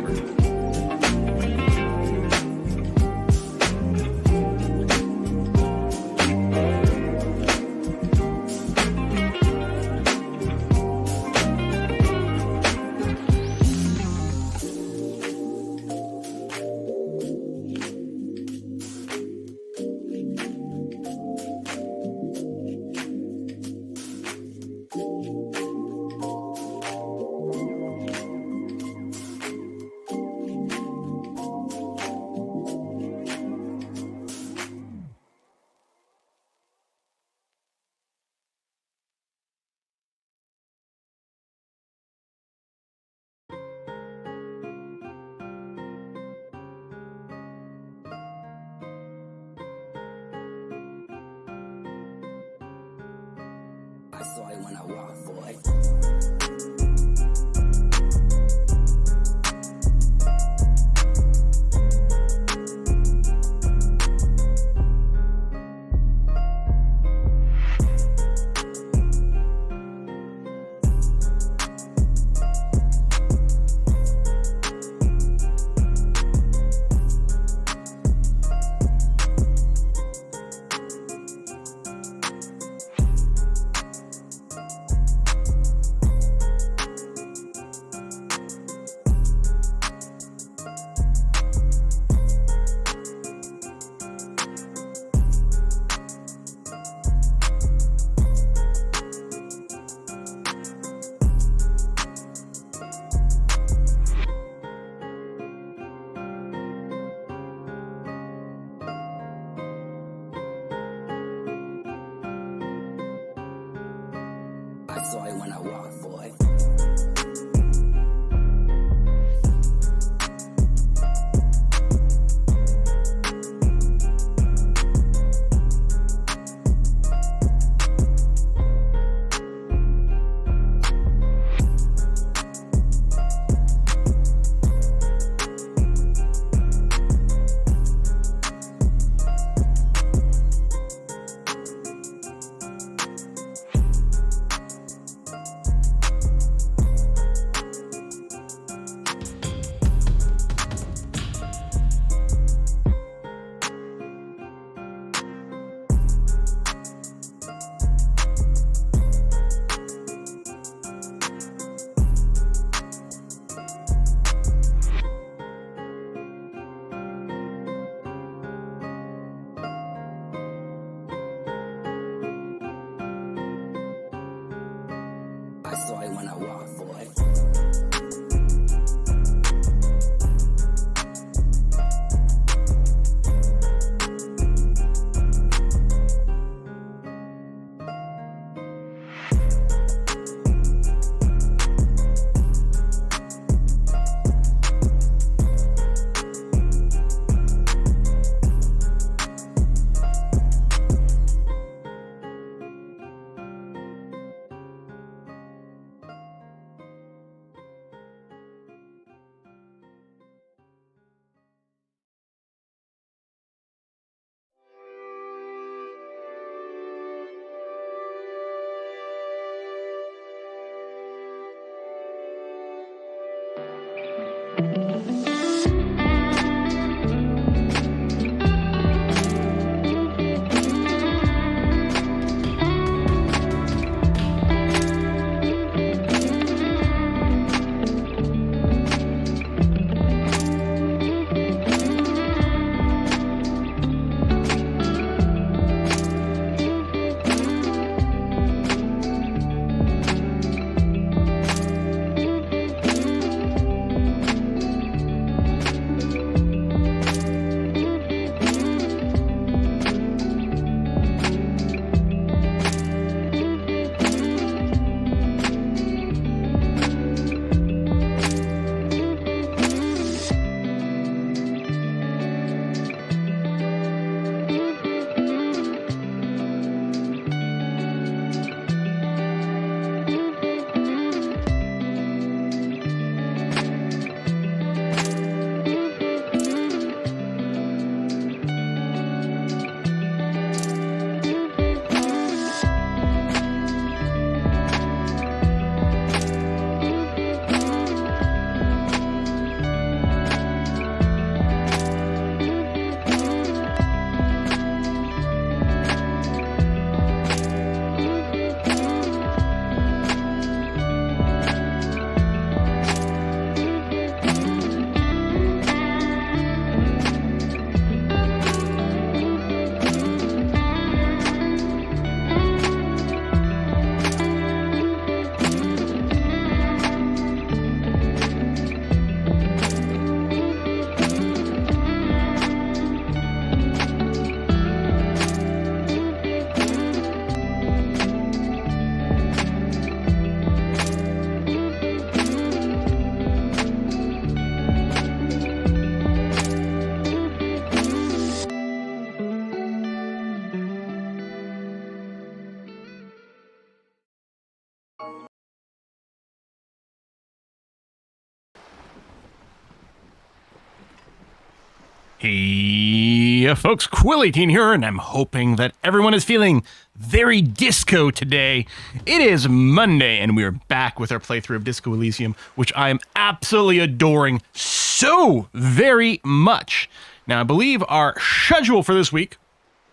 driver. I saw it when I walked, boy. I saw it when I walked, boy. I saw it when I walked, boy. Hey, folks, Quill18 here, and I'm hoping that everyone is feeling very disco today. It is Monday, and we are back with our playthrough of Disco Elysium, which I am absolutely adoring so very much. Now, I believe our schedule for this week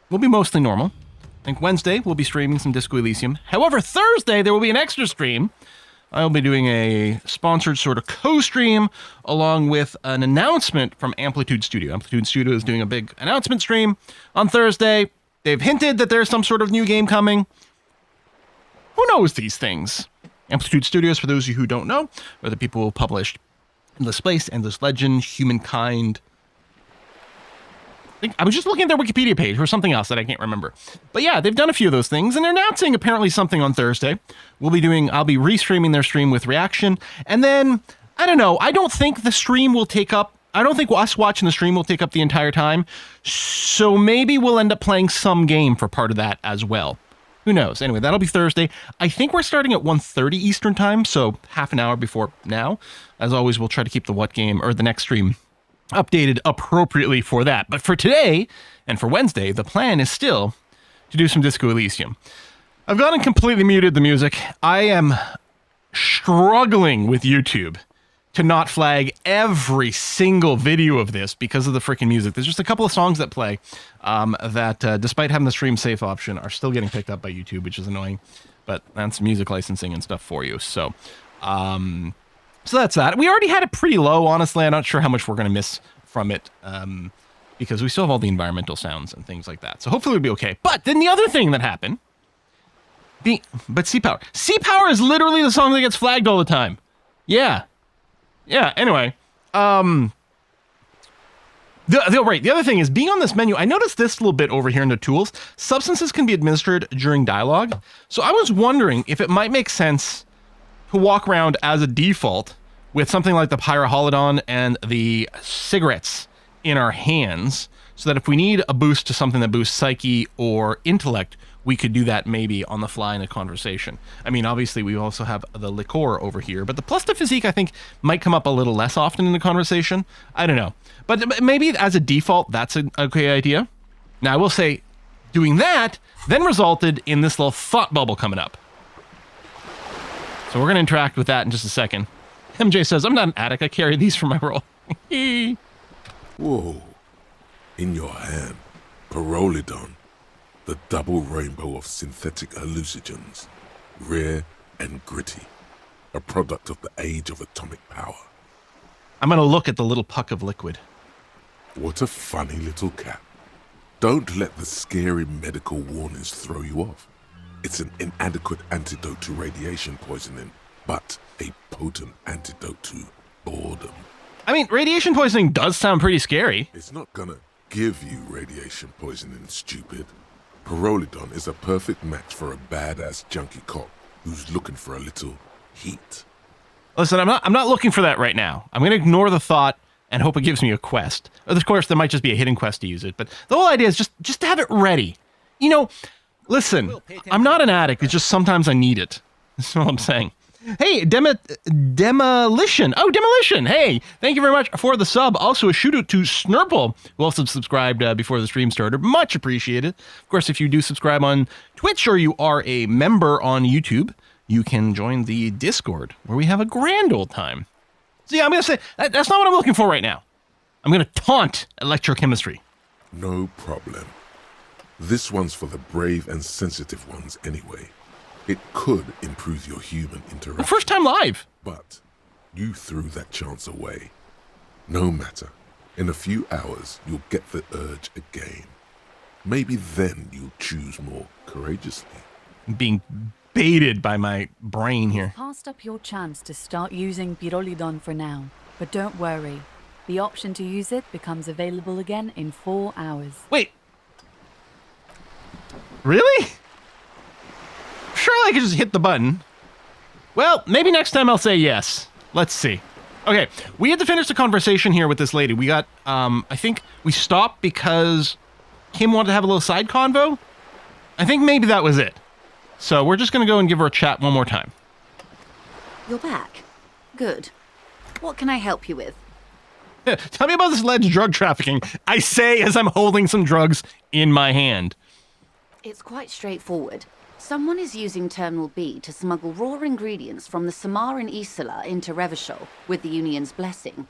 will be mostly normal. I think Wednesday we'll be streaming some Disco Elysium. However, Thursday there will be an extra stream. I'll be doing a sponsored sort of co-stream along with an announcement from Amplitude Studio. Amplitude Studio is doing a big announcement stream on Thursday. They've hinted that there's some sort of new game coming. Who knows these things? Amplitude Studios, for those of you who don't know, are the people who published Endless Space, Endless Legend, Humankind. I was just looking at their Wikipedia page for something else that I can't remember. But yeah, they've done a few of those things, and they're announcing apparently something on Thursday. I'll be restreaming their stream with reaction, and then, I don't know, I don't think the stream will take up, I don't think us watching the stream will take up the entire time, so maybe we'll end up playing some game for part of that as well. Who knows? Anyway, that'll be Thursday. I think we're starting at 1:30 Eastern time, so half an hour before now. As always, we'll try to keep the the next stream updated appropriately for that. But for today and for Wednesday, the plan is still to do some Disco Elysium. I've gone and completely muted the music. I am struggling with YouTube to not flag every single video of this because of the freaking music. There's just a couple of songs that play that, despite having the stream safe option, are still getting picked up by YouTube, which is annoying. But that's music licensing and stuff for you. So that's that. We already had it pretty low, honestly. I'm not sure how much we're going to miss from it because we still have all the environmental sounds and things like that. So hopefully it'll be okay. But then the other thing that happened, Sea Power. Sea Power is literally the song that gets flagged all the time. Yeah. Anyway, the other thing is being on this menu. I noticed this little bit over here in the tools. Substances can be administered during dialogue. So I was wondering if it might make sense to walk around as a default with something like the Pyroholidon and the cigarettes in our hands, so that if we need a boost to something that boosts psyche or intellect, we could do that maybe on the fly in a conversation. I mean, obviously we also have the liqueur over here, but the plus to physique I think might come up a little less often in the conversation. I don't know. But maybe as a default, that's an okay idea. Now I will say, doing that then resulted in this little thought bubble coming up. So we're going to interact with that in just a second. MJ says, I'm not an addict, I carry these for my role. Whoa. In your hand, Pyrrolidon, the double rainbow of synthetic hallucinogens, rare and gritty, a product of the age of atomic power. I'm going to look at the little puck of liquid. What a funny little cat. Don't let the scary medical warnings throw you off. It's an inadequate antidote to radiation poisoning, but a potent antidote to boredom. I mean, radiation poisoning does sound pretty scary. It's not gonna give you radiation poisoning, stupid. Pyrrolidon is a perfect match for a badass junkie cop who's looking for a little heat. Listen, I'm not looking for that right now. I'm going to ignore the thought and hope it gives me a quest. Of course, there might just be a hidden quest to use it, but the whole idea is just to have it ready. You know, listen, I'm not an addict, it's just sometimes I need it. That's all I'm saying. Hey, Demolition. Oh, Demolition. Hey, thank you very much for the sub. Also, a shout out to Snurple, who also subscribed before the stream started. Much appreciated. Of course, if you do subscribe on Twitch or you are a member on YouTube, you can join the Discord, where we have a grand old time. So yeah, I'm going to say, that's not what I'm looking for right now. I'm going to taunt electrochemistry. No problem. This one's for the brave and sensitive ones anyway. It could improve your human interaction. First time live. But you threw that chance away. No matter. In a few hours, you'll get the urge again. Maybe then you'll choose more courageously. I'm being baited by my brain here. Passed up your chance to start using Pyrrolidon for now. But don't worry. The option to use it becomes available again in 4 hours. Wait. Really? Surely I could just hit the button. Well, maybe next time I'll say yes. Let's see. Okay, we had to finish the conversation here with this lady. We got, I think we stopped because Kim wanted to have a little side convo. I think maybe that was it. So we're just going to go and give her a chat one more time. You're back. Good. What can I help you with? Tell me about this alleged drug trafficking. I say as I'm holding some drugs in my hand. It's quite straightforward. Someone is using Terminal B to smuggle raw ingredients from the Samar in Isola into Revachol with the Union's blessing.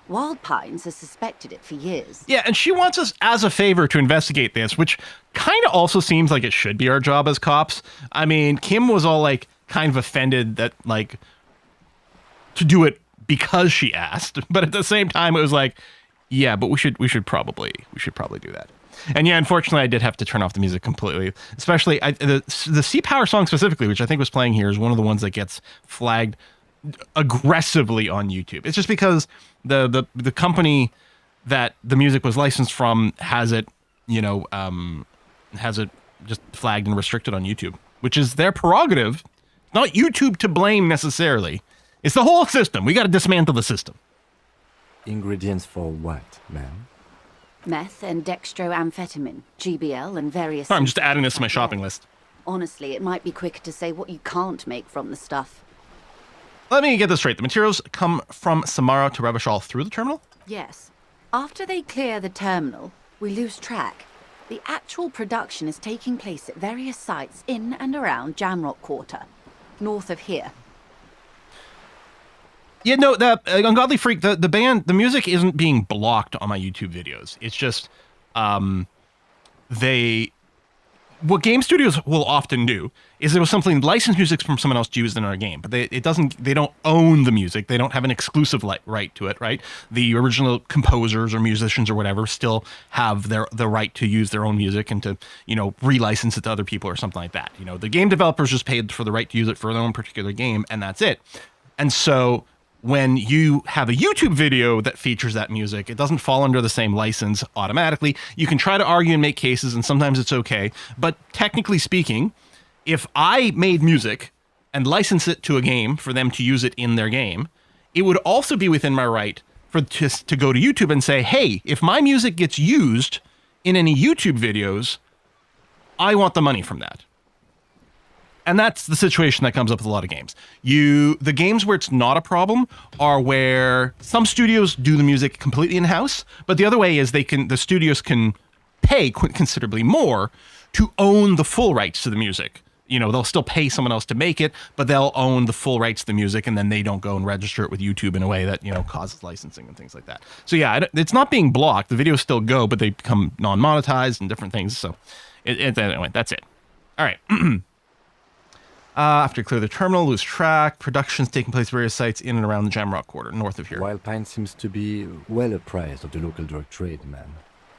Wild Pines has suspected it for years. Yeah, and she wants us as a favor to investigate this, which kind of also seems like it should be our job as cops. I mean, Kim was all like kind of offended that like to do it because she asked, but at the same time it was like, yeah, but we should probably do that. And yeah, unfortunately, I did have to turn off the music completely. Especially the Sea Power song specifically, which I think was playing here, is one of the ones that gets flagged aggressively on YouTube. It's just because the company that the music was licensed from has it just flagged and restricted on YouTube, which is their prerogative. Not YouTube to blame necessarily. It's the whole system. We got to dismantle the system. Ingredients for what, ma'am? Meth and dextroamphetamine, GBL and various... Sorry, I'm just adding this to my shopping list. Honestly, it might be quicker to say what you can't make from the stuff. Let me get this straight. The materials come from Samara to Revachol through the terminal? Yes. After they clear the terminal, we lose track. The actual production is taking place at various sites in and around Jamrock Quarter, north of here. Yeah, no, the Ungodly Freak, the band, the music isn't being blocked on my YouTube videos. It's just, what game studios will often do is there was something licensed music from someone else used in our game, but they don't own the music. They don't have an exclusive right to it, right? The original composers or musicians or whatever still have the right to use their own music and to, relicense it to other people or something like that. The game developers just paid for the right to use it for their own particular game, and that's it. And so when you have a YouTube video that features that music, it doesn't fall under the same license automatically. You can try to argue and make cases, and sometimes it's okay. But technically speaking, if I made music and license it to a game for them to use it in their game, it would also be within my right to go to YouTube and say, hey, if my music gets used in any YouTube videos, I want the money from that. And that's the situation that comes up with a lot of games. The games where it's not a problem are where some studios do the music completely in-house, but the other way is the studios can pay considerably more to own the full rights to the music. They'll still pay someone else to make it, but they'll own the full rights to the music, and then they don't go and register it with YouTube in a way that, causes licensing and things like that. So yeah, it's not being blocked. The videos still go, but they become non-monetized and different things. So anyway, that's it. All right. After you clear the terminal, lose track. Production's taking place at various sites in and around the Jamrock Quarter, north of here. Wild Pine seems to be well apprised of the local drug trade, ma'am.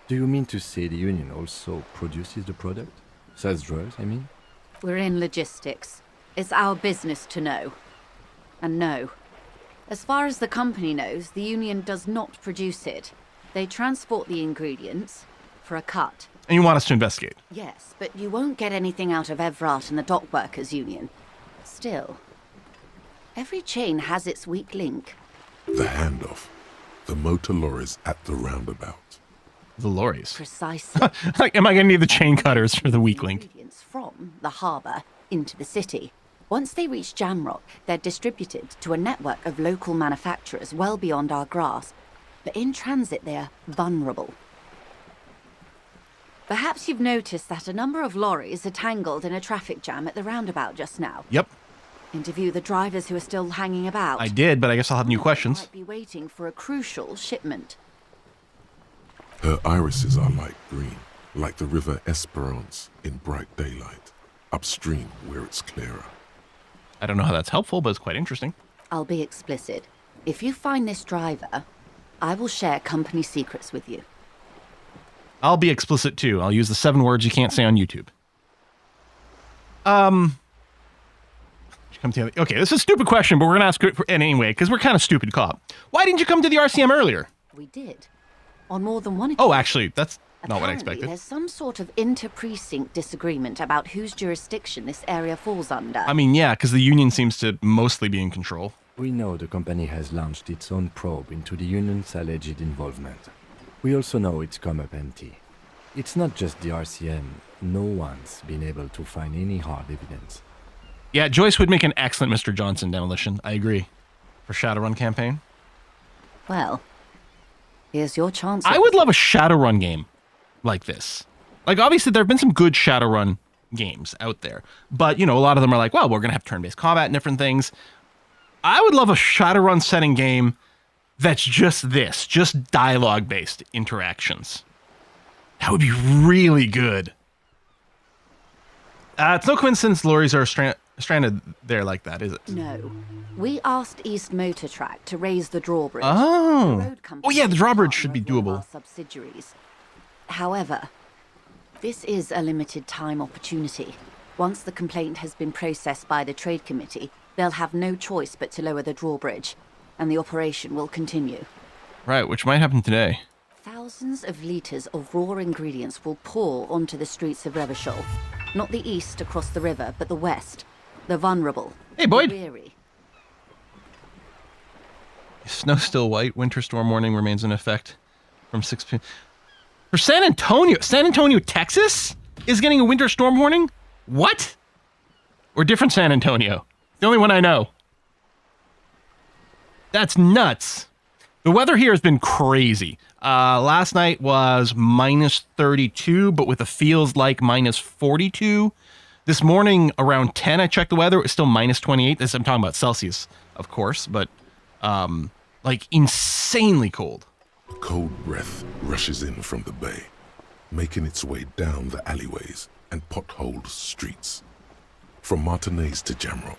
Do you mean to say the Union also produces the product? Sells drugs, I mean? We're in logistics. It's our business to know. And no. As far as the company knows, the Union does not produce it. They transport the ingredients for a cut. And you want us to investigate? Yes, but you won't get anything out of Evrat and the Dock Workers Union. Still, every chain has its weak link. The handoff. The motor lorries at the roundabout. The lorries. Precisely. Like, am I going to need the chain cutters for the weak link? Ingredients from the harbour into the city. Once they reach Jamrock, they're distributed to a network of local manufacturers well beyond our grasp. But in transit, they're vulnerable. Perhaps you've noticed that a number of lorries are tangled in a traffic jam at the roundabout just now. Yep. Interview the drivers who are still hanging about. I did, but I guess I'll have new questions. Might be waiting for a crucial shipment. Her irises are light green, like the river Esperance in bright daylight, upstream where it's clearer. I don't know how that's helpful, but it's quite interesting. I'll be explicit. If you find this driver, I will share company secrets with you. I'll be explicit too. I'll use the 7 words you can't say on YouTube. Okay, this is a stupid question, but we're going to ask it anyway, because we're kind of stupid cop. Why didn't you come to the RCM earlier? We did. On more than one Oh, occasion. actually, that's not what I Apparently, expected. There's some sort of inter-precinct disagreement about whose jurisdiction this area falls under. I mean, yeah, because the Union seems to mostly be in control. We know the company has launched its own probe into the Union's alleged involvement. We also know it's come up empty. It's not just the RCM. No one's been able to find any hard evidence. Yeah, Joyce would make an excellent Mr. Johnson demolition. I agree. For Shadowrun campaign. Well, Here's your chance. I would love a Shadowrun game like this. Like, obviously, there have been some good Shadowrun games out there. But, you know, a lot of them are like, well, we're going to have turn-based combat and different things. I would love a Shadowrun setting game that's just this, just dialogue-based interactions. That would be really good. It's no coincidence lorries are stranded there like that, is it? No. We asked East Motor Track to raise the drawbridge. Oh. The road company Yeah, the drawbridge is should be one of our doable. Subsidiaries. However, this is a limited time opportunity. Once the complaint has been processed by the Trade Committee, they'll have no choice but to lower the drawbridge, and the operation will continue. Right, which might happen today. Thousands of litres of raw ingredients will pour onto the streets of Revachol. Not the east across the river, but the west. The vulnerable. Hey, Boyd. The weary. Snow still white. Winter storm warning remains in effect from 6 p.m. For San Antonio, Texas is getting a winter storm warning? What? Or different San Antonio? The only one I know. That's nuts. The weather here has been crazy. Last night was minus 32, but with a feels like minus 42. This morning around 10, I checked the weather. It was still minus 28. This I'm talking about Celsius, of course, but like insanely cold. Cold breath rushes in from the bay, making its way down the alleyways and potholed streets. From Martinez to Jamrock,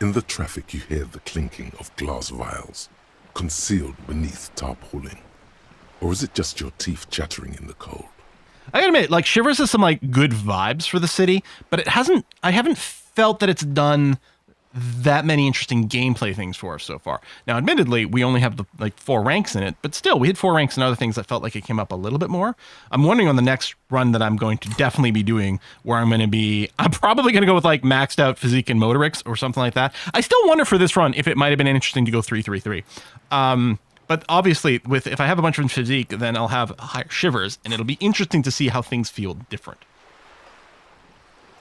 in the traffic you hear the clinking of glass vials, concealed beneath tarpaulin. Or is it just your teeth chattering in the cold? I gotta admit, like, Shivers has some, like, good vibes for the city, but I haven't felt that it's done that many interesting gameplay things for us so far. Now, admittedly, we only have, 4 ranks in it, but still, we had 4 ranks and other things that felt like it came up a little bit more. I'm wondering on the next run that I'm going to definitely be doing, where I'm probably going to go with, like, maxed out physique and motorics or something like that. I still wonder for this run if it might have been interesting to go 3-3-3. But obviously, if I have a bunch of physique, then I'll have higher Shivers, and it'll be interesting to see how things feel different.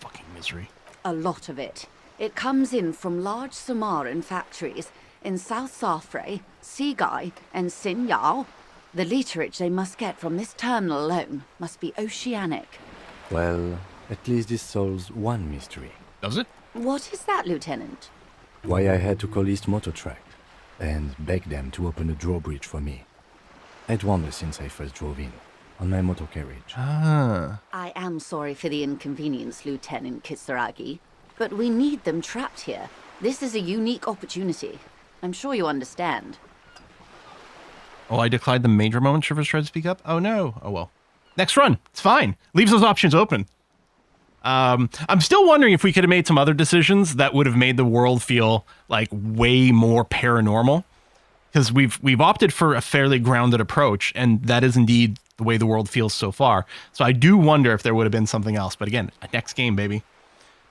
Fucking misery. A lot of it. It comes in from large Samaran factories in South Safre, Seaguy, and Sinyao. The literage they must get from this terminal alone must be oceanic. Well, at least this solves one mystery. Does it? What is that, Lieutenant? Why I had to call East Motor Track and beg them to open a drawbridge for me. I'd wondered since I first drove in, on my motor carriage. Ah. I am sorry for the inconvenience, Lieutenant Kisaragi, but we need them trapped here. This is a unique opportunity. I'm sure you understand. Oh, I declined the major moment Shivers tried to speak up? Oh, no. Oh, well. Next run. It's fine. Leaves those options open. I'm still wondering if we could have made some other decisions that would have made the world feel like way more paranormal. Because we've opted for a fairly grounded approach, and that is indeed the way the world feels so far. So I do wonder if there would have been something else. But again, next game, baby.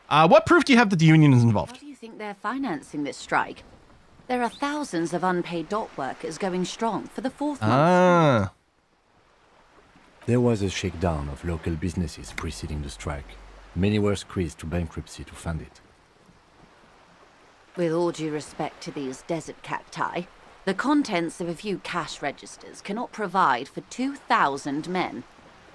What proof do you have that the union is involved? How do you think they're financing this strike? There are thousands of unpaid dock workers going strong for the 4th month. Ah. There was a shakedown of local businesses preceding the strike. Many were squeezed to bankruptcy to fund it. With all due respect to these desert cacti, the contents of a few cash registers cannot provide for 2,000 men.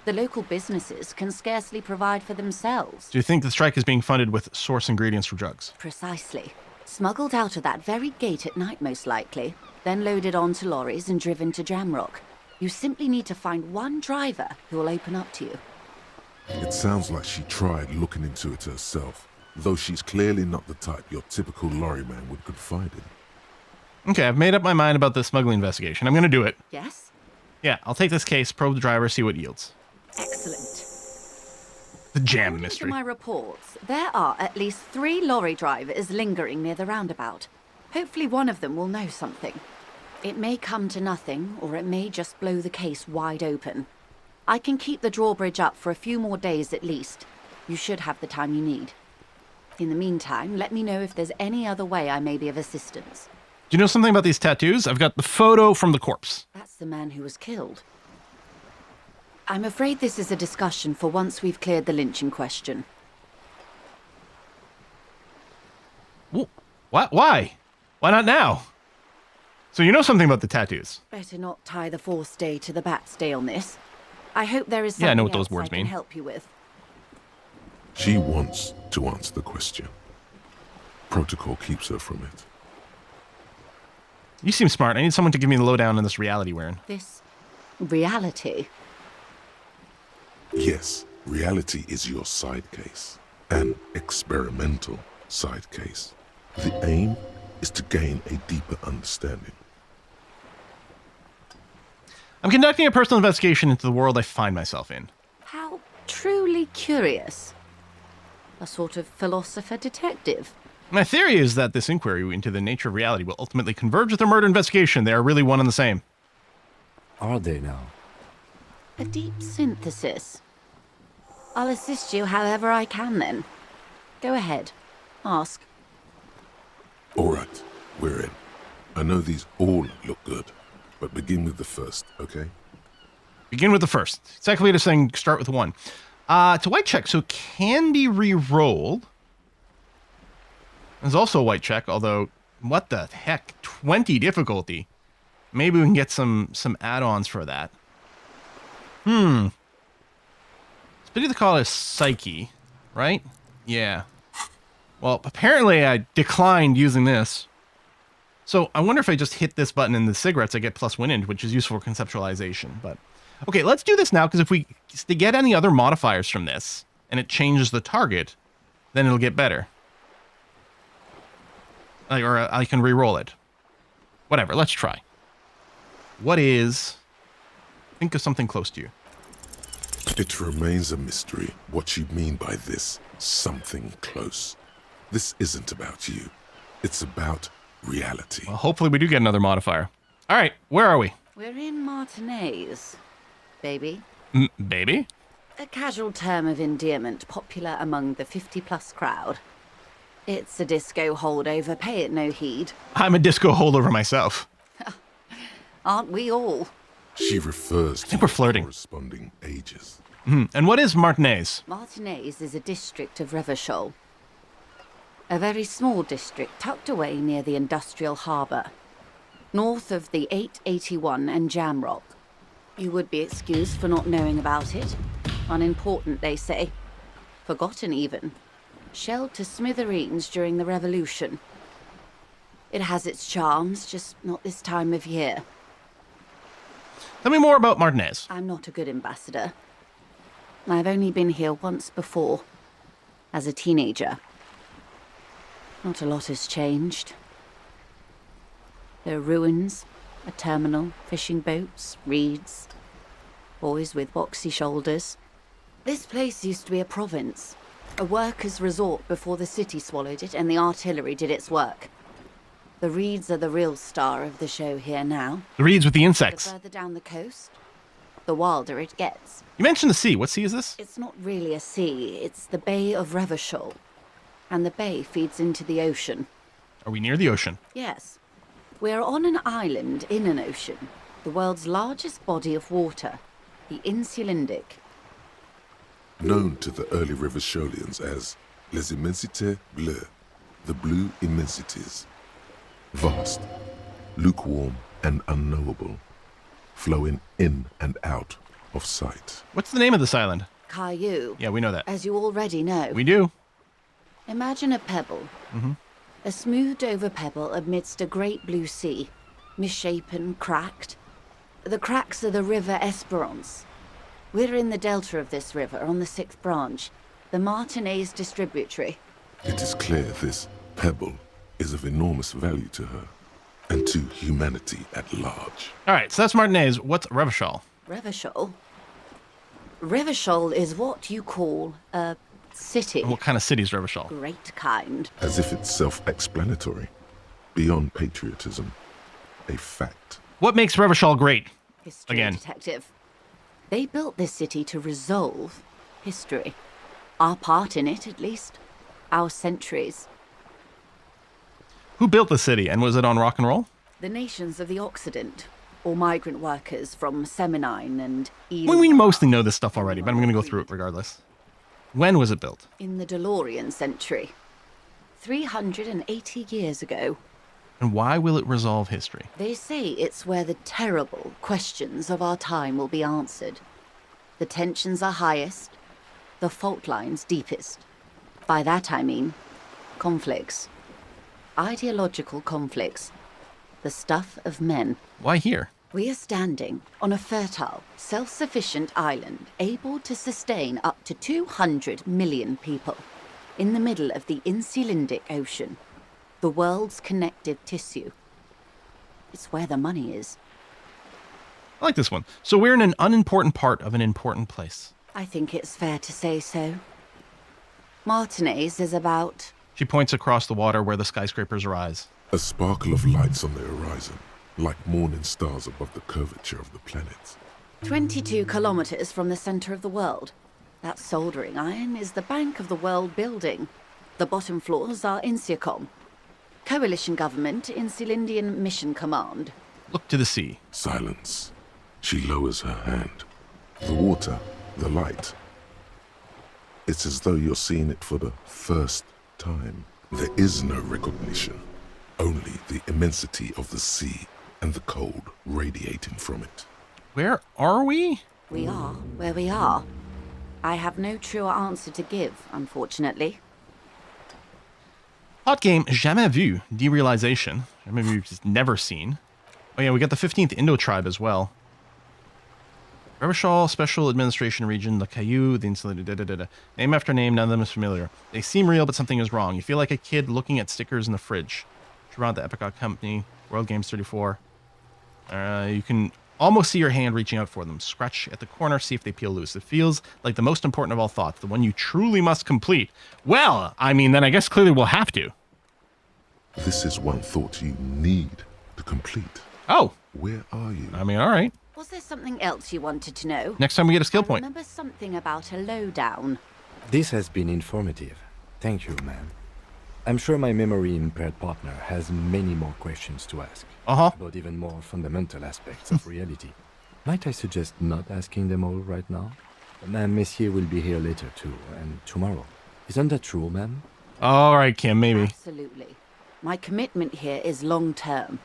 The local businesses can scarcely provide for themselves. Do you think the strike is being funded with source ingredients for drugs? Precisely. Smuggled out of that very gate at night, most likely, then loaded onto lorries and driven to Jamrock. You simply need to find one driver who will open up to you. It sounds like she tried looking into it herself, though she's clearly not the type your typical lorryman would confide in. Okay, I've made up my mind about the smuggling investigation. I'm going to do it. Yes? Yeah, I'll take this case, probe the driver, see what yields. Excellent. The jam According mystery. to my reports, there are at least 3 lorry drivers lingering near the roundabout. Hopefully one of them will know something. It may come to nothing, or it may just blow the case wide open. I can keep the drawbridge up for a few more days at least. You should have the time you need. In the meantime, let me know if there's any other way I may be of assistance. Do you know something about these tattoos? I've got the photo from the corpse. That's the man who was killed. I'm afraid this is a discussion for once we've cleared the lynching question. What? Why? Why not now? So you know something about the tattoos. Better not tie the Force Day to the Bat's Day on this. I hope there is something Yeah, I know what those else words I can mean. help you with. She wants to answer the question. Protocol keeps her from it. You seem smart. I need someone to give me the lowdown on this reality wearing. This reality. Yes, reality is your side case. An experimental side case. The aim is to gain a deeper understanding. I'm conducting a personal investigation into the world I find myself in. How truly curious. A sort of philosopher detective. My theory is that this inquiry into the nature of reality will ultimately converge with a murder investigation. They are really one and the same. Are they now? A deep synthesis. I'll assist you however I can then. Go ahead. Ask. All right, we're in. I know these all look good, but begin with the first, okay? Begin with the first. Exactly just saying start with one. It's a white check, so can be re-rolled. There's also a white check, although, what the heck? 20 difficulty. Maybe we can get some add-ons for that. It's pity to call it psyche, right? Yeah. Well, apparently I declined using this. So I wonder if I just hit this button in the cigarettes, I get plus wind, which is useful for conceptualization. But okay, let's do this now, because if we get any other modifiers from this, and it changes the target, then it'll get better. Or I can re-roll it. Whatever, let's try. What is... Think of something close to you. It remains a mystery what you mean by this something close. This isn't about you. It's about reality. Well, hopefully we do get another modifier. All right, where are we? We're in Martinez, baby. Baby? A casual term of endearment popular among the 50-plus crowd. It's a disco holdover, pay it no heed. I'm a disco holdover myself. Aren't we all? She refers to we're flirting. corresponding ages. And what is Martinez? Martinez is a district of Revachol. A very small district tucked away near the industrial harbour. North of the 881 and Jamrock. You would be excused for not knowing about it. Unimportant, they say. Forgotten, even. Shelled to smithereens during the Revolution. It has its charms, just not this time of year. Tell me more about Martinez. I'm not a good ambassador. I've only been here once before, as a teenager. Not a lot has changed. There are ruins, a terminal, fishing boats, reeds, boys with boxy shoulders. This place used to be a province, a workers' resort before the city swallowed it and the artillery did its work. The reeds are the real star of the show here now. The reeds with the The insects. further down the coast, the wilder it gets. You mentioned the sea. What sea is this? It's not really a sea, it's the Bay of Revachol. And the bay feeds into the ocean. Are we near the ocean? Yes. We're on an island in an ocean, the world's largest body of water, the Insulindic. Known to the early Revacholians as Les Immensités Bleues, the blue immensities. Vast, lukewarm and unknowable, flowing in and out of sight. What's the name of this island? Caillou. Yeah, we know that. As you already know. We do. Imagine a pebble. A smoothed-over pebble amidst a great blue sea, misshapen, cracked. The cracks are the River Esperance. We're in the delta of this river, on the 6th branch, the Martinez distributary. It is clear this pebble is of enormous value to her and to humanity at large. All right, so that's Martinez. What's Revachol? Revachol? Revachol is what you call a city. What kind of city is Revachol? Great kind. As if it's self-explanatory, beyond patriotism, a fact. What makes Revachol great? History Again. detective. They built this city to resolve history. Our part in it, at least. Our centuries. Who built the city, and was it on rock and roll? The nations of the Occident, or migrant workers from Seminine and We mostly know this stuff already, but I'm going to go through it regardless. When was it built? in the DeLorean century. 380 years ago. And why will it resolve history? They say it's where the terrible questions of our time will be answered. The tensions are highest, the fault lines deepest. By that I mean conflicts. Ideological conflicts. The stuff of men. Why here? We are standing on a fertile, self-sufficient island able to sustain up to 200 million people in the middle of the Insulindic Ocean, the world's connective tissue. It's where the money is. I like this one. So we're in an unimportant part of an important place. I think it's fair to say so. Martinez is about... She points across the water where the skyscrapers rise. A sparkle of lights on the horizon, like morning stars above the curvature of the planets. 22 kilometers from the center of the world. That soldering iron is the bank of the world building. The bottom floors are Insiacom. Coalition government, Insulindian Mission Command. Look to the sea. Silence. She lowers her hand. The water, the light. It's as though you're seeing it for the first time. There is no recognition. Only the immensity of the sea and the cold radiating from it. Where are we? We are where we are. I have no truer answer to give, unfortunately. Hot game, jamais vu. Derealization. Jamais vu, just never seen. Oh yeah, we got the 15th Indo tribe as well. Revachol Special Administration Region, the Caillou, the Insulated, Name after name, none of them is familiar. They seem real, but something is wrong. You feel like a kid looking at stickers in the fridge. Toronto, the Epic Company, World Games 34. You can almost see your hand reaching out for them. Scratch at the corner, see if they peel loose. It feels like the most important of all thoughts, the one you truly must complete. Well, I mean, then I guess clearly we'll have to. This is one thought you need to complete. Oh. Where are you? I mean, all right. Was there something else you wanted to know? Next time we get a skill I point. remember something about a lowdown. This has been informative. Thank you, ma'am. I'm sure my memory-impaired partner has many more questions to ask. Uh-huh. About even more fundamental aspects of reality. Might I suggest not asking them all right now? Ma'am, Messier will be here later too, and tomorrow. Isn't that true, ma'am? All right, Kim, maybe. Absolutely. My commitment here is long-term.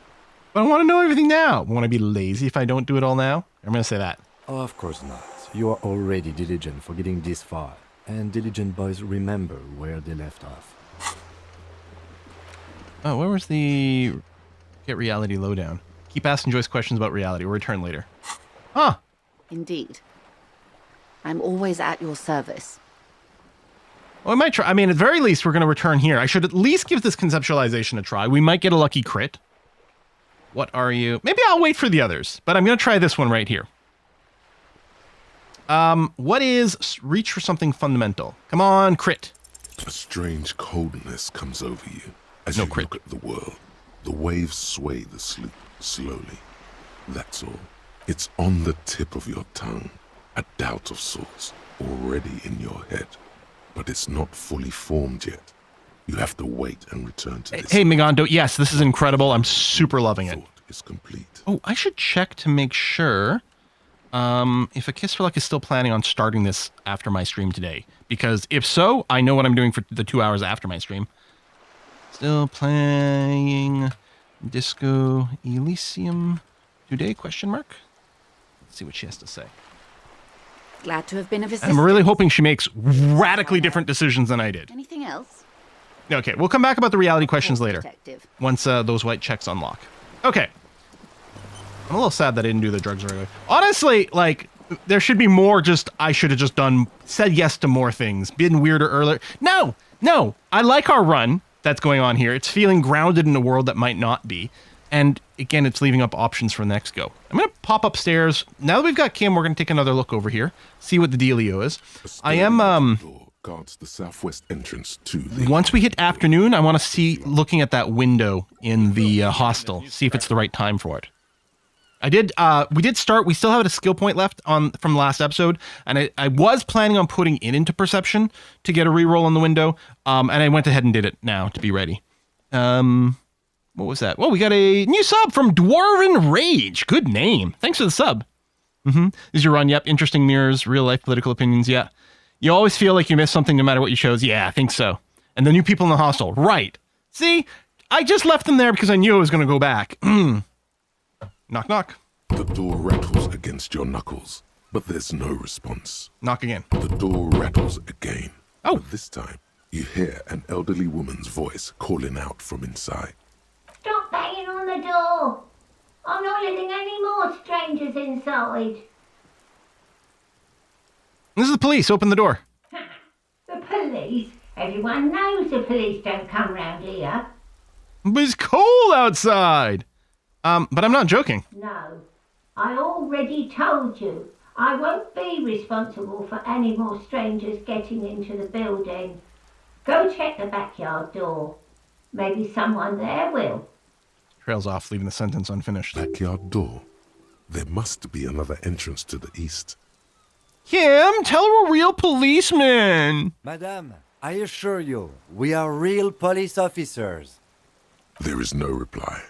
But I want to know everything now. Want to be lazy if I don't do it all now? I'm going to say that. Oh, of course not. You are already diligent for getting this far. And diligent boys remember where they left off. Oh, where was the get reality lowdown? Keep asking Joyce questions about reality. We'll return later. Huh. Indeed. I'm always at your service. Well, I might try. I mean, at the very least, we're going to return here. I should at least give this conceptualization a try. We might get a lucky crit. What are you? Maybe I'll wait for the others, but I'm going to try this one right here. What is reach for something fundamental? Come on, crit. A strange coldness comes over you as No you crit. look at the world. The waves sway the sloop slowly. That's all. It's on the tip of your tongue. A doubt of sorts already in your head. But it's not fully formed yet. You have to wait and return to this. Hey, Megando. Yes, this is incredible. I'm super loving it. Thought is complete. Oh, I should check to make sure if A Kiss for Luck is still planning on starting this after my stream today. Because if so, I know what I'm doing for the 2 hours after my stream. Still playing Disco Elysium today, question mark? Let's see what she has to say. Glad to have been of assistance. I'm really hoping she makes radically different decisions than I did. Anything else? Okay, we'll come back about the reality questions later. Detective. Once those white checks unlock. Okay. I'm a little sad that I didn't do the drugs earlier. Honestly, like, there should be more just, I should have just said yes to more things. Been weirder earlier. No! I like our run that's going on here. It's feeling grounded in a world that might not be. And again, it's leaving up options for the next go. I'm going to pop upstairs. Now that we've got Kim, we're going to take another look over here. See what the dealio is. I am, Door guards the southwest entrance to the... once we hit afternoon, I want to see, looking at that window in the hostel, see if it's the right time for it. We did start, we still have a skill point left from last episode, and I was planning on putting it into perception to get a reroll on the window, and I went ahead and did it now to be ready. What was that? Well, we got a new sub from Dwarven Rage. Good name. Thanks for the sub. Is your run? Yep. Interesting mirrors, real life political opinions. Yeah. You always feel like you missed something no matter what you chose. Yeah, I think so. And the new people in the hostel. Right. See, I just left them there because I knew I was going to go back. Knock, knock. The door rattles against your knuckles, but there's no response. Knock again. The door rattles again. Oh. But this time, you hear an elderly woman's voice calling out from inside. Stop banging on the door. I'm not letting any more strangers inside. This is the police. Open the door. The police? Everyone knows the police don't come round here. But it's cold outside. But I'm not joking. No. I already told you. I won't be responsible for any more strangers getting into the building. Go check the backyard door. Maybe someone there will. Trails off, leaving the sentence unfinished. Backyard door. There must be another entrance to the east. Kim, tell her we're real policemen. Madame, I assure you, we are real police officers. There is no reply.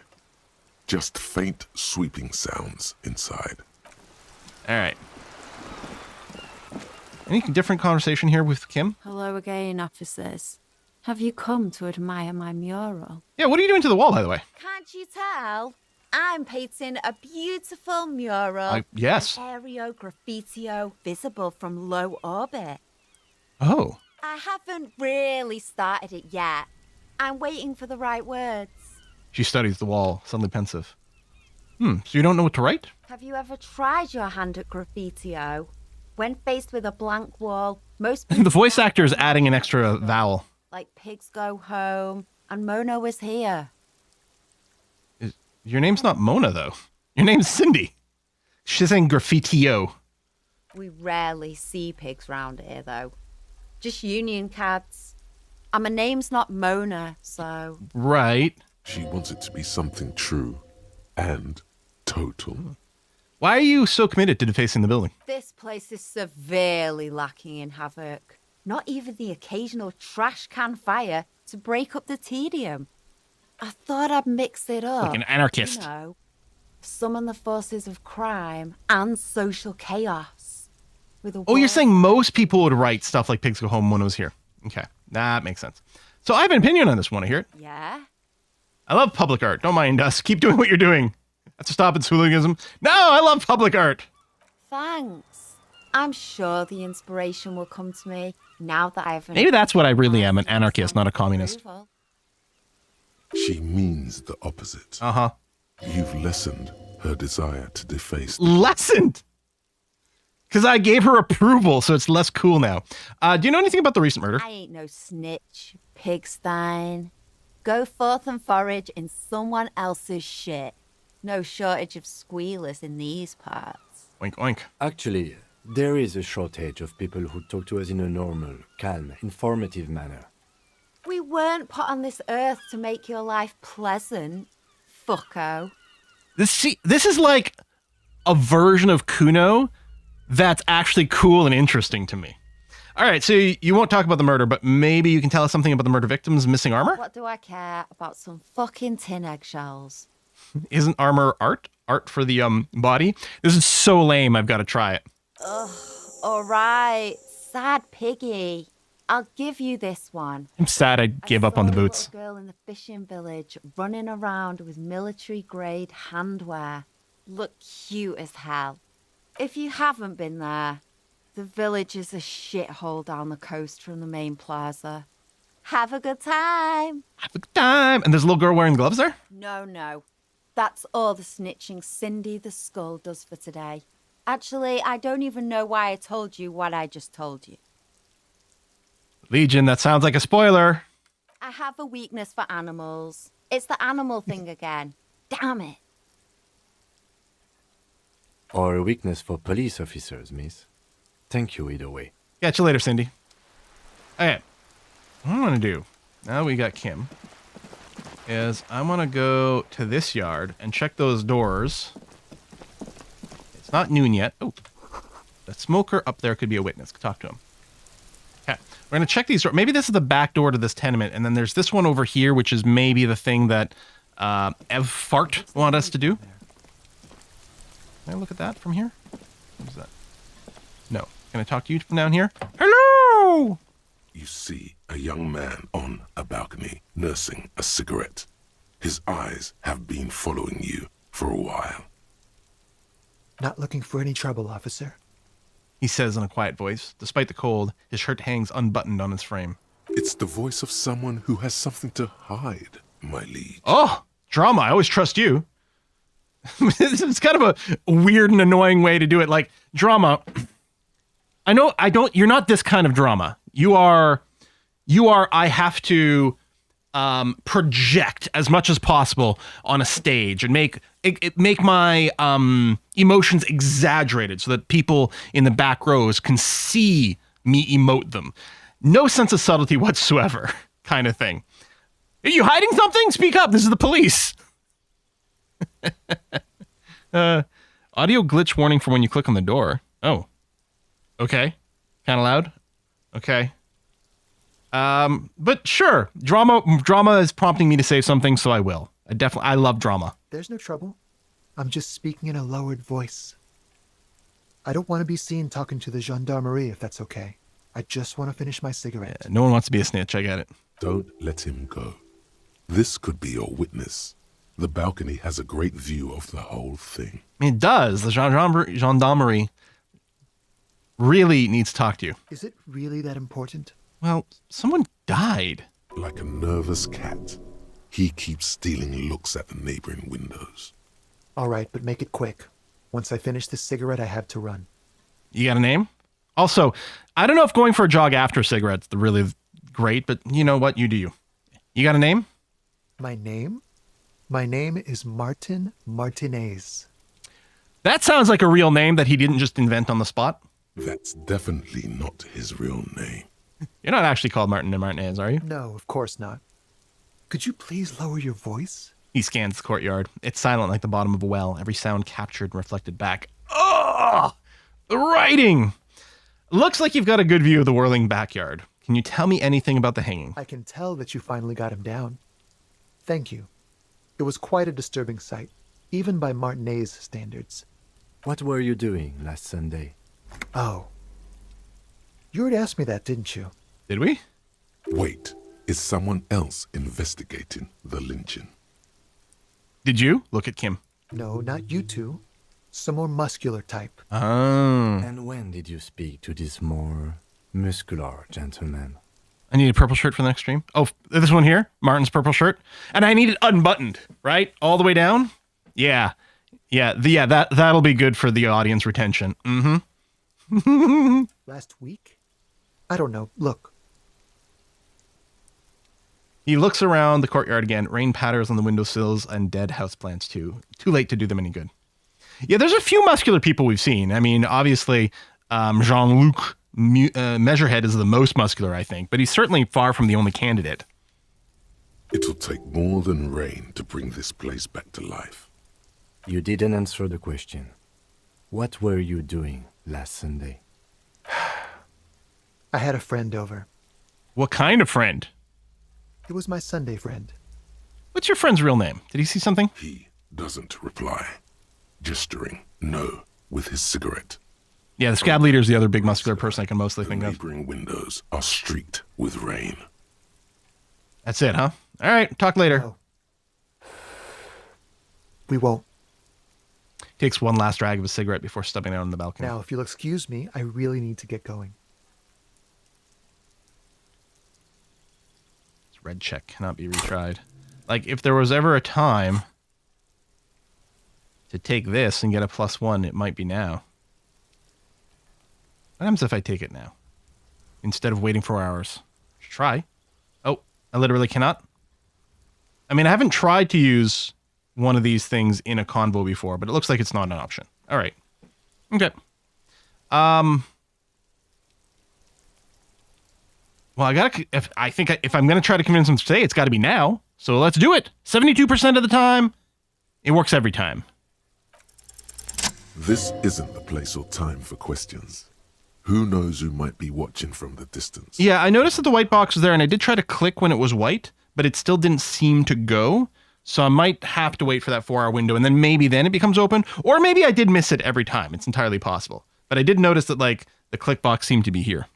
Just faint sweeping sounds inside. All right. Any different conversation here with Kim? Hello again, officers. Have you come to admire my mural? Yeah, what are you doing to the wall, by the way? Can't you tell? I'm painting a beautiful mural. Yes. An aereo graffitio visible from low orbit. Oh. I haven't really started it yet. I'm waiting for the right words. She studies the wall, suddenly pensive. So you don't know what to write? Have you ever tried your hand at graffitio? When faced with a blank wall, most people The voice actor is adding an extra vowel. like pigs go home, and Mona was here. Your name's not Mona, though. Your name's Cindy. She's saying graffitio. We rarely see pigs round here, though. Just union cats. And my name's not Mona, so... Right. She wants it to be something true and total. Why are you so committed to defacing the building? This place is severely lacking in havoc. Not even the occasional trash can fire to break up the tedium. I thought I'd mix it up. Like an anarchist. You know, summon the forces of crime and social chaos. With a Oh, you're world- saying most people would write stuff like Pigs Go Home when it was here. Okay, that makes sense. So I have an opinion on this. Want to hear it? Yeah? I love public art. Don't mind us. Keep doing what you're doing. That's to stop its hooliganism. No, I love public art. Thanks. I'm sure the inspiration will come to me now that I've... Maybe that's what I really am, an anarchist, not a communist. Approval. She means the opposite. Uh-huh. You've lessened her desire to deface. Lessened. Because I gave her approval, so it's less cool now. Do you know anything about the recent murder? I ain't no snitch, pigstein. Go forth and forage in someone else's shit. No shortage of squealers in these parts. Oink, oink. Actually, there is a shortage of people who talk to us in a normal, calm, informative manner. We weren't put on this earth to make your life pleasant, fucko. This is like a version of Kuno that's actually cool and interesting to me. All right, so you won't talk about the murder, but maybe you can tell us something about the murder victim's missing armor? What do I care about some fucking tin eggshells? Isn't armor art? Art for the body? This is so lame, I've got to try it. All right, sad piggy. I'll give you this one. I'm sad I gave up on the boots. I saw a little girl in the fishing village running around with military-grade handwear. Look cute as hell. If you haven't been there, the village is a shithole down the coast from the main plaza. Have a good time. Have a good time. And there's a little girl wearing gloves there? No. That's all the snitching Cindy the Skull does for today. Actually, I don't even know why I told you what I just told you. Legion, that sounds like a spoiler. I have a weakness for animals. It's the animal thing again. Damn it. Or a weakness for police officers, miss. Thank you either way. Catch you later, Cindy. Okay. What I want to do, now we got Kim, is I want to go to this yard and check those doors. It's not noon yet. Oh, the smoker up there could be a witness. Talk to him. Okay. We're going to check these doors. Maybe this is the back door to this tenement, and then there's this one over here, which is maybe the thing that Ev Fart want us to do. Can I look at that from here? What is that? No. Can I talk to you from down here? Hello! You see a young man on a balcony nursing a cigarette. His eyes have been following you for a while. Not looking for any trouble, officer. He says in a quiet voice. Despite the cold, his shirt hangs unbuttoned on his frame. It's the voice of someone who has something to hide, my liege. Oh, drama. I always trust you. It's kind of a weird and annoying way to do it. Like, drama. You're not this kind of drama. You are, I have to project as much as possible on a stage and make my emotions exaggerated so that people in the back rows can see me emote them. No sense of subtlety whatsoever, kind of thing. Are you hiding something? Speak up. This is the police. Audio glitch warning for when you click on the door. Oh, okay. Kind of loud. Okay. But sure, drama is prompting me to say something, so I will. I love drama. There's no trouble. I'm just speaking in a lowered voice. I don't want to be seen talking to the gendarmerie, if that's okay. I just want to finish my cigarette. Yeah, no one wants to be a snitch, I get it. Don't let him go. This could be your witness. The balcony has a great view of the whole thing. I mean, it does. The gendarmerie really needs to talk to you. Is it really that important? Well, someone died. Like a nervous cat, he keeps stealing looks at the neighboring windows. All right, but make it quick. Once I finish this cigarette, I have to run. You got a name? Also, I don't know if going for a jog after a cigarette's really great, but you know what? You do you. You got a name? My name? My name is Martin Martinez. That sounds like a real name that he didn't just invent on the spot. That's definitely not his real name. You're not actually called Martin and Martinez, are you? No, of course not. Could you please lower your voice? He scans the courtyard. It's silent like the bottom of a well, every sound captured and reflected back. Oh, the writing! Looks like you've got a good view of the whirling backyard. Can you tell me anything about the hanging? I can tell that you finally got him down. Thank you. It was quite a disturbing sight, even by Martinez standards. What were you doing last Sunday? Oh. You already asked me that, didn't you? Did we? Wait, is someone else investigating the lynching? Did you? Look at Kim. No, not you two. Some more muscular type. Oh. And when did you speak to this more muscular gentleman? I need a purple shirt for the next stream. Oh, this one here? Martin's purple shirt. And I need it unbuttoned, right? All the way down? Yeah. That'll be good for the audience retention. Mm-hmm. Last week? I don't know. Look. He looks around the courtyard again. Rain patters on the windowsills and dead houseplants too. Too late to do them any good. Yeah, there's a few muscular people we've seen. I mean, obviously, Jean-Luc Measurehead is the most muscular, I think, but he's certainly far from the only candidate. It'll take more than rain to bring this place back to life. You didn't answer the question. What were you doing last Sunday? I had a friend over. What kind of friend? It was my Sunday friend. What's your friend's real name? Did he see something? He doesn't reply, gesturing no with his cigarette. Yeah, the scab leader is the other big muscular person I can mostly The think of. neighboring windows are streaked with rain. That's it, huh? All right, talk later. No. We won't. Takes one last drag of a cigarette before stepping out on the balcony. Now, if you'll excuse me, I really need to get going. This red check cannot be retried. Like, if there was ever a time to take this and get a +1, it might be now. What happens if I take it now? Instead of waiting 4 hours? Try. Oh, I literally cannot. I mean, I haven't tried to use one of these things in a convo before, but it looks like it's not an option. All right. Okay. Well, if I'm going to try to convince him to stay, it's got to be now. So let's do it. 72% of the time, it works every time. This isn't the place or time for questions. Who knows who might be watching from the distance? Yeah, I noticed that the white box was there, and I did try to click when it was white, but it still didn't seem to go. So I might have to wait for that 4-hour window, and then maybe then it becomes open. Or maybe I did miss it every time. It's entirely possible. But I did notice that, like, the click box seemed to be here.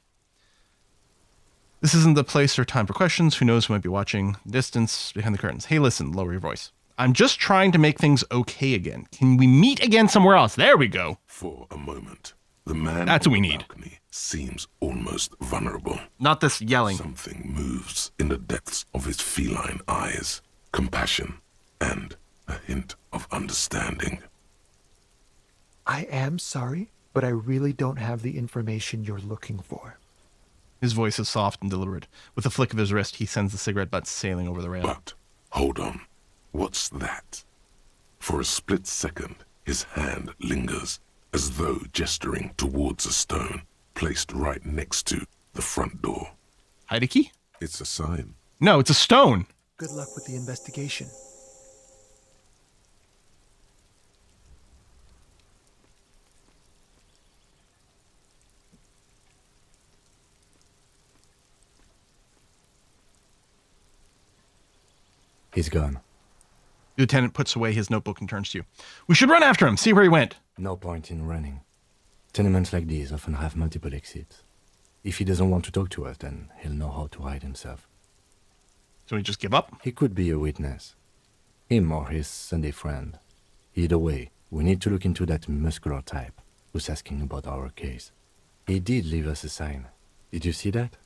This isn't the place or time for questions. Who knows who might be watching? Distance behind the curtains. Hey, listen, lower your voice. I'm just trying to make things okay again. Can we meet again somewhere else? There we go. For a moment, the man That's on what we the need. balcony seems almost vulnerable. Not this yelling. Something moves in the depths of his feline eyes. Compassion and a hint of understanding. I am sorry, but I really don't have the information you're looking for. His voice is soft and deliberate. With a flick of his wrist, he sends the cigarette butt sailing over the rail. But, hold on. What's that? For a split second, his hand lingers, as though gesturing towards a stone placed right next to the front door. Hide a key? It's a sign. No, it's a stone. Good luck with the investigation. He's gone. The lieutenant puts away his notebook and turns to you. We should run after him, see where he went. No point in running. Tenements like these often have multiple exits. If he doesn't want to talk to us, then he'll know how to hide himself. So we just give up? He could be a witness. Him or his Sunday friend. Either way, we need to look into that muscular type who's asking about our case. He did leave us a sign. Did you see that?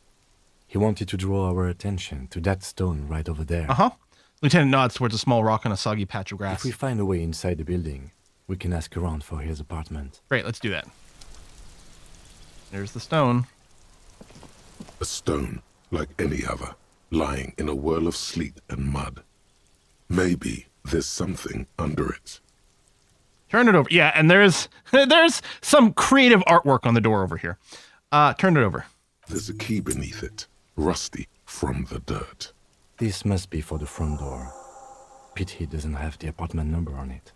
He wanted to draw our attention to that stone right over there. Uh-huh. Lieutenant nods towards a small rock on a soggy patch of grass. If we find a way inside the building, we can ask around for his apartment. Great, let's do that. There's the stone. A stone, like any other, lying in a whirl of sleet and mud. Maybe there's something under it. Turn it over. Yeah, and there's some creative artwork on the door over here. Turn it over. There's a key beneath it, rusty from the dirt. This must be for the front door. Pity doesn't have the apartment number on it.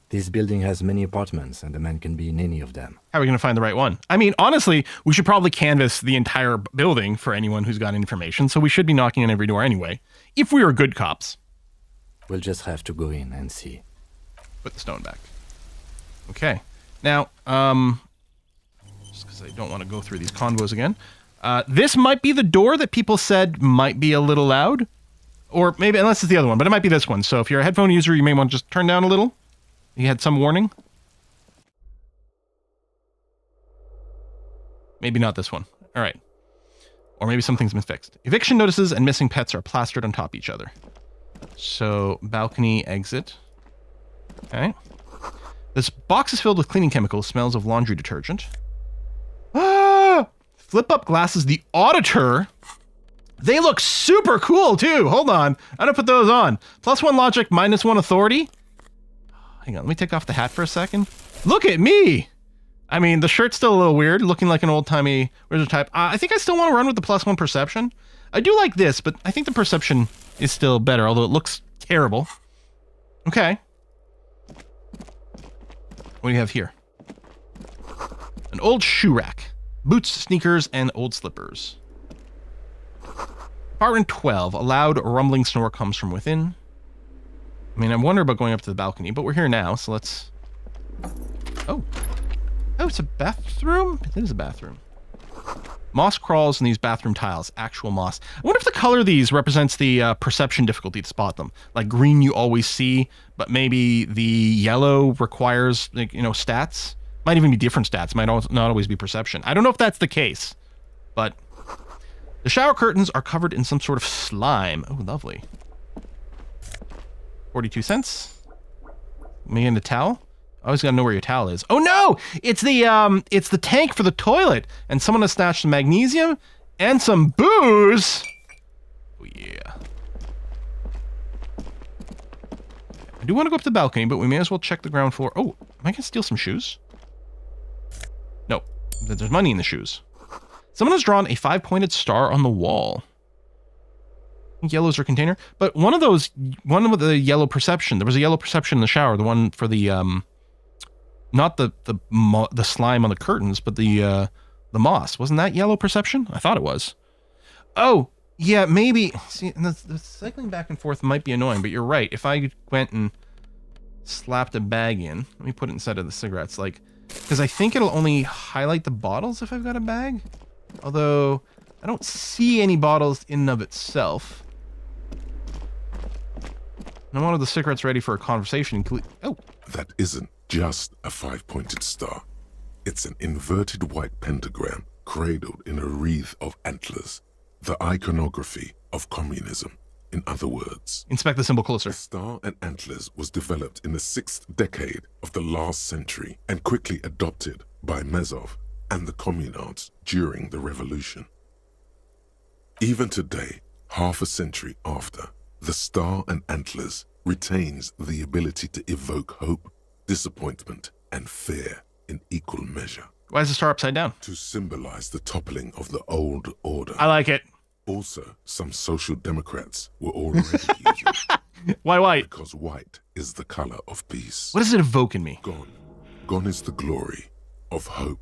This building has many apartments, and the man can be in any of them. How are we going to find the right one? I mean, honestly, we should probably canvass the entire building for anyone who's got information, so we should be knocking on every door anyway, if we were good cops. We'll just have to go in and see. Put the stone back. Okay. Now, just because I don't want to go through these convos again, this might be the door that people said might be a little loud. Or maybe, unless it's the other one, but it might be this one. So if you're a headphone user, you may want to just turn down a little. You had some warning. Maybe not this one. All right. Or maybe something's been fixed. Eviction notices and missing pets are plastered on top of each other. So, balcony exit. Okay. This box is filled with cleaning chemicals, smells of laundry detergent. Ah! Flip up glasses, the auditor. They look super cool too. Hold on. I'm gonna put those on. +1 logic, -1 authority. Hang on, let me take off the hat for a second. Look at me. I mean, the shirt's still a little weird, looking like an old-timey wizard type. I think I still want to run with the +1 perception. I do like this, but I think the perception is still better, although it looks terrible. Okay. What do you have here? An old shoe rack. Boots, sneakers, and old slippers. Apartment 12. A loud rumbling snore comes from within. I mean, I wonder about going up to the balcony, but we're here now, so let's... Oh. Oh, it's a bathroom? It is a bathroom. Moss crawls in these bathroom tiles. Actual moss. I wonder if the color of these represents the perception difficulty to spot them. Like green you always see, but maybe the yellow requires, like, you know, stats. Might even be different stats. Might not always be perception. I don't know if that's the case, but... The shower curtains are covered in some sort of slime. Oh, lovely. 42 cents. Me and the towel. I always gotta know where your towel is. Oh no! It's the tank for the toilet. And someone has snatched some magnesium and some booze. Oh yeah. I do want to go up to the balcony, but we may as well check the ground floor. Oh, am I gonna steal some shoes? No, there's money in the shoes. Someone has drawn a 5-pointed star on the wall. I think yellow's our container, but one with the yellow perception. There was a yellow perception in the shower. The one for the not the slime on the curtains, but the moss. Wasn't that yellow perception? I thought it was. Oh yeah, maybe. See, and the cycling back and forth might be annoying, but you're right. If I went and slapped a bag in, let me put it inside of the cigarettes, like, because I think it'll only highlight the bottles if I've got a bag. Although, I don't see any bottles in and of itself. And one of the cigarettes ready for a conversation. Oh. That isn't just a 5-pointed star. It's an inverted white pentagram cradled in a wreath of antlers. The iconography of communism. In other words, inspect the symbol closer. The star and antlers was developed in the 6th decade of the last century and quickly adopted by Mazov and the communards during the revolution. Even today, half a century after, the star and antlers retains the ability to evoke hope, disappointment, and fear in equal measure. Why is the star upside down? To symbolize the toppling of the old order. I like it. Also, some social democrats were already using it. Why white? Because white is the color of peace. What does it evoke in me? Gone. Gone is the glory of hope.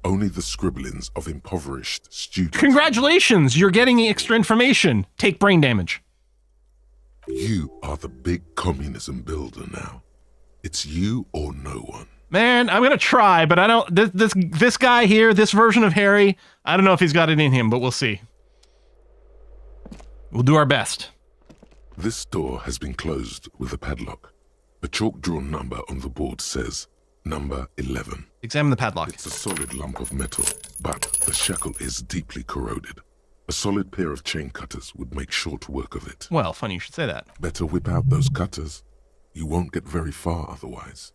Only the scribblings of impoverished students. Congratulations! You're getting extra information. Take brain damage. You are the big communism builder now. It's you or no one. Man, I'm gonna try, but I don't. This guy here, this version of Harry, I don't know if he's got it in him, but we'll see. We'll do our best. This door has been closed with a padlock. A chalk-drawn number on the board says, number 11. Examine the padlock. It's a solid lump of metal, but the shackle is deeply corroded. A solid pair of chain cutters would make short work of it. Well, funny you should say that. Better whip out those cutters. You won't get very far otherwise.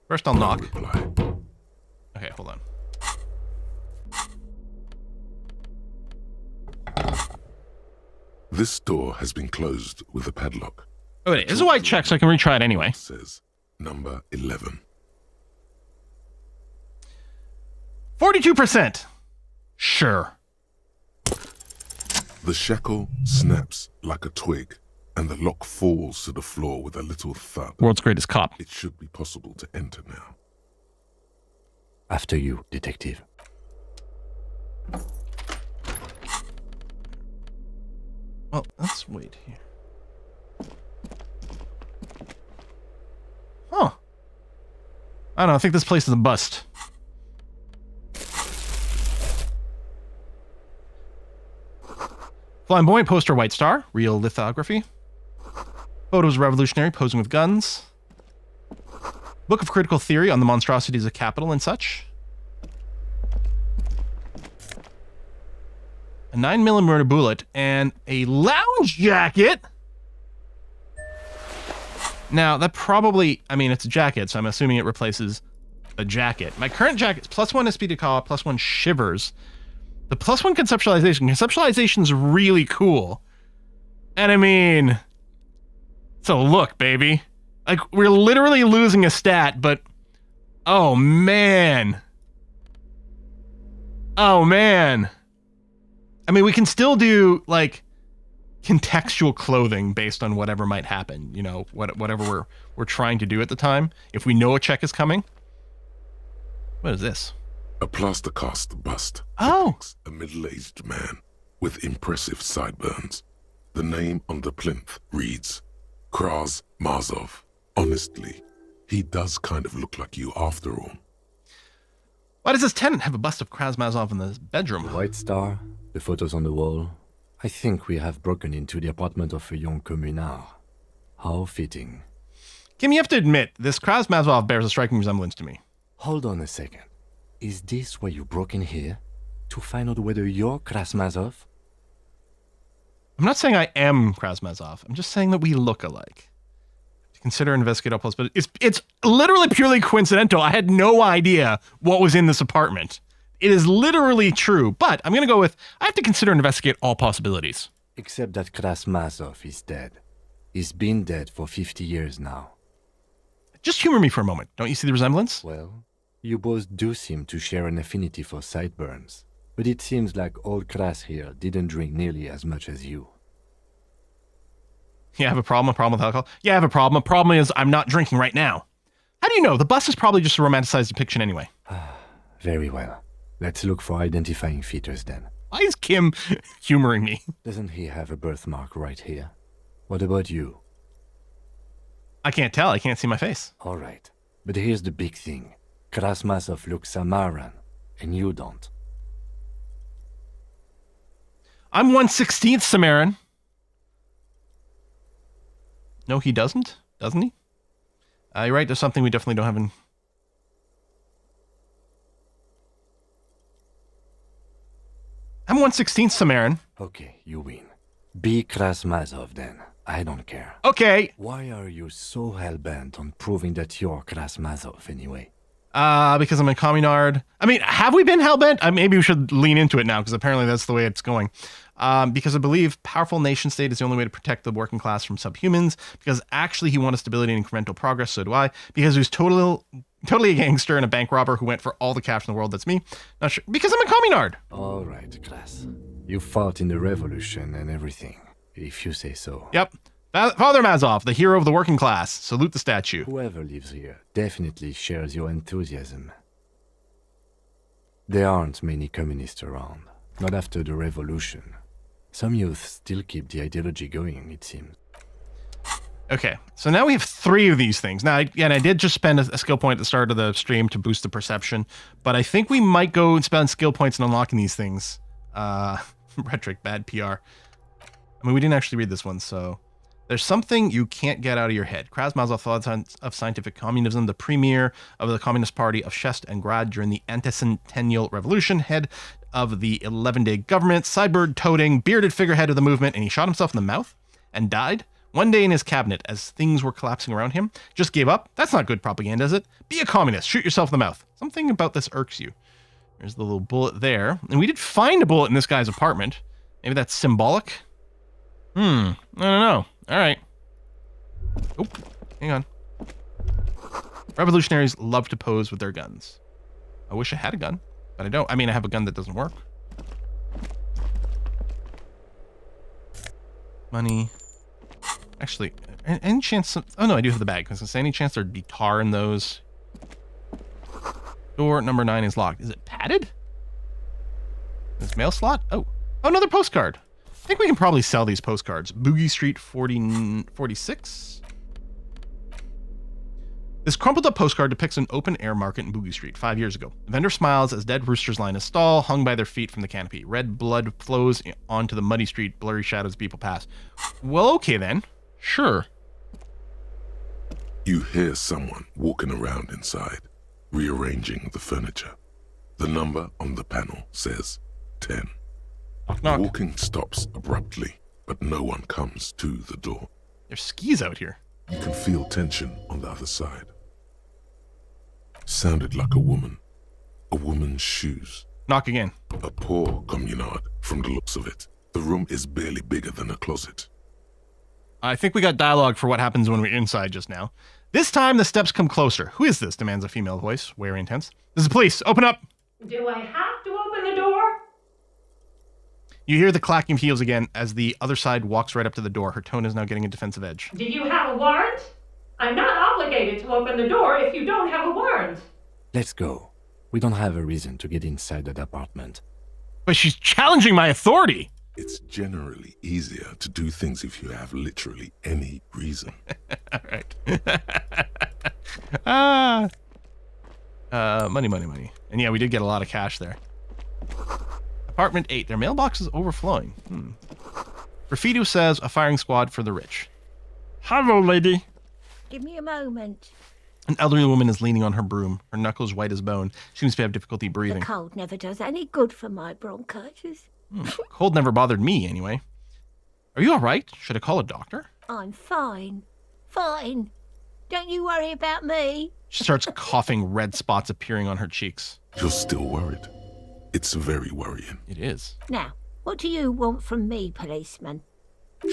First I'll knock. Reply. Okay, hold on. This door has been closed with a padlock. Oh, wait, it's a white check, so I can retry it anyway. It says number 11. 42%. Sure. The shackle snaps like a twig, and the lock falls to the floor with a little thud. World's greatest cop. It should be possible to enter now. After you, detective. Well, let's wait here. Huh. I don't know, I think this place is a bust. Flamboyant poster, white star. Real lithography. Photos of revolutionary posing with guns. Book of critical theory on the monstrosities of capital and such. A 9mm bullet and a lounge jacket. Now, that probably, I mean, it's a jacket, so I'm assuming it replaces a jacket. My current jacket is +1 SP to call, +1 shivers. The +1 conceptualization. Conceptualization's really cool. And I mean, it's a look, baby. Like, we're literally losing a stat, but oh man. Oh man. I mean, we can still do like contextual clothing based on whatever might happen, you know, whatever we're trying to do at the time. If we know a check is coming. What is this? A plaster cast bust Oh. depicts a middle-aged man with impressive sideburns. The name on the plinth reads Kraz Mazov. Honestly, he does kind of look like you after all. Why does this tenant have a bust of Krasmazov in the bedroom? The white star, the photos on the wall. I think we have broken into the apartment of a young communard. How fitting. Kim, you have to admit, this Krasmazov bears a striking resemblance to me. Hold on a second. Is this why you broke in here? To find out whether you're Krasmazov? I'm not saying I am Krasmazov. I'm just saying that we look alike. To consider and investigate all possibilities. It's literally purely coincidental. I had no idea what was in this apartment. It is literally true, but I'm going to go with, I have to consider and investigate all possibilities. Except that Krasmazov is dead. He's been dead for 50 years now. Just humor me for a moment. Don't you see the resemblance? Well, you both do seem to share an affinity for sideburns. But it seems like old Kras here didn't drink nearly as much as you. Yeah, I have a problem with alcohol. Yeah, I have a problem. A problem is I'm not drinking right now. How do you know? The bus is probably just a romanticized depiction anyway. Very well. Let's look for identifying features then. Why is Kim humoring me? Doesn't he have a birthmark right here? What about you? I can't tell. I can't see my face. All right. But here's the big thing. Krasmazov looks Samaran, and you don't. I'm 1/16th Samarin. No, he doesn't. Doesn't he? You're right. There's something we definitely don't have in... I'm 1/16th Samarin. Okay, you win. Be Krasmazov then. I don't care. Okay. Why are you so hell-bent on proving that you're Krasmazov anyway? Because I'm a communard. I mean, have we been hellbent? Maybe we should lean into it now, because apparently that's the way it's going. Because I believe powerful nation state is the only way to protect the working class from subhumans. Because actually he wanted stability and incremental progress, so do I. Because he's totally a gangster and a bank robber who went for all the cash in the world. That's me. Not sure. Because I'm a communard. All right, Kras. You fought in the revolution and everything, if you say so. Yep. Father Mazov, the hero of the working class. Salute the statue. Whoever lives here definitely shares your enthusiasm. There aren't many communists around. Not after the revolution. Some youth still keep the ideology going, it seems. Okay, so now we have 3 of these things. Now, again, I did just spend a skill point at the start of the stream to boost the perception, but I think we might go and spend skill points in unlocking these things. Rhetoric, bad PR. I mean, we didn't actually read this one, so... There's something you can't get out of your head. Krasmazov thought of scientific communism, the premier of the Communist Party of Shest and Grad during the anti-centennial revolution, head of the 11-day government, sidebird-toting, bearded figurehead of the movement, and he shot himself in the mouth and died one day in his cabinet as things were collapsing around him. Just gave up. That's not good propaganda, is it? Be a communist. Shoot yourself in the mouth. Something about this irks you. There's the little bullet there. And we did find a bullet in this guy's apartment. Maybe that's symbolic? I don't know. All right. Oh, hang on. Revolutionaries love to pose with their guns. I wish I had a gun, but I don't. I mean, I have a gun that doesn't work. Money. Actually, any chance... Oh, no, I do have the bag. I was going to say, any chance there'd be tar in those? Door number 9 is locked. Is it padded? This mail slot? Oh, another postcard. I think we can probably sell these postcards. Boogie Street 46. This crumpled up postcard depicts an open air market in Boogie Street 5 years ago. The vendor smiles as dead roosters line a stall, hung by their feet from the canopy. Red blood flows onto the muddy street, blurry shadows people pass. Well, okay then. Sure. You hear someone walking around inside, rearranging the furniture. The number on the panel says 10. Knock, knock. Walking stops abruptly, but no one comes to the door. There's skis out here. You can feel tension on the other side. Sounded like a woman. A woman's shoes. Knock again. A poor communard, from the looks of it. The room is barely bigger than a closet. I think we got dialogue for what happens when we're inside just now. This time the steps come closer. Who is this? Demands a female voice, wary and tense. This is the police. Open up. Do I have to open the door? You hear the clacking of heels again as the other side walks right up to the door. Her tone is now getting a defensive edge. Do you have a warrant? I'm not obligated to open the door if you don't have a warrant. Let's go. We don't have a reason to get inside that apartment. But she's challenging my authority. It's generally easier to do things if you have literally any reason. All right. Money. And yeah, we did get a lot of cash there. Apartment 8. Their mailbox is overflowing. Graffiti says a firing squad for the rich. Hello, lady. Give me a moment. An elderly woman is leaning on her broom, her knuckles white as bone. She seems to have difficulty breathing. The cold never does any good for my bronchitis. Cold never bothered me, anyway. Are you all right? Should I call a doctor? I'm fine. Fine. Don't you worry about me. She starts coughing, red spots appearing on her cheeks. You're still worried. It's very worrying. It is. Now, what do you want from me, policeman?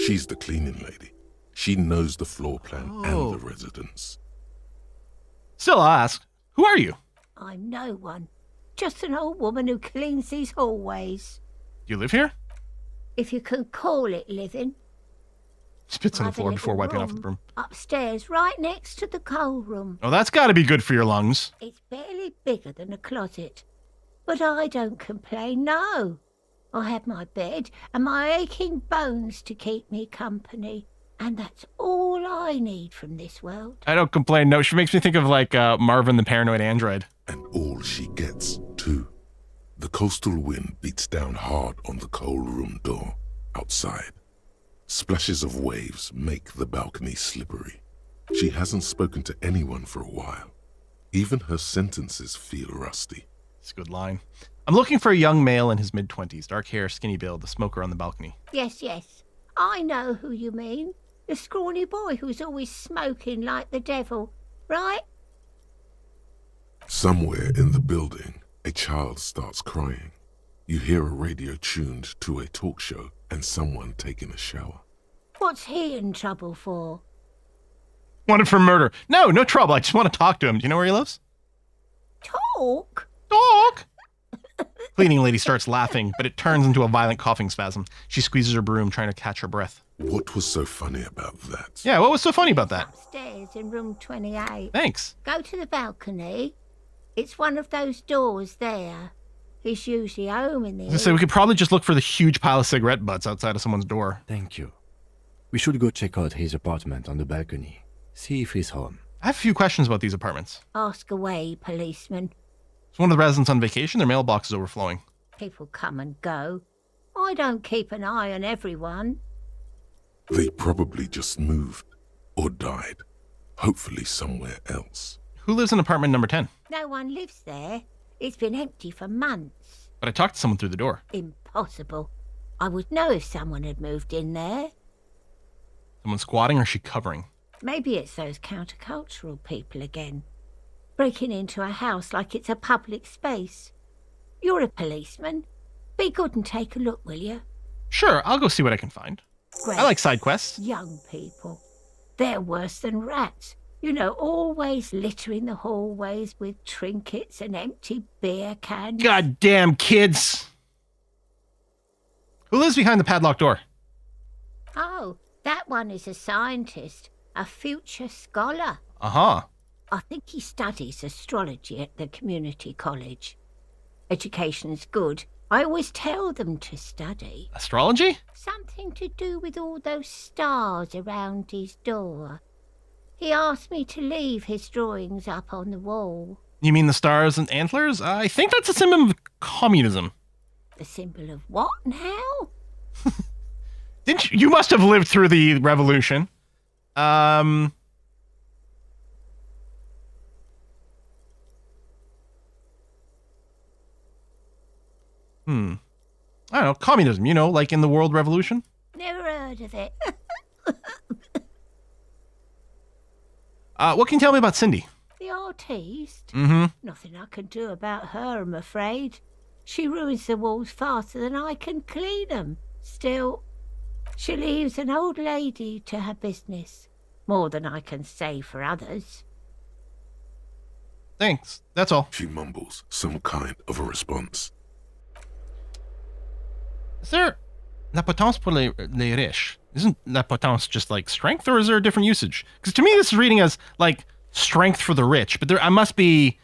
She's the cleaning lady. She knows the floor plan Oh. and the residence. Still, I'll ask, who are you? I'm no one. Just an old woman who cleans these hallways. Do you live here? If you can call it living. Spits on the I've a floor before little wiping off the broom. Upstairs, right next to the coal room. Oh, that's got to be good for your lungs. It's barely bigger than a closet. But I don't complain, no. I have my bed and my aching bones to keep me company. And that's all I need from this world. I don't complain. No, she makes me think of like Marvin the Paranoid Android. And all she gets, too. The coastal wind beats down hard on the cold room door outside. Splashes of waves make the balcony slippery. She hasn't spoken to anyone for a while. Even her sentences feel rusty. It's a good line. I'm looking for a young male in his mid-20s, dark hair, skinny build, a smoker on the balcony. Yes, yes. I know who you mean. The scrawny boy who's always smoking like the devil, right? Somewhere in the building, a child starts crying. You hear a radio tuned to a talk show and someone taking a shower. What's he in trouble for? Wanted for murder. No trouble. I just want to talk to him. Do you know where he lives? Talk? Talk! Cleaning lady starts laughing, but it turns into a violent coughing spasm. She squeezes her broom, trying to catch her breath. What was so funny about that? Yeah, what was so funny about that? Upstairs in room 28. Thanks. Go to the balcony. It's one of those doors there. He's usually home in the So we could probably just look for the huge pile of cigarette butts outside of someone's door. Thank you. We should go check out his apartment on the balcony. See if he's home. I have a few questions about these apartments. Ask away, policeman. Is one of the residents on vacation? Their mailbox is overflowing. People come and go. I don't keep an eye on everyone. They probably just moved or died. Hopefully somewhere else. Who lives in apartment number 10? No one lives there. It's been empty for months. But I talked to someone through the door. Impossible. I would know if someone had moved in there. Someone squatting or is she covering? Maybe it's those countercultural people again. Breaking into a house like it's a public space. You're a policeman. Be good and take a look, will you? Sure, I'll go see what I can find. Great. I like side quests. Young people. They're worse than rats. You know, always littering the hallways with trinkets and empty beer cans. Goddamn kids! Who lives behind the padlocked door? Oh, that one is a scientist, a future scholar. Uh-huh. I think he studies astrology at the community college. Education's good. I always tell them to study. Astrology? Something to do with all those stars around his door. He asked me to leave his drawings up on the wall. You mean the stars and antlers? I think that's a symbol of communism. The symbol of what now? Didn't you must have lived through the revolution. I don't know, communism, you know, like in the World Revolution? Never heard of it. What can you tell me about Cindy? The artiste? Mm-hmm. Nothing I can do about her, I'm afraid. She ruins the walls faster than I can clean them. Still, she leaves an old lady to her business. More than I can say for others. Thanks, that's all. She mumbles some kind of a response. Is there la potence pour les riches? Isn't la potence just like strength, or is there a different usage? Because to me, this is reading as like strength for the rich, but there must be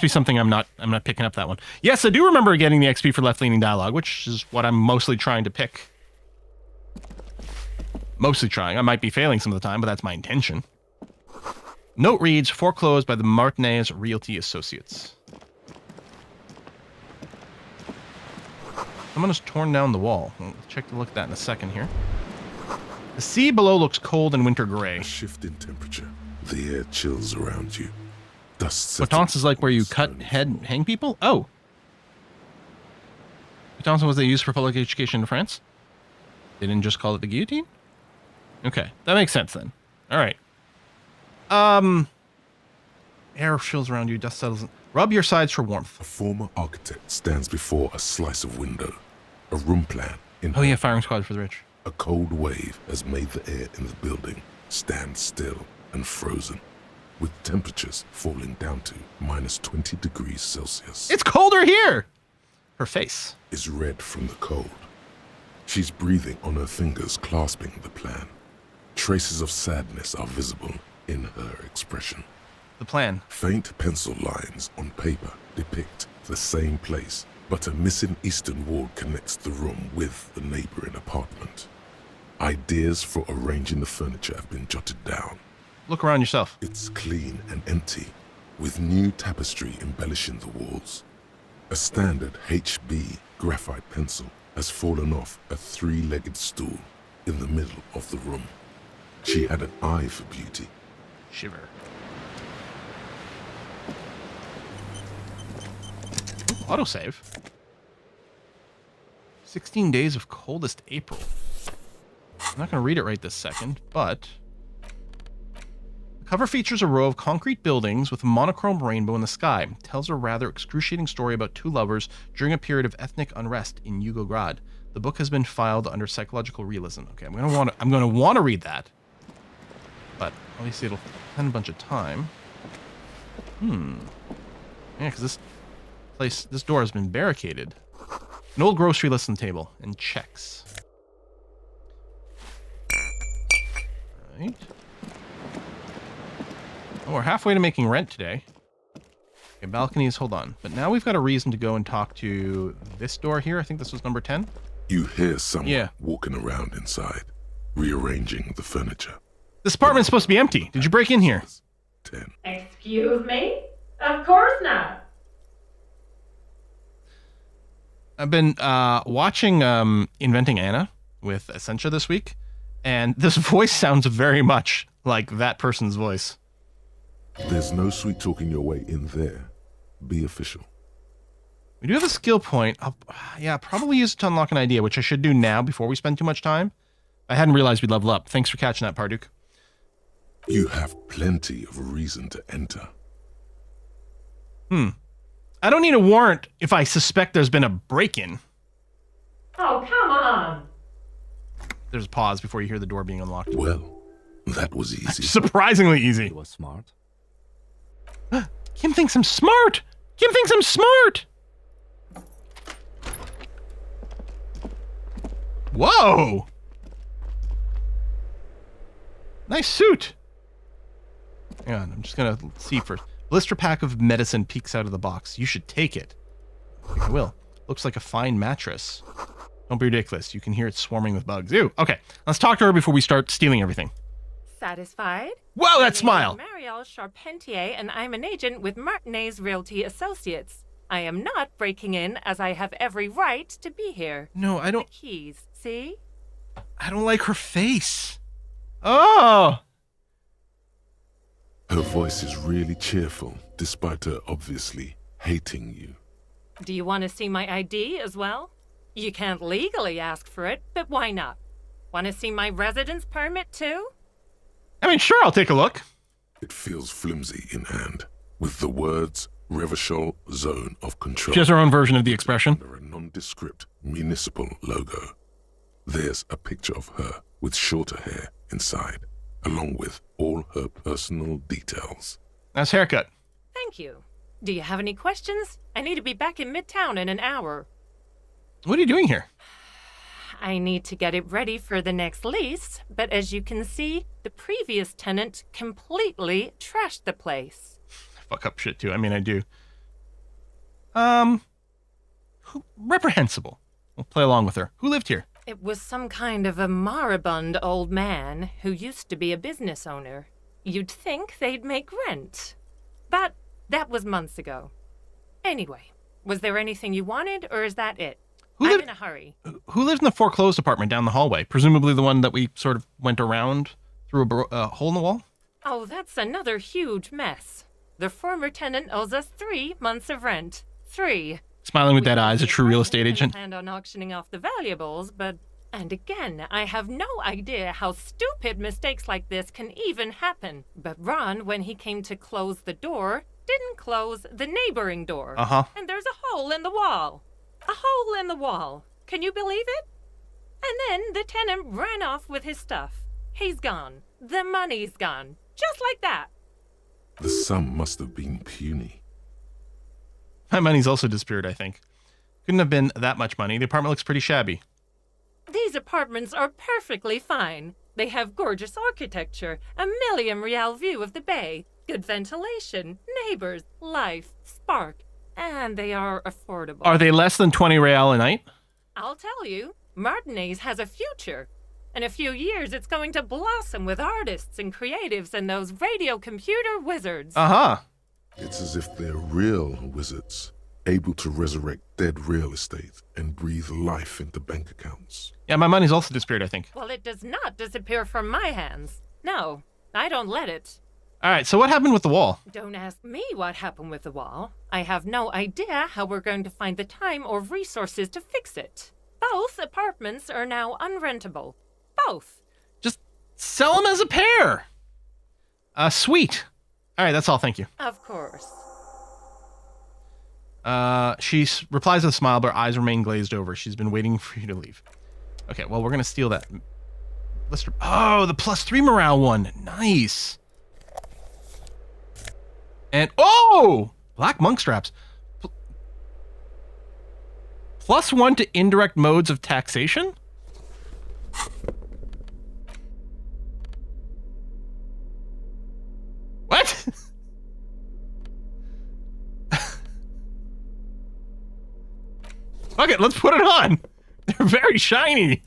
something I'm not picking up that one. Yes, I do remember getting the XP for left-leaning dialogue, which is what I'm mostly trying to pick. Mostly trying. I might be failing some of the time, but that's my intention. Note reads, foreclosed by the Martinez Realty Associates. Someone has torn down the wall. We'll check to look at that in a second here. The sea below looks cold and winter gray. A shift in temperature. The air chills around you. Dust settles. Potence is like where you cut head and hang people? Oh. Potence was they used for public education in France? They didn't just call it the guillotine? Okay, that makes sense then. All right. Air chills around you, dust settles. Rub your sides for warmth. A former architect stands before a slice of window. A room plan in Oh yeah, firing squad for the rich. A cold wave has made the air in the building stand still and frozen, with temperatures falling down to minus 20 degrees Celsius. It's colder here! Her face is red from the cold. She's breathing on her fingers, clasping the plan. Traces of sadness are visible in her expression. The plan. Faint pencil lines on paper depict the same place, but a missing eastern wall connects the room with the neighboring apartment. Ideas for arranging the furniture have been jotted down. Look around yourself. It's clean and empty, with new tapestry embellishing the walls. A standard HB graphite pencil has fallen off a three-legged stool in the middle of the room. She had an eye for beauty. Shiver. Autosave. 16 days of coldest April. I'm not going to read it right this second, but the cover features a row of concrete buildings with a monochrome rainbow in the sky. It tells a rather excruciating story about two lovers during a period of ethnic unrest in Yugograd. The book has been filed under psychological realism. Okay, I'm going to want to read that. But obviously it'll spend a bunch of time. Yeah, because this door has been barricaded. An old grocery list on the table and checks. Right. Oh, we're halfway to making rent today. Okay, balconies, hold on. But now we've got a reason to go and talk to this door here. I think this was number 10. You hear someone walking around inside, rearranging the furniture. This apartment's supposed to be empty. Did you break in here? 10. Excuse me? Of course not. I've been watching Inventing Anna with Essentia this week, and this voice sounds very much like that person's voice. There's no sweet talking your way in there. Be official. We do have a skill point. I'll probably use it to unlock an idea, which I should do now before we spend too much time. I hadn't realized we'd level up. Thanks for catching that, Parduk. You have plenty of reason to enter. I don't need a warrant if I suspect there's been a break-in. Oh, come on. There's a pause before you hear the door being unlocked. Well, that was easy. Surprisingly easy. He was smart. Kim thinks I'm smart. Kim thinks I'm smart. Whoa. Nice suit. Hang on, I'm just going to see first. Blister pack of medicine peeks out of the box. You should take it. I think I will. Looks like a fine mattress. Don't be ridiculous. You can hear it swarming with bugs. Ew. Okay, let's talk to her before we start stealing everything. Satisfied? Wow, that smile. My name is Marielle Charpentier, and I'm an agent with Martinez Realty Associates. I am not breaking in, as I have every right to be here. No, I don't. The keys, see? I don't like her face. Oh. Her voice is really cheerful, despite her obviously hating you. Do you want to see my ID as well? You can't legally ask for it, but why not? Want to see my residence permit too? I mean, sure, I'll take a look. It feels flimsy in hand, with the words Revachol Zone of Control. She has her own version of the expression. Under a nondescript municipal logo. There's a picture of her with shorter hair inside, along with all her personal details. Nice haircut. Thank you. Do you have any questions? I need to be back in Midtown in an hour. What are you doing here? I need to get it ready for the next lease, but as you can see, the previous tenant completely trashed the place. Fuck up shit too. I mean, I do. Reprehensible. We'll play along with her. Who lived here? It was some kind of a moribund old man who used to be a business owner. You'd think they'd make rent. But that was months ago. Anyway, was there anything you wanted, or is that it? I'm in a hurry. Who lived in the foreclosed apartment down the hallway? Presumably the one that we sort of went around through a hole in the wall? Oh, that's another huge mess. The former tenant owes us 3 months of rent. 3. Smiling with dead eyes, a true real estate agent. I planned on auctioning off the valuables, but... And again, I have no idea how stupid mistakes like this can even happen. But Ron, when he came to close the door, didn't close the neighboring door. Uh-huh. And there's a hole in the wall. A hole in the wall. Can you believe it? And then the tenant ran off with his stuff. He's gone. The money's gone. Just like that. The sum must have been puny. My money's also disappeared, I think. Couldn't have been that much money. The apartment looks pretty shabby. These apartments are perfectly fine. They have gorgeous architecture, a million-real view of the bay, good ventilation, neighbors, life, spark, and they are affordable. Are they less than 20 real a night? I'll tell you, Martinez has a future. In a few years, it's going to blossom with artists and creatives and those radio computer wizards. Uh-huh. It's as if they're real wizards, able to resurrect dead real estate and breathe life into bank accounts. Yeah, my money's also disappeared, I think. Well, it does not disappear from my hands. No, I don't let it. All right, so what happened with the wall? Don't ask me what happened with the wall. I have no idea how we're going to find the time or resources to fix it. Both apartments are now unrentable. Both. Just sell them as a pair. Sweet. All right, that's all. Thank you. Of course. She replies with a smile, but her eyes remain glazed over. She's been waiting for you to leave. Okay, well, we're going to steal that. Oh, the +3 morale one. Nice. And, oh! Black monk straps. +1 to indirect modes of taxation? What? Fuck it, let's put it on. They're very shiny.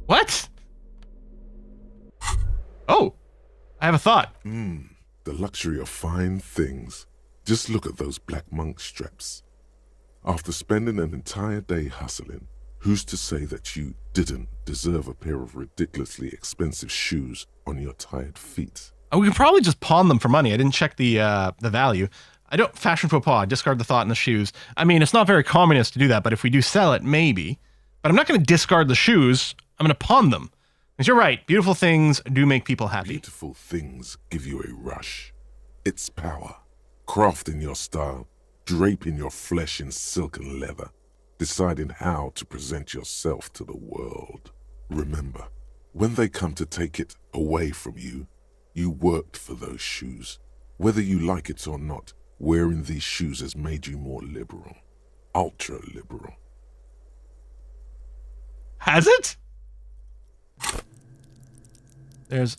What? Oh, I have a thought. The luxury of fine things. Just look at those black monk straps. After spending an entire day hustling, who's to say that you didn't deserve a pair of ridiculously expensive shoes on your tired feet? Oh, we could probably just pawn them for money. I didn't check the value. I don't fashion faux pas. Discard the thought in the shoes. I mean, it's not very communist to do that, but if we do sell it, maybe. But I'm not going to discard the shoes. I'm going to pawn them. Because you're right. Beautiful things do make people happy. Beautiful things give you a rush. It's power. Crafting your style, draping your flesh in silk and leather, deciding how to present yourself to the world. Remember, when they come to take it away from you, you worked for those shoes. Whether you like it or not, wearing these shoes has made you more liberal. Ultra liberal. Has it? There's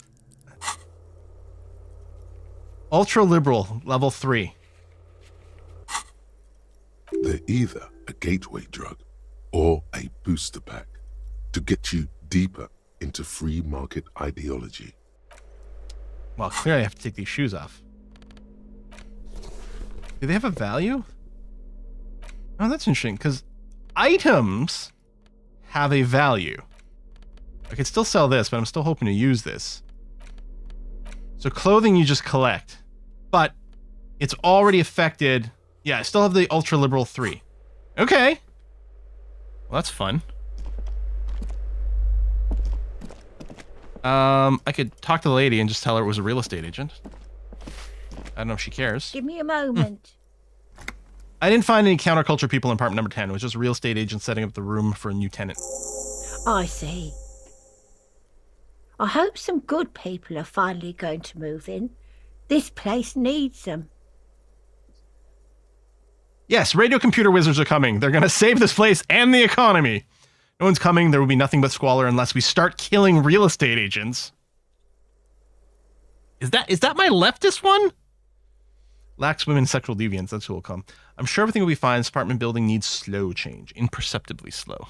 ultra liberal level 3. They're either a gateway drug or a booster pack to get you deeper into free market ideology. Well, clearly I have to take these shoes off. Do they have a value? Oh, that's interesting, because items have a value. I could still sell this, but I'm still hoping to use this. So clothing you just collect, but it's already affected. Yeah, I still have the ultra liberal 3. Okay. Well, that's fun. I could talk to the lady and just tell her it was a real estate agent. I don't know if she cares. Give me a moment. I didn't find any counterculture people in apartment number 10. It was just a real estate agent setting up the room for a new tenant. I see. I hope some good people are finally going to move in. This place needs them. Yes, radio computer wizards are coming. They're going to save this place and the economy. No one's coming. There will be nothing but squalor unless we start killing real estate agents. Is that my leftist one? Lacks women sexual deviance. That's who will come. I'm sure everything will be fine. This apartment building needs slow change. Imperceptibly slow.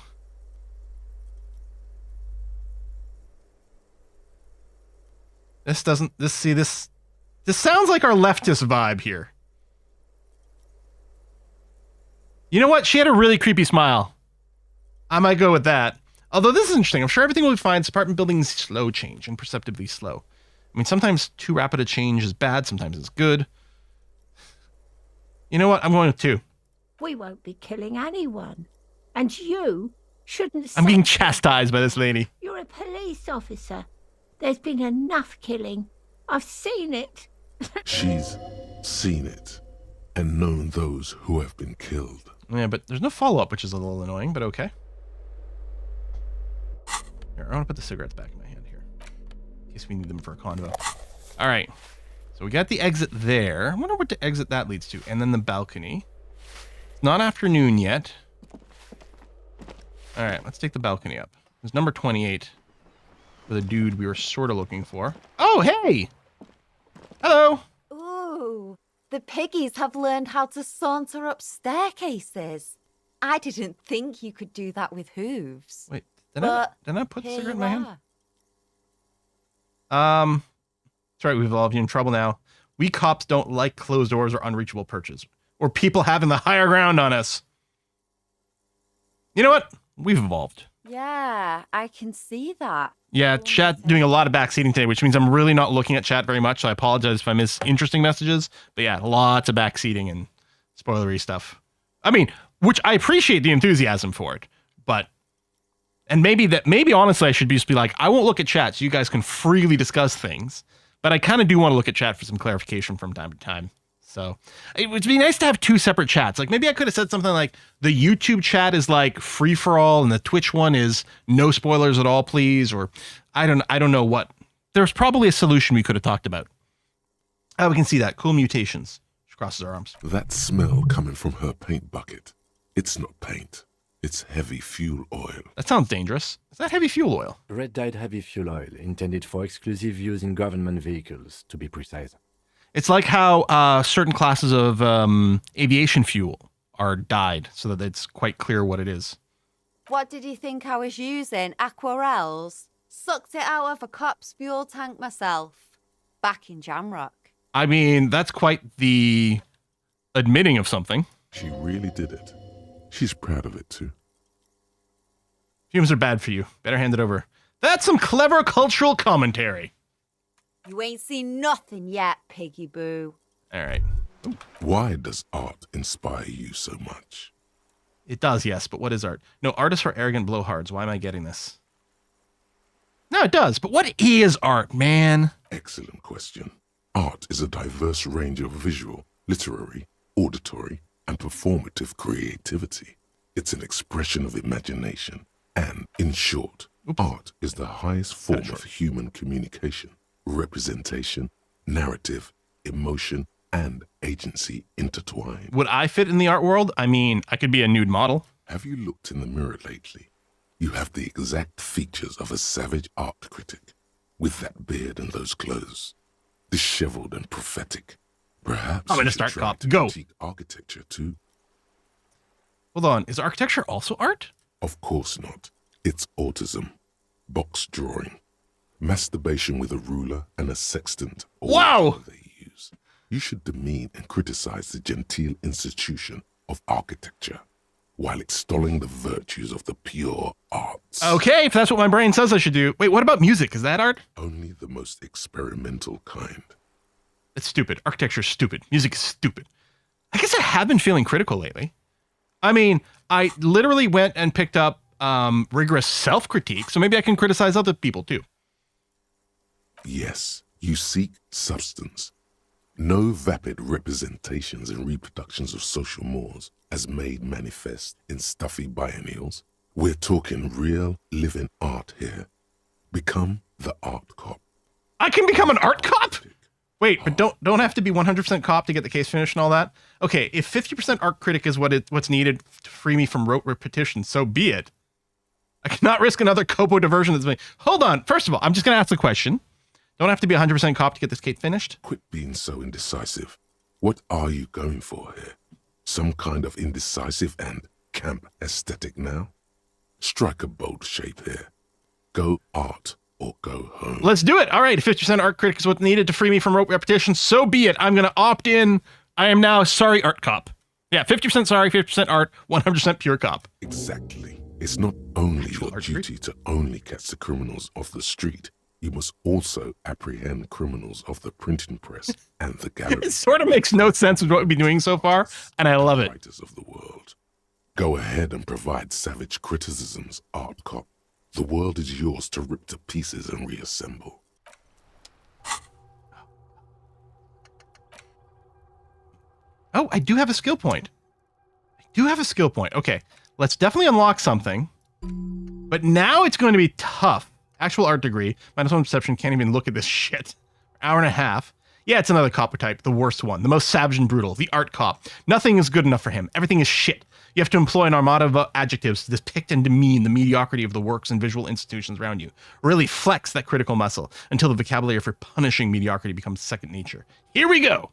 This sounds like our leftist vibe here. You know what? She had a really creepy smile. I might go with that. Although this is interesting. I'm sure everything will be fine. This apartment building needs slow change. Imperceptibly slow. I mean, sometimes too rapid a change is bad. Sometimes it's good. You know what? I'm going with 2. We won't be killing anyone. And you shouldn't say... I'm being chastised by this lady. You're a police officer. There's been enough killing. I've seen it. She's seen it and known those who have been killed. Yeah, but there's no follow-up, which is a little annoying, but okay. Here, I want to put the cigarettes back in my hand here. In case we need them for a convo. All right. So we got the exit there. I wonder what the exit that leads to. And then the balcony. It's not afternoon yet. All right, let's take the balcony up. It's number 28 for the dude we were sort of looking for. Oh, hey! Hello! Ooh, the piggies have learned how to saunter up staircases. I didn't think you could do that with hooves. Wait, did I put the cigarette in my hand? are. That's right, we've all been in trouble now. We cops don't like closed doors or unreachable perches, or people having the higher ground on us. You know what? We've evolved. Yeah, I can see that. Yeah, chat doing a lot of backseating today, which means I'm really not looking at chat very much, so I apologize if I miss interesting messages. But yeah, lots of backseating and spoilery stuff. I mean, which I appreciate the enthusiasm for it, but and maybe honestly I should just be like, I won't look at chat so you guys can freely discuss things, but I kind of do want to look at chat for some clarification from time to time. So it would be nice to have two separate chats. Like maybe I could have said something like the YouTube chat is like free for all and the Twitch one is no spoilers at all, please. Or I don't know what. There's probably a solution we could have talked about. Oh, we can see that. Cool mutations. She crosses her arms. That smell coming from her paint bucket. It's not paint. It's heavy fuel oil. That sounds dangerous. Is that heavy fuel oil? Red-dyed heavy fuel oil, intended for exclusive use in government vehicles, to be precise. It's like how certain classes of aviation fuel are dyed so that it's quite clear what it is. What did you think I was using? Aquarels? Sucked it out of a cop's fuel tank myself. Back in Jamrock. I mean, that's quite the admitting of something. She really did it. She's proud of it too. Fumes are bad for you. Better hand it over. That's some clever cultural commentary. You ain't seen nothing yet, Piggy Boo. All right. Why does art inspire you so much? It does, yes, but what is art? No, artists are arrogant blowhards. Why am I getting this? No, it does, but what is art, man? Excellent question. Art is a diverse range of visual, literary, auditory, and performative creativity. It's an expression of imagination. And, in short, art is the highest form of human communication, representation, narrative, emotion, and agency intertwined. Would I fit in the art world? I mean, I could be a nude model. Have you looked in the mirror lately? You have the exact features of a savage art critic, with that beard and those clothes, disheveled and prophetic. Perhaps I'm gonna you should start try cop. to Go. critique architecture too. Hold on, is architecture also art? Of course not. It's autism, box drawing, masturbation with a ruler and a sextant. Wow! They use. You should demean and criticize the genteel institution of architecture while extolling the virtues of the pure arts. Okay, if that's what my brain says I should do. Wait, what about music? Is that art? Only the most experimental kind. It's stupid. Architecture's stupid. Music is stupid. I guess I have been feeling critical lately. I mean, I literally went and picked up rigorous self-critique, so maybe I can criticize other people too. Yes, you seek substance. No vapid representations and reproductions of social mores as made manifest in stuffy biennials. We're talking real, living art here. Become the art cop. I can become an art cop? Wait, but don't have to be 100% cop to get the case finished and all that? Okay, if 50% art critic is what's needed to free me from rote repetition, so be it. I cannot risk another copo diversion that's made. Hold on. First of all, I'm just going to ask the question. Don't have to be 100% cop to get this case finished? Quit being so indecisive. What are you going for here? Some kind of indecisive and camp aesthetic now? Strike a bold shape here. Go art or go home. Let's do it. All right, 50% art critic is what's needed to free me from rote repetition. So be it. I'm going to opt in. I am now sorry art cop. Yeah, 50% sorry, 50% art, 100% pure cop. Exactly. It's not only your duty to only catch the criminals off the street. You must also apprehend criminals of the printing press and the gallery. It sort of makes no sense with what we've been doing so far, and I love it. Writers of the world. Go ahead and provide savage criticisms, art cop. The world is yours to rip to pieces and reassemble. Oh, I do have a skill point. Okay, let's definitely unlock something. But now it's going to be tough. Actual art degree. -1 perception. Can't even look at this shit. Hour and a half. Yeah, it's another copper type. The worst one. The most savage and brutal. The art cop. Nothing is good enough for him. Everything is shit. You have to employ an armada of adjectives to depict and demean the mediocrity of the works and visual institutions around you. Really flex that critical muscle until the vocabulary for punishing mediocrity becomes second nature. Here we go.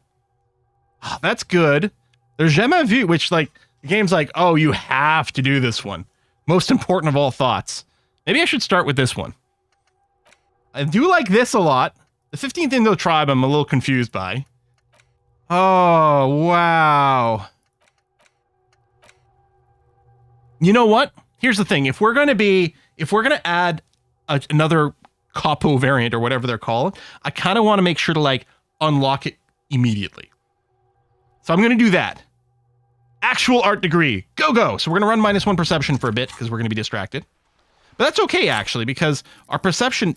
Oh, that's good. There's jamais vu, which like the game's like, oh, you have to do this one. Most important of all thoughts. Maybe I should start with this one. I do like this a lot. The 15th Indo tribe I'm a little confused by. Oh, wow. You know what? Here's the thing. If we're going to add another capo variant or whatever they're called, I kind of want to make sure to like unlock it immediately. So I'm going to do that. Actual art degree. Go, go. So we're going to run -1 perception for a bit because we're going to be distracted. But that's okay, actually, because our perception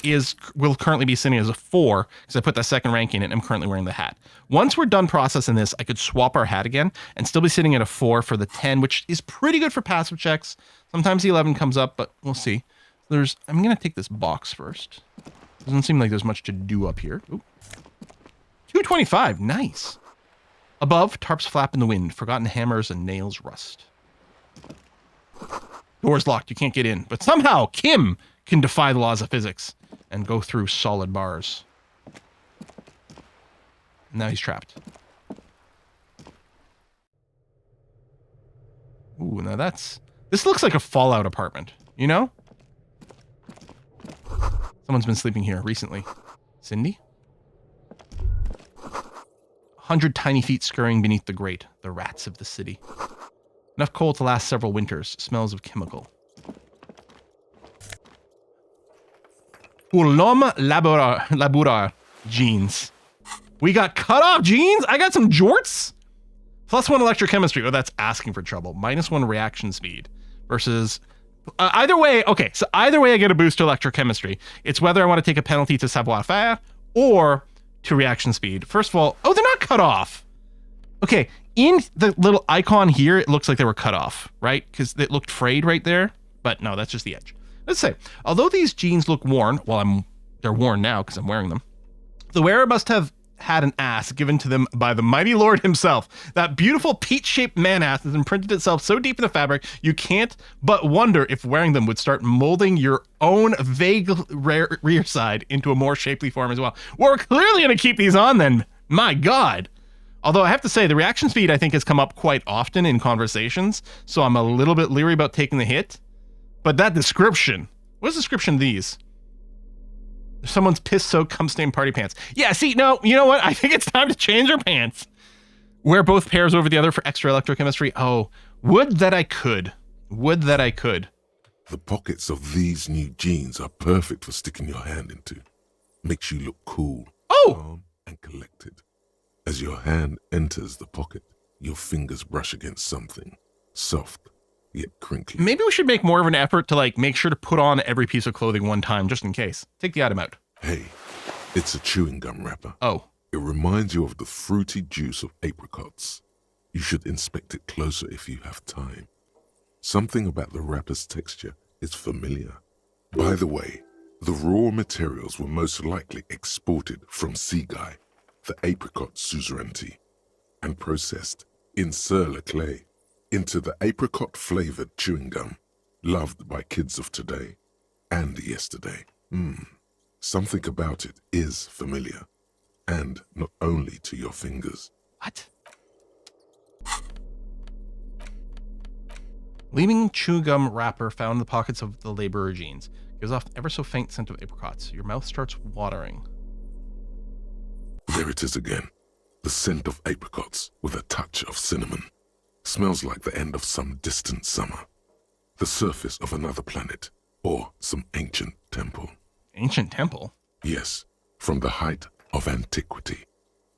will currently be sitting as a 4 because I put that second rank in it and I'm currently wearing the hat. Once we're done processing this, I could swap our hat again and still be sitting at a 4 for the 10, which is pretty good for passive checks. Sometimes the 11 comes up, but we'll see. I'm going to take this box first. Doesn't seem like there's much to do up here. Ooh. 225, nice. Above, tarps flap in the wind, forgotten hammers and nails rust. Door's locked, you can't get in. But somehow, Kim can defy the laws of physics and go through solid bars. Now he's trapped. Ooh, now this looks like a Fallout apartment, you know? Someone's been sleeping here recently. Cindy? 100 tiny feet scurrying beneath the grate, the rats of the city. Enough coal to last several winters. Smells of chemical. Pour l'homme laboureur jeans. We got cut off jeans? I got some jorts? +1 electrochemistry. Oh, that's asking for trouble. -1 reaction speed. Versus... either way, okay, so either way I get a boost to electrochemistry. It's whether I want to take a penalty to savoir-faire or to reaction speed. First of all, oh, they're not cut off. Okay, in the little icon here, it looks like they were cut off, right? Because it looked frayed right there. But no, that's just the edge. Let's say, although these jeans look worn, well, they're worn now because I'm wearing them, the wearer must have had an ass given to them by the mighty Lord himself. That beautiful peach-shaped man-ass has imprinted itself so deep in the fabric, you can't but wonder if wearing them would start molding your own vague rear side into a more shapely form as well. We're clearly going to keep these on then. My God. Although I have to say, the reaction speed, I think, has come up quite often in conversations, so I'm a little bit leery about taking the hit. But that description, what's the description of these? Someone's piss-soaked, cum-stained party pants. Yeah, see, no, you know what? I think it's time to change our pants. Wear both pairs over the other for extra electrochemistry. Oh, would that I could. Would that I could. The pockets of these new jeans are perfect for sticking your hand into. Makes you look cool, calm, and collected. As your hand enters the pocket, your fingers brush against something soft yet crinkly. Maybe we should make more of an effort to like make sure to put on every piece of clothing one time just in case. Take the item out. Hey, it's a chewing gum wrapper. Oh. It reminds you of the fruity juice of apricots. You should inspect it closer if you have time. Something about the wrapper's texture is familiar. By the way, the raw materials were most likely exported from Seaguy, the apricot suzerainty, and processed in Sur-le-Clay into the apricot-flavored chewing gum, loved by kids of today and yesterday. Something about it is familiar, and not only to your fingers. What? Leaving chewing gum wrapper found in the pockets of the laborer jeans. Gives off ever so faint scent of apricots. Your mouth starts watering. There it is again. The scent of apricots with a touch of cinnamon. Smells like the end of some distant summer. The surface of another planet, or some ancient temple. Ancient temple? Yes, from the height of antiquity.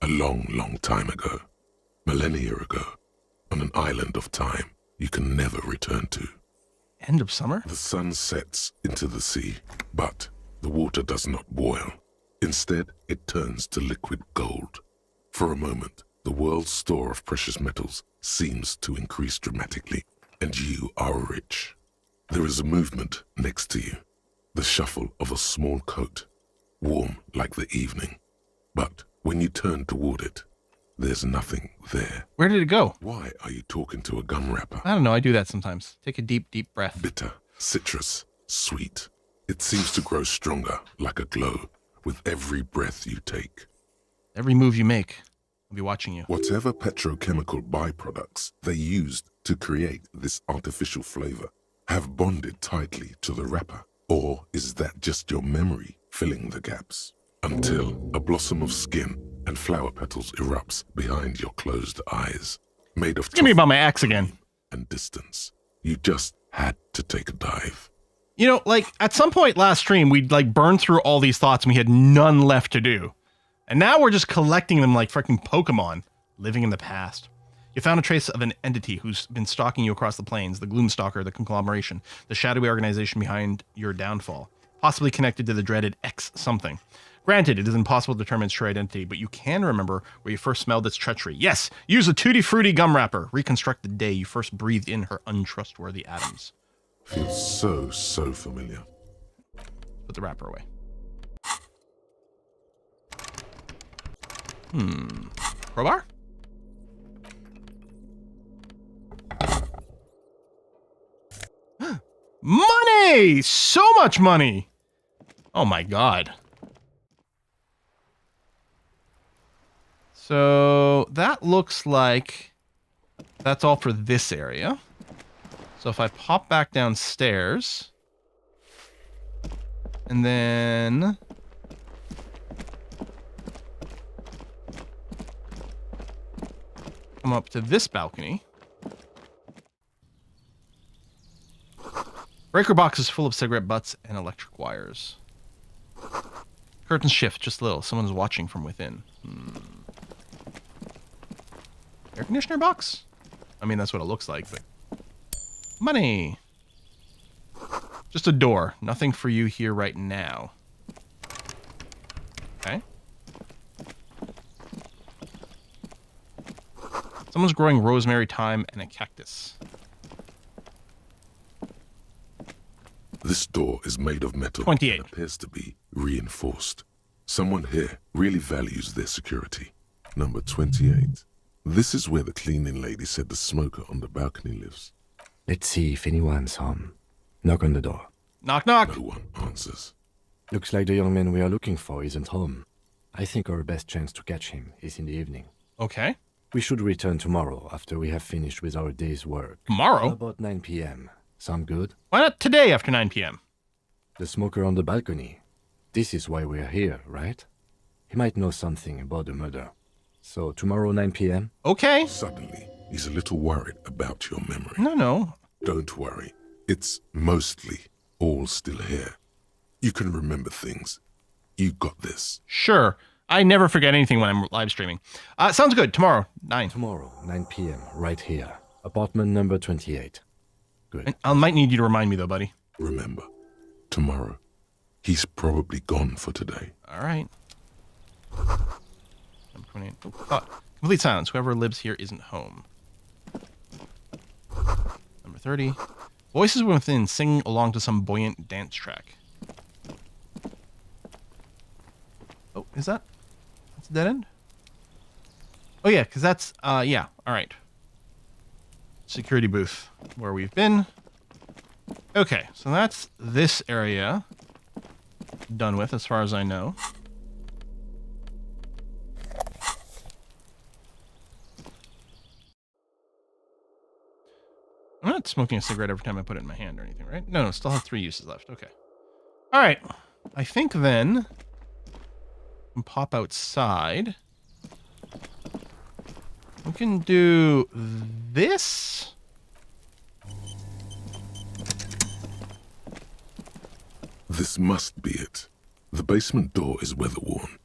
A long, long time ago. Millennia ago. On an island of time you can never return to. End of summer? The sun sets into the sea, but the water does not boil. Instead, it turns to liquid gold. For a moment, the world's store of precious metals seems to increase dramatically, and you are rich. There is a movement next to you, the shuffle of a small coat, warm like the evening. But when you turn toward it, there's nothing there. Where did it go? Why are you talking to a gum wrapper? I don't know, I do that sometimes. Take a deep, deep breath. Bitter, citrus, sweet. It seems to grow stronger, like a glow, with every breath you take. Every move you make, I'll be watching you. Whatever petrochemical byproducts they used to create this artificial flavor have bonded tightly to the wrapper. Or is that just your memory filling the gaps? Until a blossom of skin and flower petals erupts behind your closed eyes, made of Give me about my axe again. and distance. You just had to take a dive. You know, like, at some point last stream, we'd, like, burned through all these thoughts and we had none left to do. And now we're just collecting them like freaking Pokemon, living in the past. You found a trace of an entity who's been stalking you across the plains, the Gloomstalker, the conglomeration, the shadowy organization behind your downfall, possibly connected to the dreaded X something. Granted, it is impossible to determine its true identity, but you can remember where you first smelled its treachery. Yes, use a Tutti Frutti gum wrapper. Reconstruct the day you first breathed in her untrustworthy atoms. Feels so familiar. Put the wrapper away. Crowbar? Money! So much money! Oh my god. So that looks like that's all for this area. So if I pop back downstairs and then come up to this balcony. Breaker box is full of cigarette butts and electric wires. Curtains shift just a little. Someone's watching from within. Air conditioner box? I mean, that's what it looks like, but... Money! Just a door. Nothing for you here right now. Okay. Someone's growing rosemary, thyme, and a cactus. This door is made of metal 28. and appears to be reinforced. Someone here really values their security. Number 28. This is where the cleaning lady said the smoker on the balcony lives. Let's see if anyone's home. Knock on the door. Knock, knock! No one answers. Looks like the young man we are looking for isn't home. I think our best chance to catch him is in the evening. Okay. We should return tomorrow after we have finished with our day's work. Tomorrow? About 9 p.m. Sound good? Why not today after 9 p.m.? The smoker on the balcony. This is why we're here, right? He might know something about the murder. So tomorrow 9 p.m.? Okay. Suddenly, he's a little worried about your memory. No. Don't worry. It's mostly all still here. You can remember things. You got this. Sure. I never forget anything when I'm live streaming. Sounds good. Tomorrow, 9. Tomorrow, 9 p.m., right here. Apartment number 28. Good. I might need you to remind me, though, buddy. Remember, tomorrow, he's probably gone for today. All right. Number 28. Oh, complete silence. Whoever lives here isn't home. Number 30. Voices within sing along to some buoyant dance track. Oh, is that? That's a dead end? Oh, yeah, because that's, yeah. All right. Security booth where we've been. Okay, so that's this area done with as far as I know. I'm not smoking a cigarette every time I put it in my hand or anything, right? No, still have 3 uses left. Okay. All right. I think then we can pop outside. We can do this. This must be it. The basement door is weather-worn.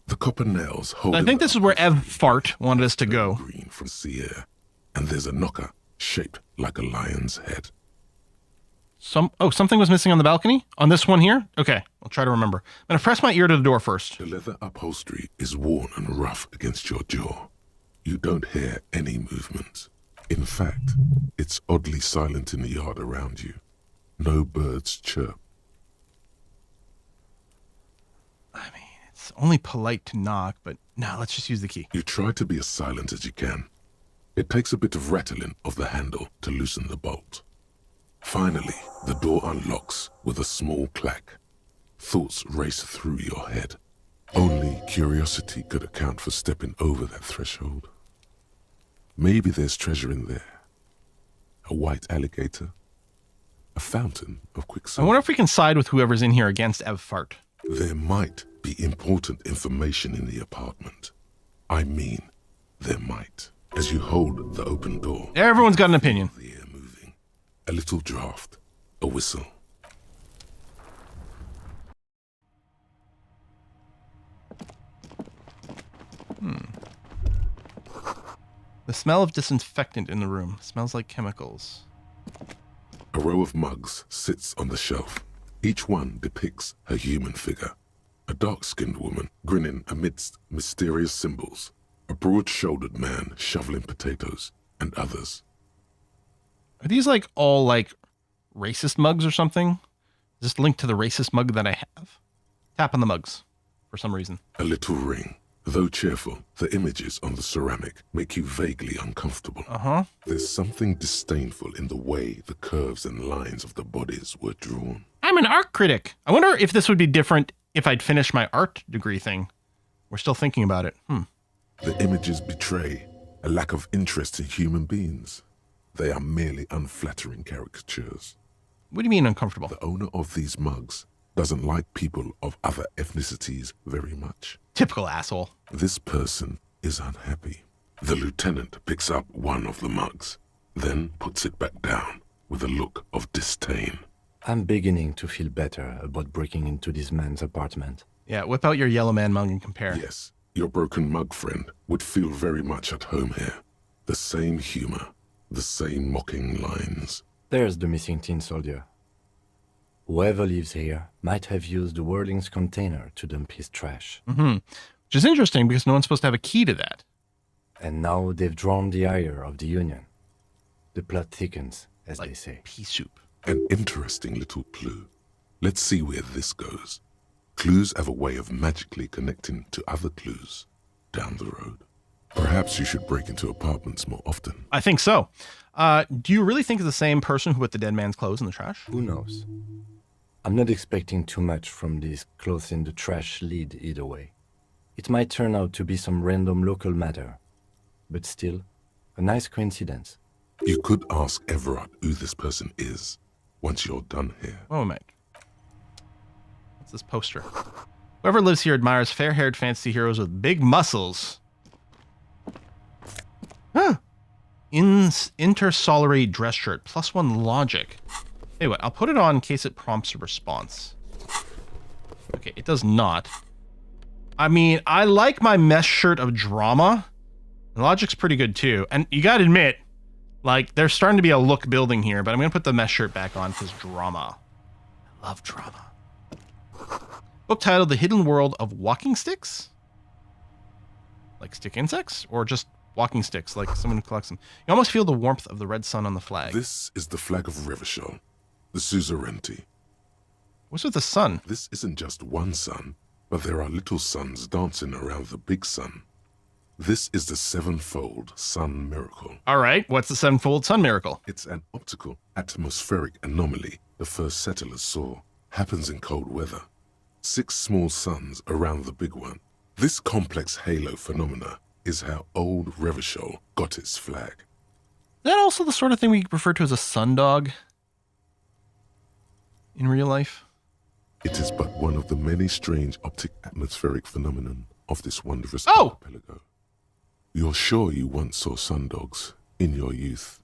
The copper nails hold. I think this is where Ev Fart wanted us to go. Green from sea air, and there's a knocker shaped like a lion's head. Something was missing on the balcony? On this one here? Okay, I'll try to remember. I'm gonna press my ear to the door first. The leather upholstery is worn and rough against your jaw. You don't hear any movement. In fact, it's oddly silent in the yard around you. No birds chirp. I mean, it's only polite to knock, but no, let's just use the key. You try to be as silent as you can. It takes a bit of rattling of the handle to loosen the bolt. Finally, the door unlocks with a small clack. Thoughts race through your head. Only curiosity could account for stepping over that threshold. Maybe there's treasure in there. A white alligator. A fountain of I quicksilver. wonder if we can side with whoever's in here against Ev Fart. There might be important information in the apartment. I mean there might. As you hold the open door, Everyone's got an opinion. the air moving. A little draft, a whistle. The smell of disinfectant in the room. Smells like chemicals. A row of mugs sits on the shelf. Each one depicts a human figure. A dark-skinned woman grinning amidst mysterious symbols. A broad-shouldered man shoveling potatoes, and others. Are these like all like racist mugs or something? Is this linked to the racist mug that I have? Tap on the mugs for some reason. A little ring. Though cheerful, the images on the ceramic make you vaguely uncomfortable. Uh-huh. There's something disdainful in the way the curves and lines of the bodies were drawn. I'm an art critic. I wonder if this would be different if I'd finished my art degree thing. We're still thinking about it. The images betray a lack of interest in human beings. They are merely unflattering caricatures. What do you mean uncomfortable? The owner of these mugs doesn't like people of other ethnicities very much. Typical asshole. This person is unhappy. The lieutenant picks up one of the mugs, then puts it back down with a look of disdain. I'm beginning to feel better about breaking into this man's apartment. Yeah, whip out your yellow man mug and compare. Yes, your broken mug friend would feel very much at home here. The same humor, the same mocking lines. There's the missing tin soldier. Whoever lives here might have used the Whirling's container to dump his trash. Which is interesting because no one's supposed to have a key to that. And now they've drawn the ire of the Union. The plot thickens, as they say. Pea soup. An interesting little clue. Let's see where this goes. Clues have a way of magically connecting to other clues down the road. Perhaps you should break into apartments more often. I think so. Do you really think it's the same person who put the dead man's clothes in the trash? Who knows? I'm not expecting too much from this clothes in the trash lead either way. It might turn out to be some random local matter, but still, a nice coincidence. You could ask Everard who this person is once you're done here. Oh, mate. What's this poster? Whoever lives here admires fair-haired fantasy heroes with big muscles. Huh. Intersolary dress shirt. +1 logic. Anyway, I'll put it on in case it prompts a response. Okay, it does not. I mean, I like my mesh shirt of drama. Logic's pretty good too. And you gotta admit, like, there's starting to be a look building here, but I'm gonna put the mesh shirt back on because drama. I love drama. Book titled The Hidden World of Walking Sticks? Like stick insects? Or just walking sticks, like someone who collects them? You almost feel the warmth of the red sun on the flag. This is the flag of Revachol, the suzerainty. What's with the sun? This isn't just one sun, but there are little suns dancing around the big sun. This is the sevenfold sun miracle. All right, what's the sevenfold sun miracle? It's an optical atmospheric anomaly the first settlers saw. Happens in cold weather. 6 small suns around the big one. This complex halo phenomena is how old Revachol got its flag. Is that also the sort of thing we refer to as a sundog in real life? It is but one of the many strange optic atmospheric phenomenon of this wondrous Oh! archipelago. You're sure you once saw sundogs in your youth,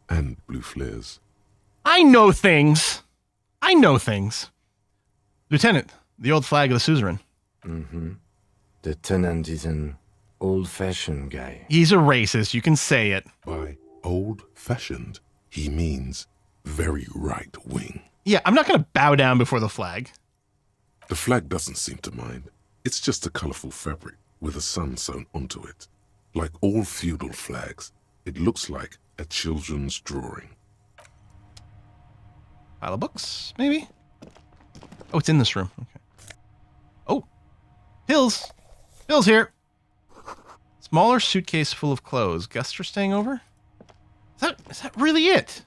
and blue flares. I know things. I know things. Lieutenant, the old flag of the suzerain. The tenant is an old-fashioned guy. He's a racist, you can say it. By old-fashioned, he means very right-wing. Yeah, I'm not going to bow down before the flag. The flag doesn't seem to mind. It's just a colorful fabric with a sun sewn onto it. Like all feudal flags, it looks like a children's drawing. Pile of books, maybe? Oh, it's in this room. Okay. Oh, Hills. Hills here. Smaller suitcase full of clothes. Guests are staying over? Is that really it?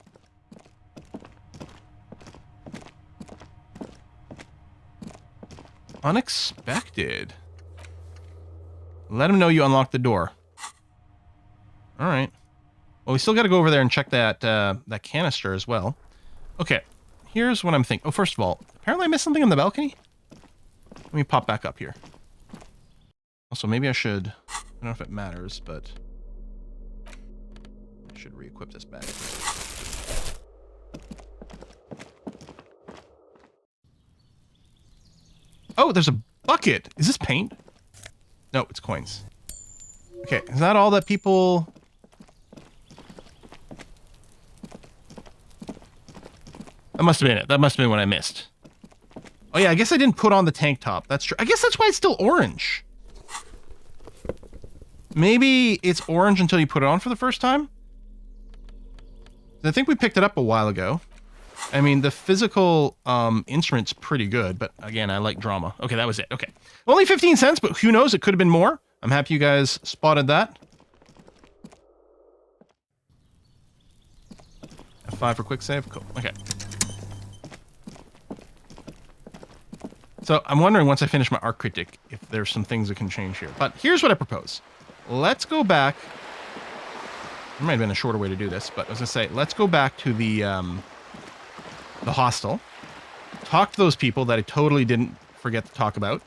Unexpected. Let him know you unlocked the door. All right. Well, we still got to go over there and check that that canister as well. Okay. Here's what I'm thinking. Oh, first of all, apparently I missed something on the balcony. Let me pop back up here. Also, maybe I should don't know if it matters, but I should re-equip this bag. Oh, there's a bucket. Is this paint? No, it's coins. Okay, is that all that people... That must have been it. That must have been what I missed. Oh yeah, I guess I didn't put on the tank top. That's true. I guess that's why it's still orange. Maybe it's orange until you put it on for the first time? I think we picked it up a while ago. I mean, the physical instrument's pretty good, but again, I like drama. Okay, that was it. Okay. Only 15 cents, but who knows? It could have been more. I'm happy you guys spotted that. F5 for quick save. Cool. Okay. So I'm wondering once I finish my art critic if there's some things that can change here. But here's what I propose. Let's go back. There might have been a shorter way to do this, but I was going to say, let's go back to the hostel. Talk to those people that I totally didn't forget to talk about.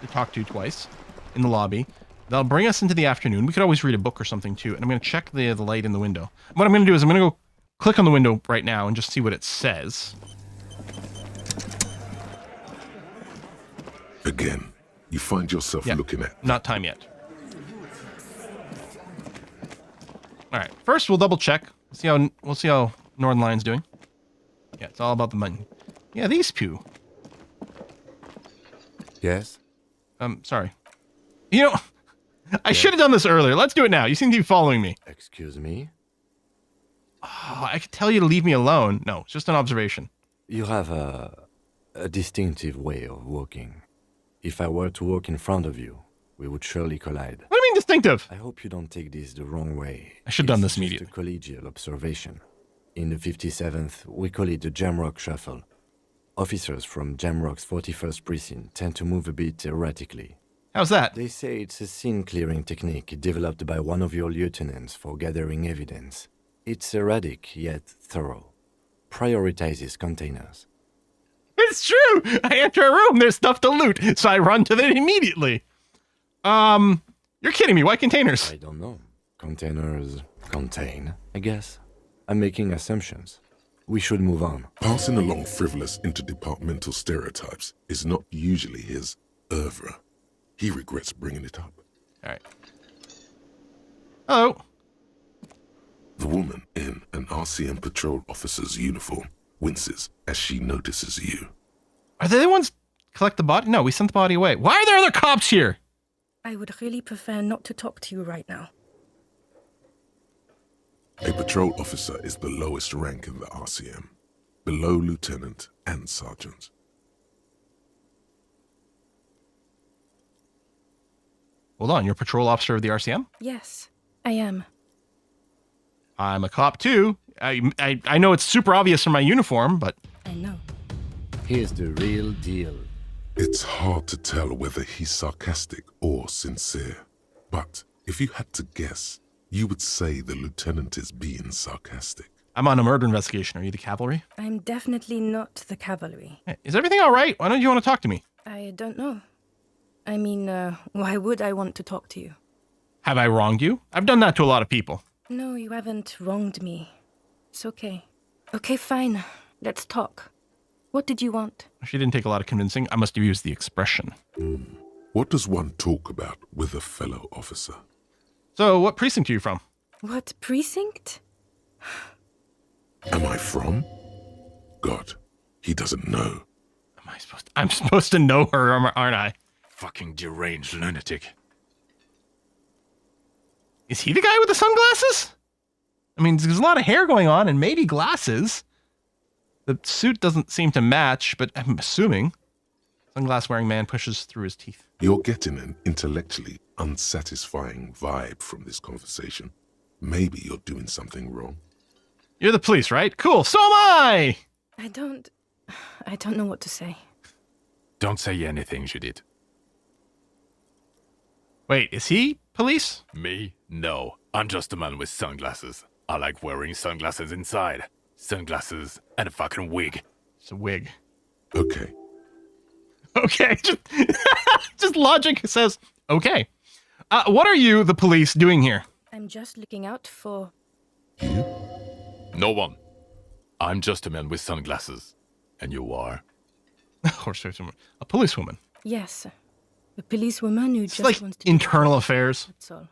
To talk to twice in the lobby. They'll bring us into the afternoon. We could always read a book or something too. And I'm going to check the light in the window. What I'm going to do is I'm going to go click on the window right now and just see what it says. Again, you find yourself looking at... Not time yet. Alright, first we'll double check. We'll see how Northern Lion's doing. Yeah, it's all about the money. Yeah, these two. Yes? Sorry. You know, I should have done this earlier. Let's do it now. You seem to be following me. Excuse me? Oh, I could tell you to leave me alone. No, it's just an observation. You have a distinctive way of walking. If I were to walk in front of you, we would surely collide. What do you mean distinctive? I hope you don't take this the wrong way. I should have done this It's immediately. just a collegial observation. In the 57th, we call it the Jamrock Shuffle. Officers from Jamrock's 41st Precinct tend to move a bit erratically. How's that? They say it's a scene-clearing technique developed by one of your lieutenants for gathering evidence. It's erratic, yet thorough. Prioritizes containers. It's true! I enter a room, there's stuff to loot, so I run to it immediately. You're kidding me. Why containers? I don't know. Containers contain, I guess. I'm making assumptions. We should move on. Passing along frivolous interdepartmental stereotypes is not usually his oeuvre. He regrets bringing it up. All right. Hello. The woman in an RCM patrol officer's uniform winces as she notices you. Are they the ones collect the body? No, we sent the body away. Why are there other cops here? I would really prefer not to talk to you right now. A patrol officer is the lowest rank in the RCM, below lieutenant and sergeant. Hold on, you're a patrol officer of the RCM? Yes, I am. I'm a cop too. I know it's super obvious from my uniform, but... I know. Here's the real deal. It's hard to tell whether he's sarcastic or sincere, but if you had to guess, you would say the lieutenant is being sarcastic. I'm on a murder investigation. Are you the cavalry? I'm definitely not the cavalry. Hey, is everything all right? Why don't you want to talk to me? I don't know. I mean, why would I want to talk to you? Have I wronged you? I've done that to a lot of people. No, you haven't wronged me. It's okay. Okay, fine. Let's talk. What did you want? She didn't take a lot of convincing. I must have used the expression. What does one talk about with a fellow officer? So, what precinct are you from? What precinct? Am I from? God, he doesn't know. I'm supposed to know her, aren't I? Fucking deranged lunatic. Is he the guy with the sunglasses? I mean, there's a lot of hair going on and maybe glasses. The suit doesn't seem to match, but I'm assuming. Sunglass-wearing man pushes through his teeth. You're getting an intellectually unsatisfying vibe from this conversation. Maybe you're doing something wrong. You're the police, right? Cool, so am I! I don't know what to say. Don't say anything, Judith. Wait, is he police? Me? No. I'm just a man with sunglasses. I like wearing sunglasses inside. Sunglasses and a fucking wig. It's a wig. Okay. Okay, just logic says, okay. What are you, the police, doing here? I'm just looking out for... You? No one. I'm just a man with sunglasses. And you are? A policewoman. Yes. A policewoman who It's just like wants to... internal affairs. That's all.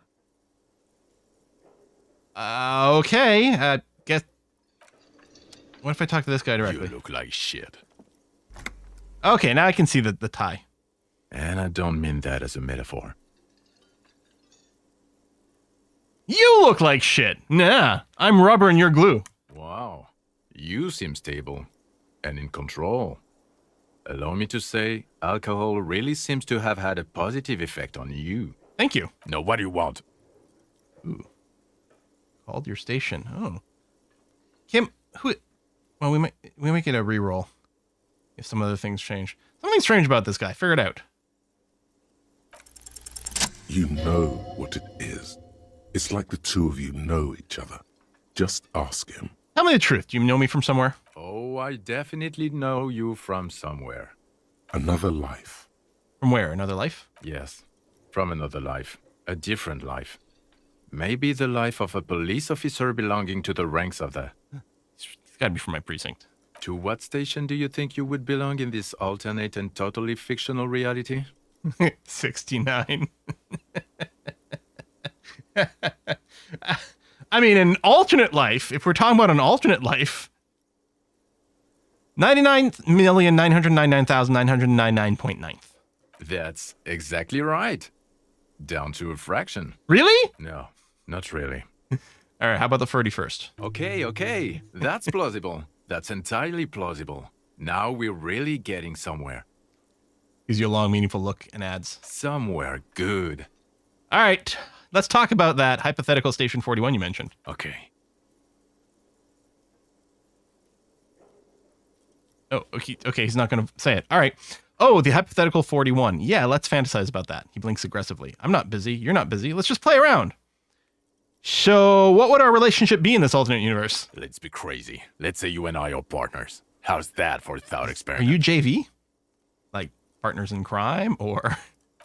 Okay. Guess. What if I talk to this guy directly? You look like shit. Okay, now I can see the tie. And I don't mean that as a metaphor. You look like shit. Nah, I'm rubber and you're glue. Wow. You seem stable. And in control. Allow me to say, alcohol really seems to have had a positive effect on you. Thank you. Now, what do you want? Ooh. Called your station. Oh. Kim, who... Well, we might get a reroll if some other things change. Something strange about this guy. Figure it out. You know what it is. It's like the two of you know each other. Just ask him. Tell me the truth. Do you know me from somewhere? Oh, I definitely know you from somewhere. Another life. From where? Another life? Yes, from another life. A different life. Maybe the life of a police officer belonging to the ranks of the... It's gotta be from my precinct. To what station do you think you would belong in this alternate and totally fictional reality? 69. I mean, an alternate life, if we're talking about an alternate life, 99,999,999.9. That's exactly right. Down to a fraction. Really? No, not really. All right, how about the 31st? Okay. That's plausible. That's entirely plausible. Now we're really getting somewhere. Gives you a long, meaningful look and adds. Somewhere good. All right, let's talk about that hypothetical Station 41 you mentioned. Okay. Oh, okay, he's not going to say it. All right. Oh, the hypothetical 41. Yeah, let's fantasize about that. He blinks aggressively. I'm not busy. You're not busy. Let's just play around. So, what would our relationship be in this alternate universe? Let's be crazy. Let's say you and I are partners. How's that for a thought Are experiment? you JV? Like partners in crime or...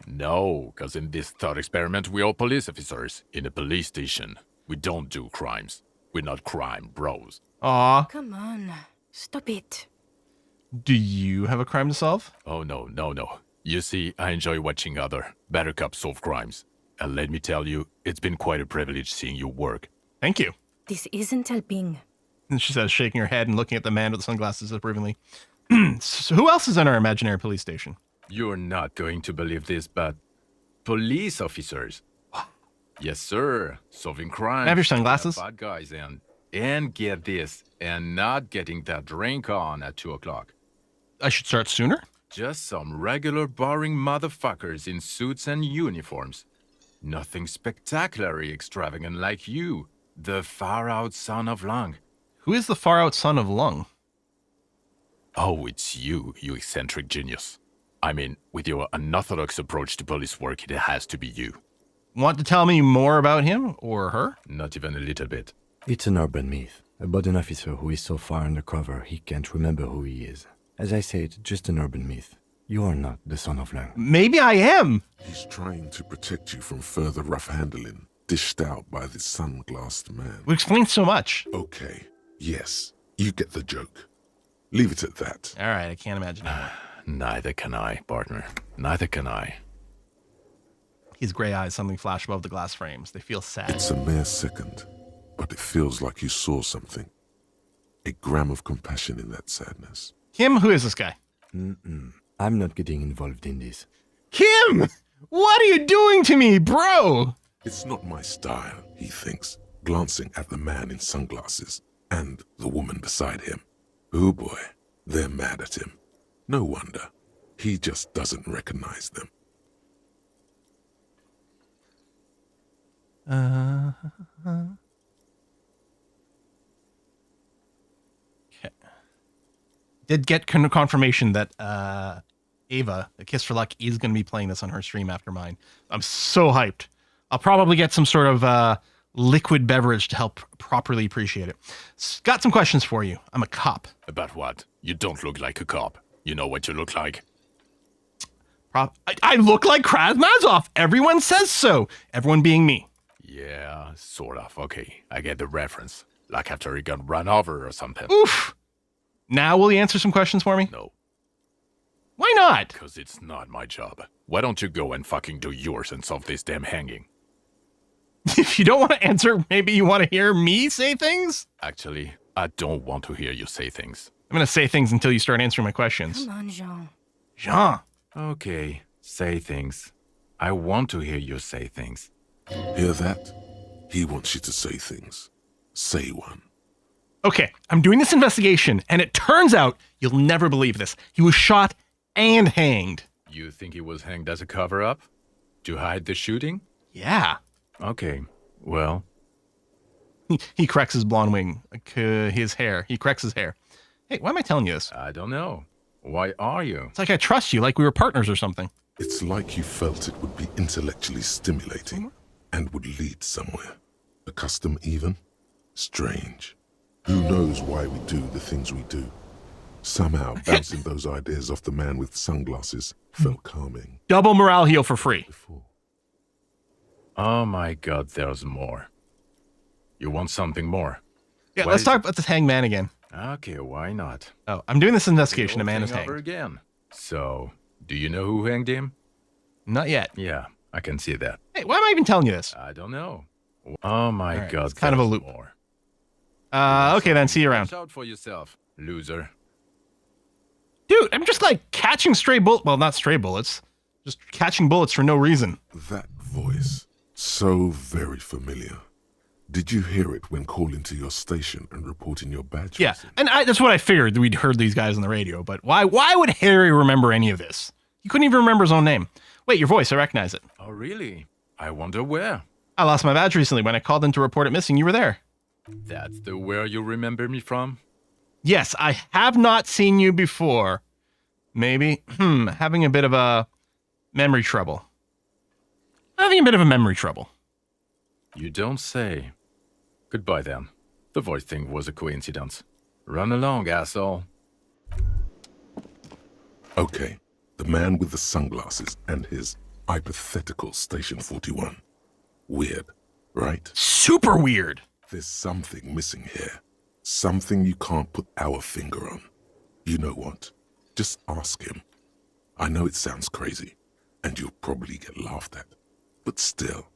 No, because in this thought experiment, we are police officers in a police station. We don't do crimes. We're not crime bros. Aw. Come on. Stop it. Do you have a crime to solve? Oh, no. You see, I enjoy watching other better cops solve crimes. And let me tell you, it's been quite a privilege seeing you work. Thank you. This isn't helping. And she says, shaking her head and looking at the man with the sunglasses approvingly. So who else is in our imaginary police station? You're not going to believe this, but police officers. Yes, sir. Solving crimes. Have your sunglasses? Bad guys and get this, and not getting that drink on at 2 o'clock. I should start sooner? Just some regular boring motherfuckers in suits and uniforms. Nothing spectacularly extravagant like you, the far-out son of Lung. Who is the far-out son of Lung? Oh, it's you eccentric genius. I mean, with your unorthodox approach to police work, it has to be you. Want to tell me more about him or her? Not even a little bit. It's an urban myth about an officer who is so far undercover he can't remember who he is. As I said, just an urban myth. You are not the son of Lang. Maybe I am. He's trying to protect you from further rough handling, dished out by this sunglassed man. We explained so much. Okay, yes, you get the joke. Leave it at that. All right, I can't imagine anymore. Neither can I, partner. Neither can I. His gray eyes suddenly flash above the glass frames. They feel sad. It's a mere second, but it feels like you saw something. A gram of compassion in that sadness. Kim, who is this guy? I'm not getting involved in this. Kim! What are you doing to me, bro? It's not my style, he thinks, glancing at the man in sunglasses and the woman beside him. Oh boy, they're mad at him. No wonder. He just doesn't recognize them. Okay. Did get confirmation that Ava, A Kiss for Luck, is going to be playing this on her stream after mine. I'm so hyped. I'll probably get some sort of liquid beverage to help properly appreciate it. Got some questions for you. I'm a cop. About what? You don't look like a cop. You know what you look like? I look like Krasmazov. Everyone says so. Everyone being me. Yeah, sort of. Okay, I get the reference. Like after he got run over or something. Oof. Now will you answer some questions for me? No, Why not? because it's not my job. Why don't you go and fucking do yours and solve this damn hanging? If you don't want to answer, maybe you want to hear me say things? Actually, I don't want to hear you say things. I'm going to say things until you start answering my questions. Come on, Jean. Jean. Okay, say things. I want to hear you say things. Hear that? He wants you to say things. Say one. Okay, I'm doing this investigation, and it turns out, you'll never believe this, he was shot and hanged. You think he was hanged as a cover-up? To hide the shooting? Yeah. Okay, well, He cracks his blonde wing, his hair. He cracks his hair. Hey, why am I telling you this? I don't know. Why are you? It's like I trust you, like we were partners or something. It's like you felt it would be intellectually stimulating and would lead somewhere. A custom even? Strange. Who knows why we do the things we do? Somehow, bouncing those ideas off the man with sunglasses felt calming. Double morale heal for free. Before. Oh my god, there's more. You want something more? Yeah, Why let's is talk it- about this hangman again. Okay, why not? Oh, I'm doing this investigation. A The man whole is thing hanged. over again. So, do you know who hanged him? Not yet. Yeah, I can see that. Hey, why am I even telling you this? I don't know. Oh my Alright, god, it's kind of a there's loop. more. Okay, then see you around. Watch out for yourself, loser. Dude, I'm just like catching stray bullets. Well, not stray bullets. Just catching bullets for no reason. That voice, so very familiar. Did you hear it when calling to your station and reporting your badge? Yeah, missing? and that's what I figured. We'd heard these guys on the radio, but why would Harry remember any of this? He couldn't even remember his own name. Wait, your voice, I recognize it. Oh really? I wonder where. I lost my badge recently. When I called in to report it missing, you were there. That's the where you remember me from? Yes, I have not seen you before. Maybe. Having a bit of a memory trouble. Having a bit of a memory trouble. You don't say. Goodbye then. The voice thing was a coincidence. Run along, asshole. Okay, the man with the sunglasses and his hypothetical Station 41. Weird, right? Super weird. There's something missing here. Something you can't put our finger on. You know what? Just ask him. I know it sounds crazy, and you'll probably get laughed at. But still,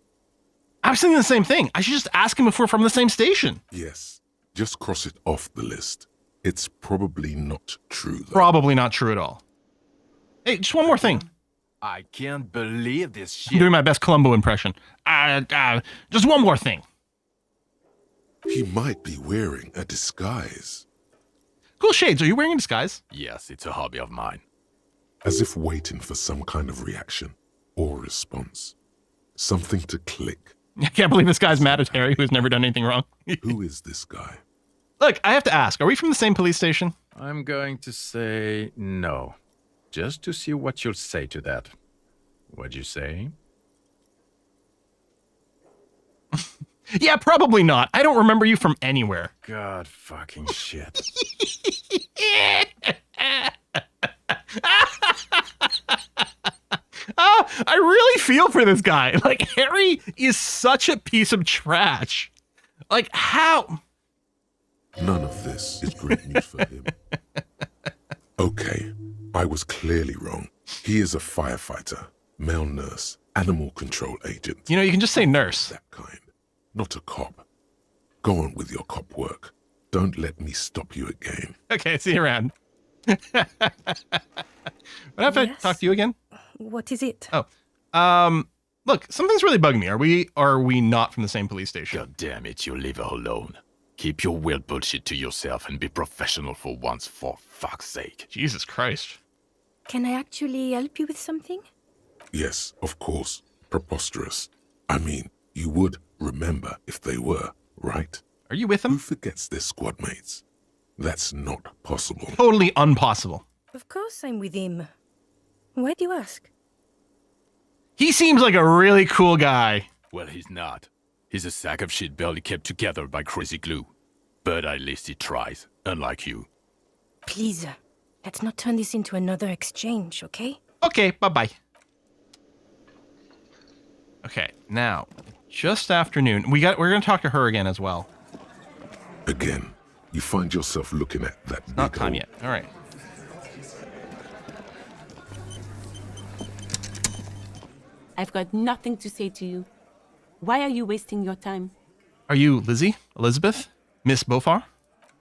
I was thinking the same thing. I should just ask him if we're from the same station. yes, just cross it off the list. It's probably not true, though. Probably not true at all. Hey, just one more thing. I can't believe this I'm shit. doing my best Columbo impression. Just one more thing. He might be wearing a disguise. Cool shades. Are you wearing a disguise? Yes, it's a hobby of mine. As if waiting for some kind of reaction or response. Something to click. I can't believe this guy's mad at Harry, who's never done anything wrong. Who is this guy? Look, I have to ask, are we from the same police station? I'm going to say no. Just to see what you'll say to that. What'd you say? Yeah, probably not. I don't remember you from anywhere. God fucking shit. I really feel for this guy. Like, Harry is such a piece of trash. Like, how? None of this is great news for him. Okay, I was clearly wrong. He is a firefighter, male nurse, animal control agent. You know, you can just say nurse. That kind. Not a cop. Go on with your cop work. Don't let me stop you again. Okay, see you around. What if I Yes? talk to you again? What is it? Oh, look, something's really bugging me. Are we not from the same police station? God damn it, you leave her alone. Keep your weird bullshit to yourself and be professional for once, for fuck's sake. Jesus Christ. Can I actually help you with something? Yes, of course. Preposterous. I mean, you would remember if they were, right? Are you with Who him? forgets their squad mates? That's not possible. Totally unpossible. Of course I'm with him. Why do you ask? He seems like a really cool guy. Well, he's not. He's a sack of shit barely kept together by crazy glue. But at least he tries, unlike you. Please, let's not turn this into another exchange, okay? Okay, bye-bye. Okay, now, just afternoon. We're going to talk to her again as well. Again, you find yourself looking at that. Not time yet. All right. I've got nothing to say to you. Why are you wasting your time? Are you Lizzie? Elizabeth? Miss Beaufort?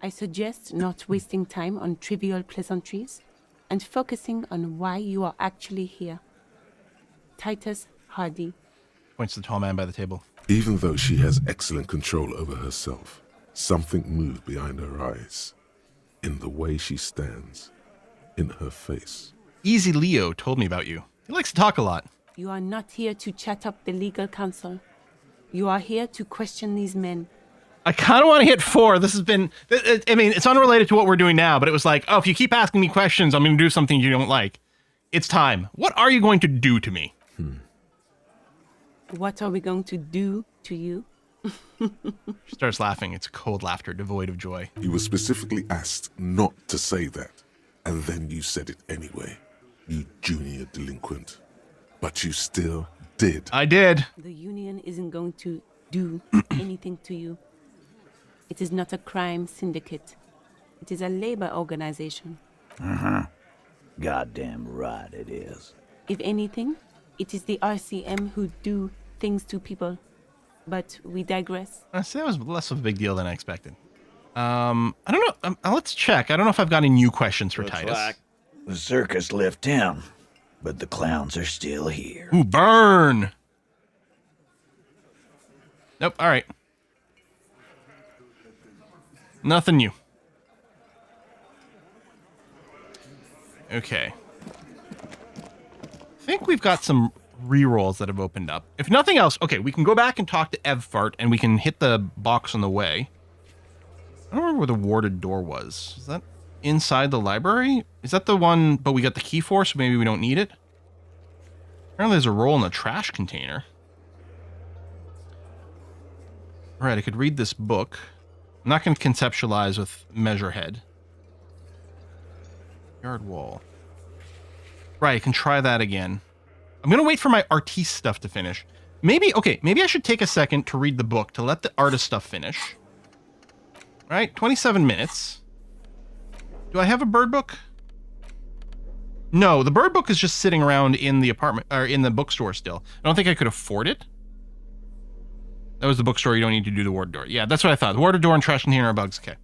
I suggest not wasting time on trivial pleasantries and focusing on why you are actually here. Titus Hardy. Points to the tall man by the table. Even though she has excellent control over herself, something moved behind her eyes. In the way she stands. In her face. Easy Leo told me about you. He likes to talk a lot. You are not here to chat up the legal counsel. You are here to question these men. I kind of want to hit 4. This has been... I mean, it's unrelated to what we're doing now, but it was like, oh, if you keep asking me questions, I'm going to do something you don't like. It's time. What are you going to do to me? What are we going to do to you? She starts laughing. It's cold laughter, devoid of joy. You were specifically asked not to say that, and then you said it anyway. You junior delinquent. But you still did. I did. The union isn't going to do anything to you. It is not a crime syndicate. It is a labor organization. Goddamn right it is. If anything, it is the RCM who do things to people. But we digress. See, that was less of a big deal than I expected. I don't know. Let's check. I don't know if I've got any new questions for Titus. Like the circus left town, but the clowns are still here. Ooh, burn! Nope, all right. Nothing new. Okay. I think we've got some rerolls that have opened up. If nothing else, okay, we can go back and talk to Evfart, and we can hit the box on the way. I don't remember where the warded door was. Is that inside the library? Is that the one, but we got the key for, so maybe we don't need it? Apparently there's a roll in the trash container. All right, I could read this book. I'm not going to conceptualize with Measurehead. Yard wall. Right, I can try that again. I'm going to wait for my artiste stuff to finish. Maybe I should take a second to read the book to let the artist stuff finish. All right, 27 minutes. Do I have a bird book? No, the bird book is just sitting around in the apartment, or in the bookstore still. I don't think I could afford it. That was the bookstore. You don't need to do the warded door. Yeah, that's what I thought. The warded door and trash container are bugs. Okay.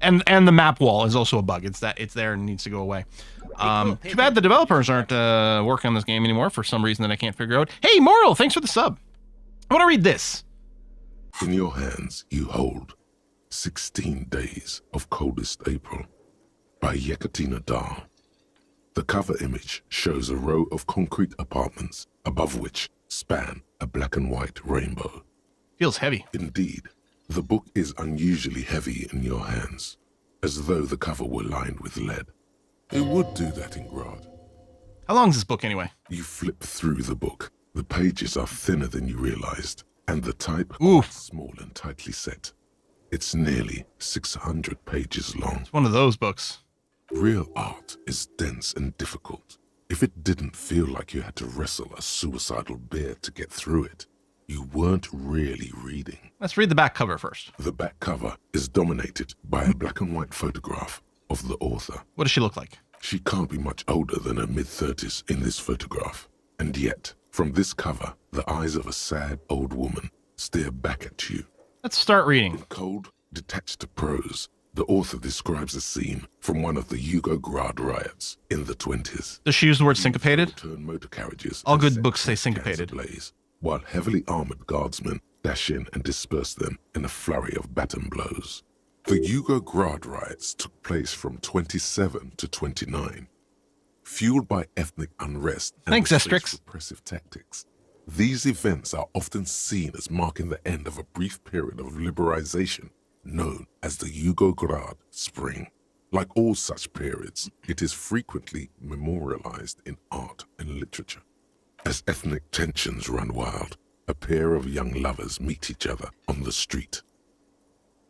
And the map wall is also a bug. It's there and needs to go away. Too bad the developers aren't working on this game anymore for some reason that I can't figure out. Hey, Moral, thanks for the sub. I want to read this. In your hands, you hold 16 Days of Coldest April by Yekaterina Dahl. The cover image shows a row of concrete apartments above which span a black and white rainbow. Feels heavy. Indeed, the book is unusually heavy in your hands, as though the cover were lined with lead. It would do that in Grad. How long is this book anyway? You flip through the book. The pages are thinner than you realized, and the type small and tightly set. It's nearly 600 pages long. It's one of those books. Real art is dense and difficult. If it didn't feel like you had to wrestle a suicidal bear to get through it, you weren't really reading. Let's read the back cover first. The back cover is dominated by a black and white photograph of the author. What does she look like? She can't be much older than her mid-30s in this photograph. And yet, from this cover, the eyes of a sad old woman stare back at you. Let's start reading. In cold, detached prose, the author describes a scene from one of the Yugograd riots in the 20s. Does she use the word syncopated? Motor carriages. All good books say syncopated. Blaze, while heavily armored guardsmen dash in and disperse them in a flurry of baton blows. The Yugograd riots took place from 27 to 29. Fueled by ethnic unrest and repressive tactics, these events are often seen as marking the end of a brief period of liberalization known as the Yugograd Spring. Like all such periods, it is frequently memorialized in art and literature. As ethnic tensions run wild, a pair of young lovers meet each other on the street.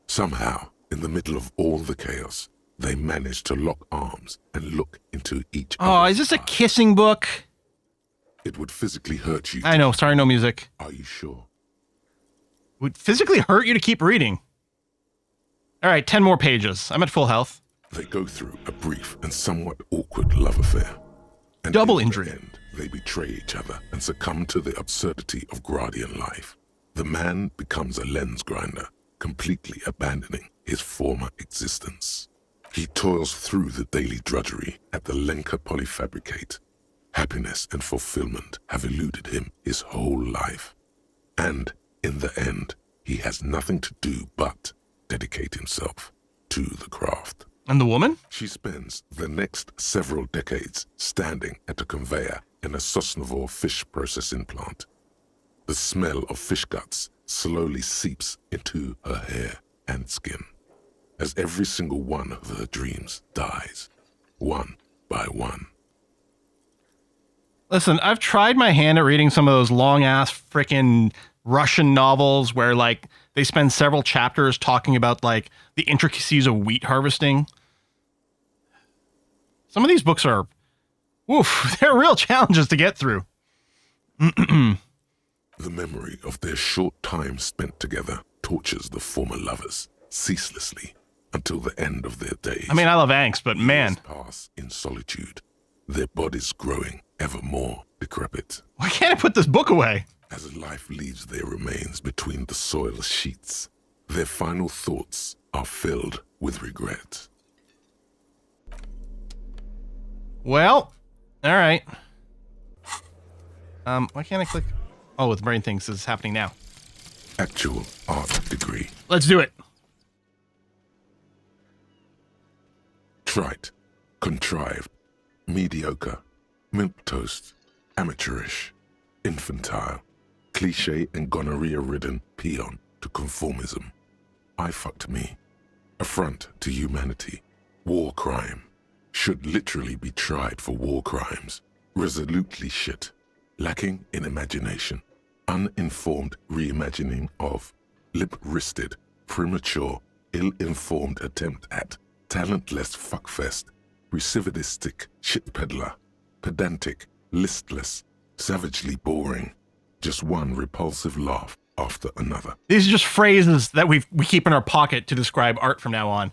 Somehow, in the middle of all the chaos, they manage to lock arms and look into each other's Oh, is this a kissing book? It would physically hurt you. I know. Sorry, no music. Are you sure? Would physically hurt you to keep reading. All right, 10 more pages. I'm at full health. They go through a brief and somewhat awkward love affair. And Double in injury. the end, they betray each other and succumb to the absurdity of Gradian life. The man becomes a lens grinder, completely abandoning his former existence. He toils through the daily drudgery at the Lenka Polyfabricate. Happiness and fulfillment have eluded him his whole life. And in the end, he has nothing to do but dedicate himself to the craft. And the woman? She spends the next several decades standing at a conveyor in a Sosnovo fish processing plant. The smell of fish guts slowly seeps into her hair and skin as every single one of her dreams dies, one by one. Listen, I've tried my hand at reading some of those long-ass frickin' Russian novels where, like, they spend several chapters talking about, like, the intricacies of wheat harvesting. Some of these books are, woof, they're real challenges to get through. The memory of their short time spent together tortures the former lovers ceaselessly until the end of their days. I mean, I love angst, but man. Years pass in solitude, their bodies growing ever more decrepit. Why can't I put this book away? As life leaves their remains between the soil sheets, their final thoughts are filled with regret. Well, all right. Why can't I click? Oh, with brain things, this is happening now. Actual art degree. Let's do it. Trite, contrived, mediocre, milquetoast, amateurish, infantile, cliché and gonorrhea-ridden peon to conformism. I fucked me. Affront to humanity. War crime. Should literally be tried for war crimes. Resolutely shit. Lacking in imagination. Uninformed reimagining of. Lip-wristed, premature, ill-informed attempt at talentless fuckfest. Recidivistic shit peddler. Pedantic, listless, savagely boring. Just one repulsive laugh after another. These are just phrases that we keep in our pocket to describe art from now on.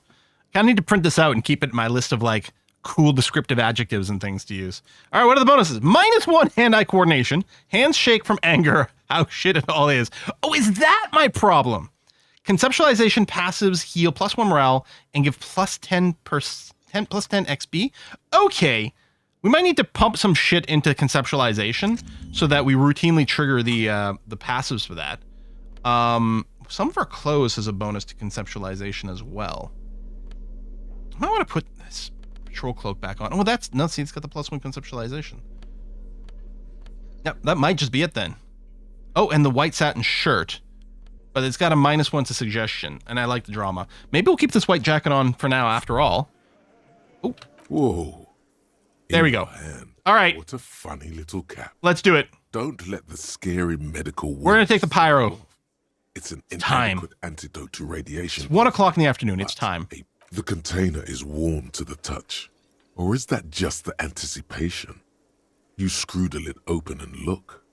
I need to print this out and keep it in my list of like cool descriptive adjectives and things to use. All right, what are the bonuses? -1 hand-eye coordination. Hands shake from anger. How shit it all is. Oh, is that my problem? Conceptualization passives heal +1 morale and give +10 XP. Okay. We might need to pump some shit into conceptualization so that we routinely trigger the passives for that. Some of our clothes has a bonus to conceptualization as well. I might want to put this patrol cloak back on. Oh, that's no. See, it's got the +1 conceptualization. Yep, that might just be it then. Oh, and the white satin shirt, but it's got a -1 to suggestion, and I like the drama. Maybe we'll keep this white jacket on for now. After all. Oh, whoa. There we go. All right. What a funny little cap. Let's do it. Don't let the scary medical We're going to take the pyro. It's an time. inadequate antidote to radiation. It's 1 o'clock in the afternoon. It's time. The container is warm to the touch. Or is that just the anticipation? You screw the lid open and look.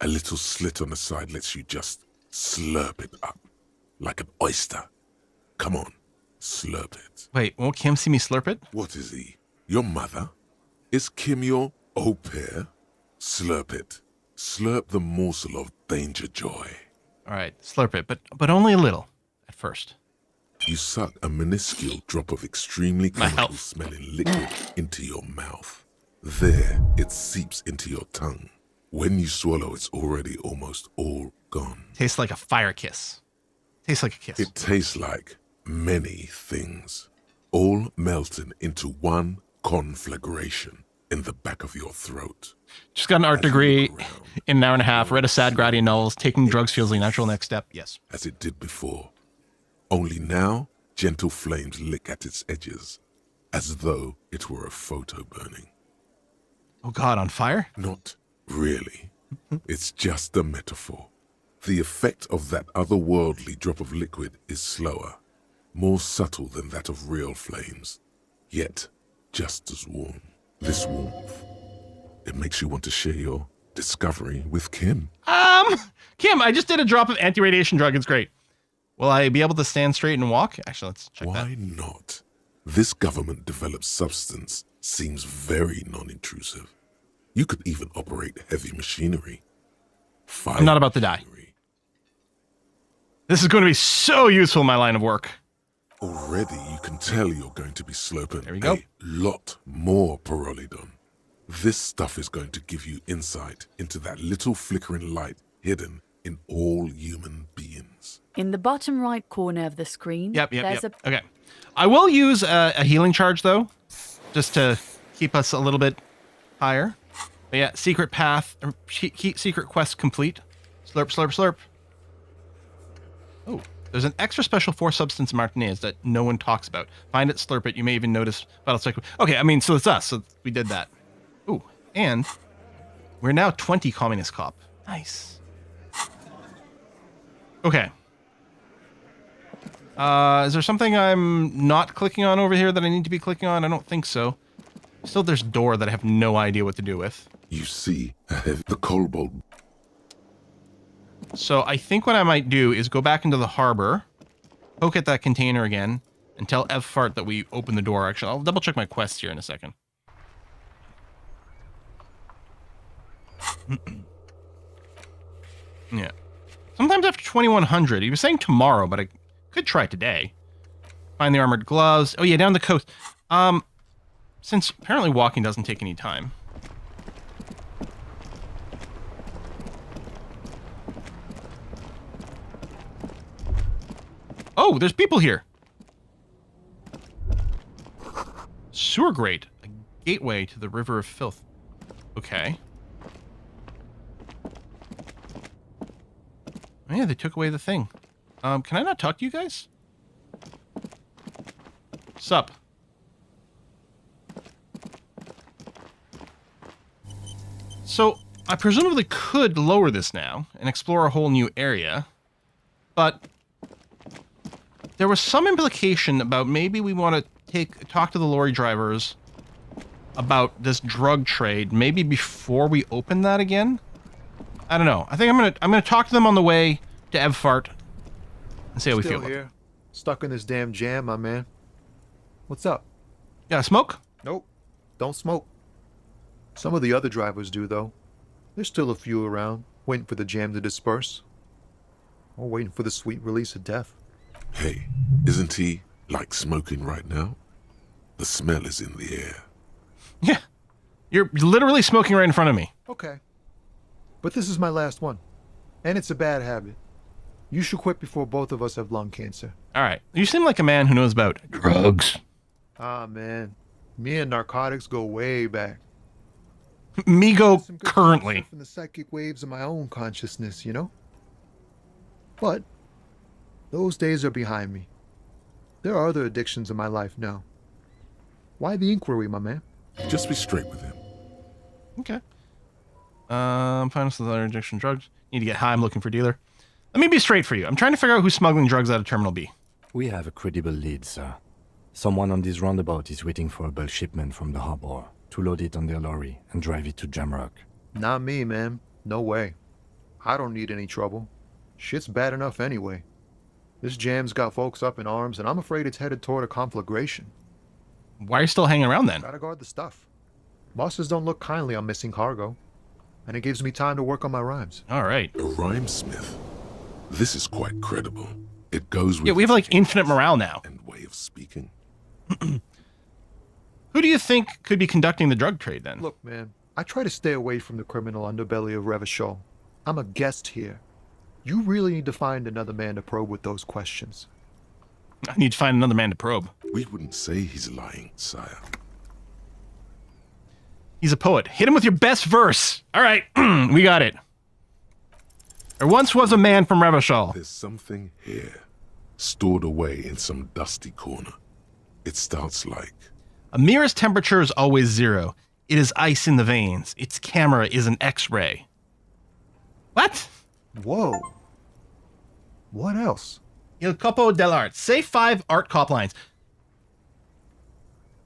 A little slit on the side lets you just slurp it up. Like an oyster. Come on, slurp it. Wait, won't Kim see me slurp it? What is he? Your mother? Is Kim your au pair? Slurp it. Slurp the morsel of danger joy. All right, slurp it, but only a little at first. You suck a minuscule drop of extremely chemical-smelling liquid into your mouth. There, it seeps into your tongue. When you swallow, it's already almost all gone. Tastes like a fire kiss. Tastes like a kiss. It tastes like many things, all melting into one conflagration in the back of your throat. Just got an art degree in an hour and a half, read a sad Gradian novels, taking drugs feels the natural next step. Yes. As it did before. Only now, gentle flames lick at its edges, as though it were a photo burning. Oh God, on fire? Not really. It's just a metaphor. The effect of that otherworldly drop of liquid is slower, more subtle than that of real flames, yet just as warm. This warmth, it makes you want to share your discovery with Kim. Kim, I just did a drop of anti-radiation drug. It's great. Will I be able to stand straight and walk? Actually, let's check that. Why not? This government-developed substance seems very non-intrusive. You could even operate heavy machinery. I'm not about to die. This is going to be so useful in my line of work. Already, you can tell you're going to be slurping There we go. a lot more pyrrolidon. This stuff is going to give you insight into that little flickering light hidden in all human beings. In the bottom right corner of the screen, there's a... Okay. I will use a healing charge, though, just to keep us a little bit higher. But yeah, secret path, secret quest complete. Slurp, slurp, slurp. Oh, there's an extra special force substance in Martinez that no one talks about. Find it, slurp it. You may even notice battle cycle. Okay, I mean, so it's us. So we did that. Ooh, and we're now 20 communist cop. Nice. Okay. Is there something I'm not clicking on over here that I need to be clicking on? I don't think so. Still, there's a door that I have no idea what to do with. You see, the cobalt. So I think what I might do is go back into the harbor, poke at that container again, and tell Ev Fart that we open the door. Actually, I'll double check my quest here in a second. Yeah. Sometimes after 2100. He was saying tomorrow, but I could try today. Find the armored gloves. Oh yeah, down the coast. Since apparently walking doesn't take any time. Oh, there's people here. Sewer grate. A gateway to the river of filth. Okay. Oh yeah, they took away the thing. Can I not talk to you guys? Sup? So, I presumably could lower this now and explore a whole new area, but there was some implication about maybe we want to talk to the lorry drivers about this drug trade maybe before we open that again. I don't know. I think I'm gonna talk to them on the way to Ev Fart and see how we feel. Still here, stuck in this damn jam, my man. What's up? Yeah, smoke? Nope, don't smoke. Some of the other drivers do, though. There's still a few around, waiting for the jam to disperse. Or waiting for the sweet release of death. Hey, isn't he like smoking right now? The smell is in the air. Yeah. You're literally smoking right in front of me. Okay. But this is my last one. And it's a bad habit. You should quit before both of us have lung cancer. All right. You seem like a man who knows about drugs. Ah, man. Me and narcotics go way back. Me go currently. From the psychic waves of my own consciousness, you know? But those days are behind me. There are other addictions in my life now. Why the inquiry, my man? Just be straight with him. Okay. Find us with other addiction drugs. Need to get high. I'm looking for dealer. Let me be straight for you. I'm trying to figure out who's smuggling drugs out of Terminal B. We have a credible lead, sir. Someone on this roundabout is waiting for a bulk shipment from the harbor to load it on their lorry and drive it to Jamrock. Not me, man. No way. I don't need any trouble. Shit's bad enough anyway. This jam's got folks up in arms, and I'm afraid it's headed toward a conflagration. Why are you still hanging around then? Gotta guard the stuff. Bosses don't look kindly on missing cargo. And it gives me time to work on my rhymes. All right. A rhymesmith. This is quite credible. It goes with... Yeah, we have like infinite morale now. And way of speaking. Who do you think could be conducting the drug trade then? Look, man, I try to stay away from the criminal underbelly of Revachol. I'm a guest here. You really need to find another man to probe with those questions. I need to find another man to probe. We wouldn't say he's lying, sire. He's a poet. Hit him with your best verse. All right, we got it. There once was a man from Revachol. There's something here, stored away in some dusty corner. It starts like... Amira's temperature is always 0. It is ice in the veins. Its camera is an X-ray. What? Whoa. What else? Il Copo dell'Art. Say 5 art cop lines.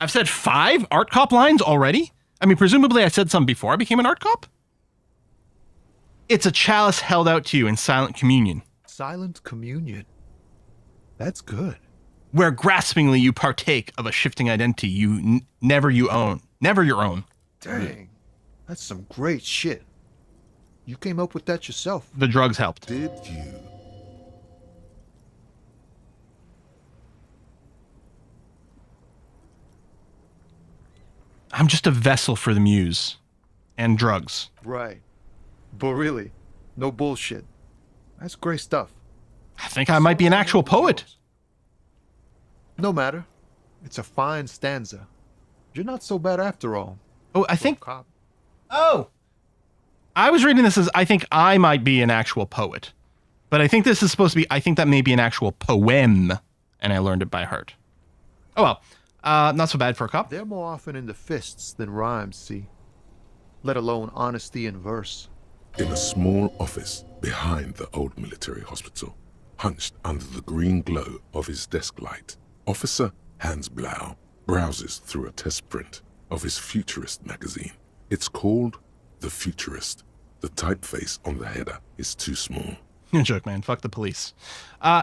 I've said 5 art cop lines already? I mean, presumably I said some before I became an art cop? It's a chalice held out to you in silent communion, Silent communion. That's good. where graspingly you partake of a shifting identity never your own. Dang. That's some great shit. You came up with that yourself. The drugs helped. Did you? I'm just a vessel for the muse and drugs. Right. But really, no bullshit. That's great stuff. I think I might be an actual poet. No matter. It's a fine stanza. You're not so bad after all. Oh, I think. Cop. Oh! I was reading this as I think I might be an actual poet. But I think this is supposed to be, I think that may be an actual poem. And I learned it by heart. Oh well. Not so bad for a cop. They're more often in the fists than rhymes, see? Let alone honesty in verse. In a small office behind the old military hospital, hunched under the green glow of his desk light, Officer Hans Blau browses through a test print of his Futurist magazine. It's called The Futurist. The typeface on the header is too small. No joke, man. Fuck the police.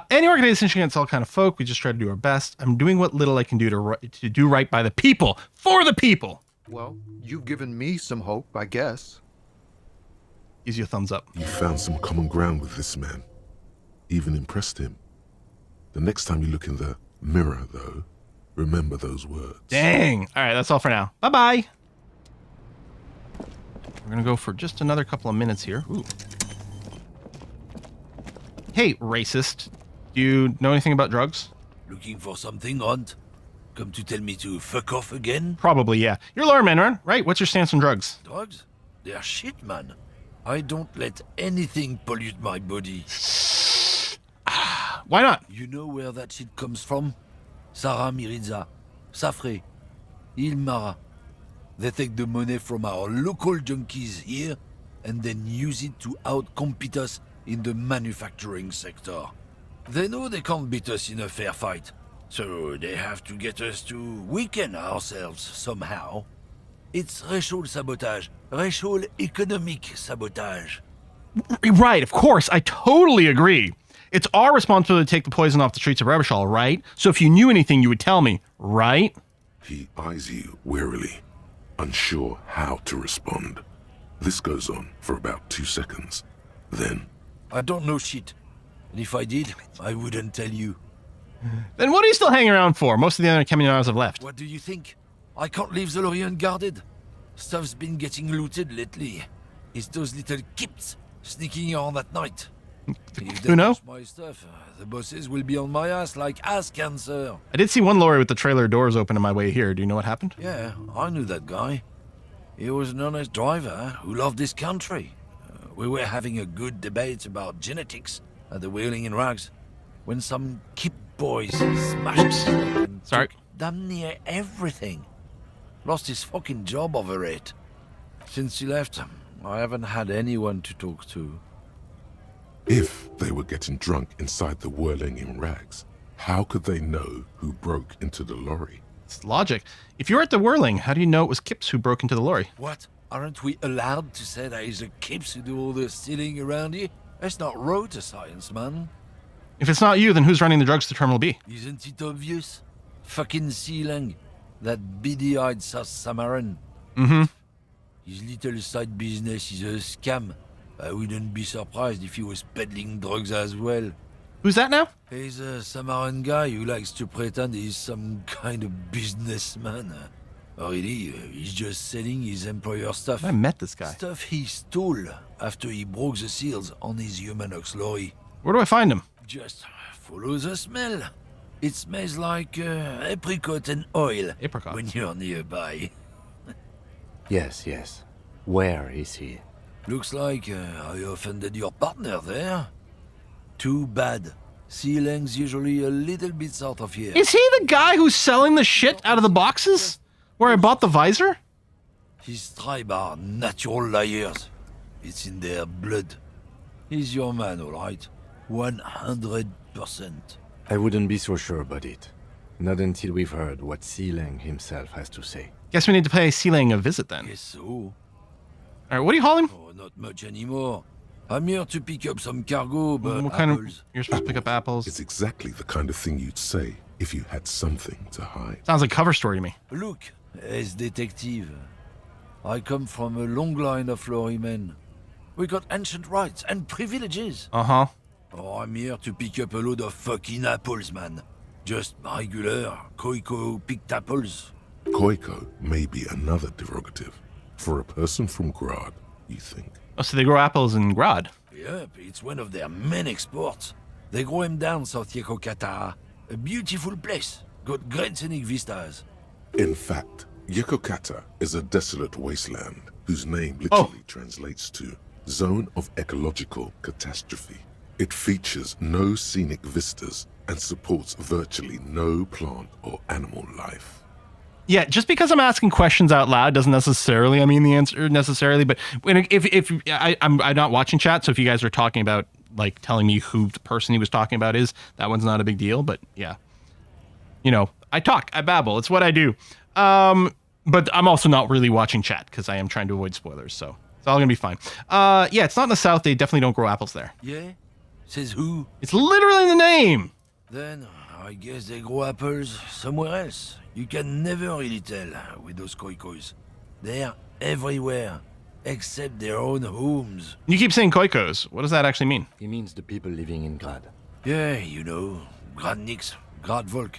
Any organization against all kind of folk, we just try to do our best. I'm doing what little I can do to do right by the people, for the people. Well, you've given me some hope, I guess. Gives you a thumbs up. You found some common ground with this man. Even impressed him. The next time you look in the mirror, though, remember those words. Dang. All right, that's all for now. Bye-bye. We're going to go for just another couple of minutes here. Ooh. Hey, racist. Do you know anything about drugs? Looking for something, Hunt? Come to tell me to fuck off again? Probably, yeah. You're a lawyer, man, right? What's your stance on drugs? Drugs? They're shit, man. I don't let anything pollute my body. Why not? You know where that shit comes from? Sarah Miriza, Safre, Ilmara. They take the money from our local junkies here and then use it to outcompete us in the manufacturing sector. They know they can't beat us in a fair fight, so they have to get us to weaken ourselves somehow. It's racial sabotage, racial economic sabotage. Right, of course. I totally agree. It's our responsibility to take the poison off the streets of Revachol, right? So if you knew anything, you would tell me, right? He eyes you warily, unsure how to respond. This goes on for about 2 seconds. Then... I don't know shit. And if I did, I wouldn't tell you. Then what are you still hanging around for? Most of the other Caminoirs have left. What do you think? I can't leave the lorry unguarded. Stuff's been getting looted lately. It's those little kips sneaking on at night. If they Who know? touch my stuff, the bosses will be on my ass like ass cancer. I did see one lorry with the trailer doors open on my way here. Do you know what happened? Yeah, I knew that guy. He was an honest driver who loved this country. We were having a good debate about genetics at the Wheeling in Rags when some kip boys smashed and Sorry. took damn near everything. Lost his fucking job over it. Since he left, I haven't had anyone to talk to. if they were getting drunk inside the Whirling in Rags, how could they know who broke into the lorry? It's logic. If you're at the Whirling, how do you know it was Kips who broke into the lorry? What? Aren't we allowed to say that it's the kips who do all the stealing around here? That's not road to science, man. If it's not you, then who's running the drugs to Terminal B? Isn't it obvious? Fucking Sealang, that beady-eyed South Samaran. Mm-hmm. His little side business is a scam. I wouldn't be surprised if he was peddling drugs as well. Who's that now? He's a Samaran guy who likes to pretend he's some kind of businessman. Really, he's just selling his employer stuff. I met this guy. Stuff he stole after he broke the seals on his Humanox lorry. Where do I find him? Just follow the smell. It smells like apricot and oil Apricot. when you're nearby. Yes, yes. Where is he? Looks like I offended your partner there. Too bad. Sealang's usually a little bit south of here. Is he the guy who's selling the shit out of the boxes? Where I bought the visor? His tribe are natural liars. It's in their blood. He's your man, all right. 100%. I wouldn't be so sure about it. Not until we've heard what Sealang himself has to say. Guess we need to pay Sealang a visit then. Guess so. Alright, what do you call him? Oh, not much anymore. I'm here to pick up some cargo, but What kind of... apples. You're supposed to pick up apples. It's exactly the kind of thing you'd say if you had something to hide. Sounds like cover story to me. Look, as detective, I come from a long line of lorrymen. We got ancient rights and privileges. Uh-huh. Oh, I'm here to pick up a load of fucking apples, man. Just regular Koiko picked apples. Koiko may be another derogative. For a person from Grad, you think. Oh, so they grow apples in Grad. Yep, it's one of their main exports. They grow them down South Yekokata. A beautiful place. Got great scenic vistas. In fact, Yekokata is a desolate wasteland whose name literally translates to Zone of Ecological Catastrophe. It features no scenic vistas and supports virtually no plant or animal life. Yeah, just because I'm asking questions out loud doesn't necessarily, I mean the answer necessarily, but if I'm not watching chat, so if you guys are talking about, like, telling me who the person he was talking about is, that one's not a big deal, but yeah. You know, I talk, I babble, it's what I do. But I'm also not really watching chat, because I am trying to avoid spoilers, so it's all gonna be fine. Yeah, it's not in the South, they definitely don't grow apples there. Yeah? Says who? It's literally in the name! Then, I guess they grow apples somewhere else. You can never really tell with those Koikos. They're everywhere, except their own homes. You keep saying Koikos. What does that actually mean? He means the people living in Grad. Yeah, you know, Gradniks, Gradvolk.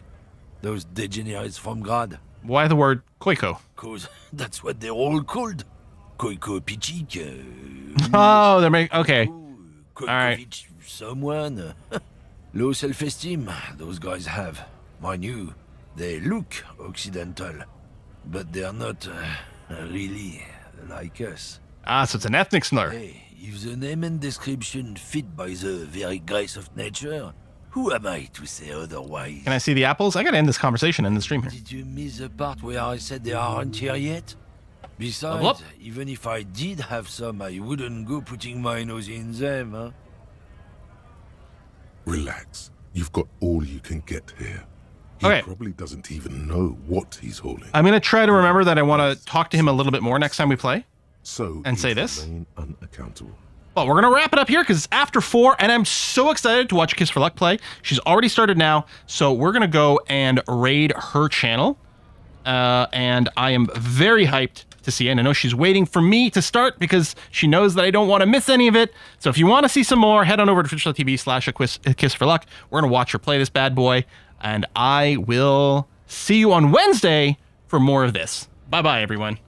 Those degenerates from Grad. Why the word Koiko? Cause that's what they're all called. Koiko Pichik. Oh, they're making... Okay. Koikovich, someone. Low self-esteem, those guys have. Mind you, they look Occidental, but they're not really like us. Ah, so it's an ethnic slur. Hey, if the name and description fit by the very grace of nature, who am I to say otherwise? Can I see the apples? I gotta end this conversation in the stream here. Did you miss the part where I said they aren't here yet? Besides, even if I did have some, I wouldn't go putting my nose in them, huh? Relax. You've got all you can get here. He probably doesn't even know what he's hauling. I'm gonna try to remember that I want to talk to him a little bit more next time we play. So and say this. Unaccountable. Well, we're gonna wrap it up here because it's after 4, and I'm so excited to watch Kiss for Luck play. She's already started now, so we're gonna go and raid her channel, and I am very hyped to see it. And I know she's waiting for me to start because she knows that I don't want to miss any of it. So if you want to see some more, head on over to twitch.tv/Kiss for Luck. We're gonna watch her play this bad boy, and I will see you on Wednesday for more of this. Bye bye, everyone.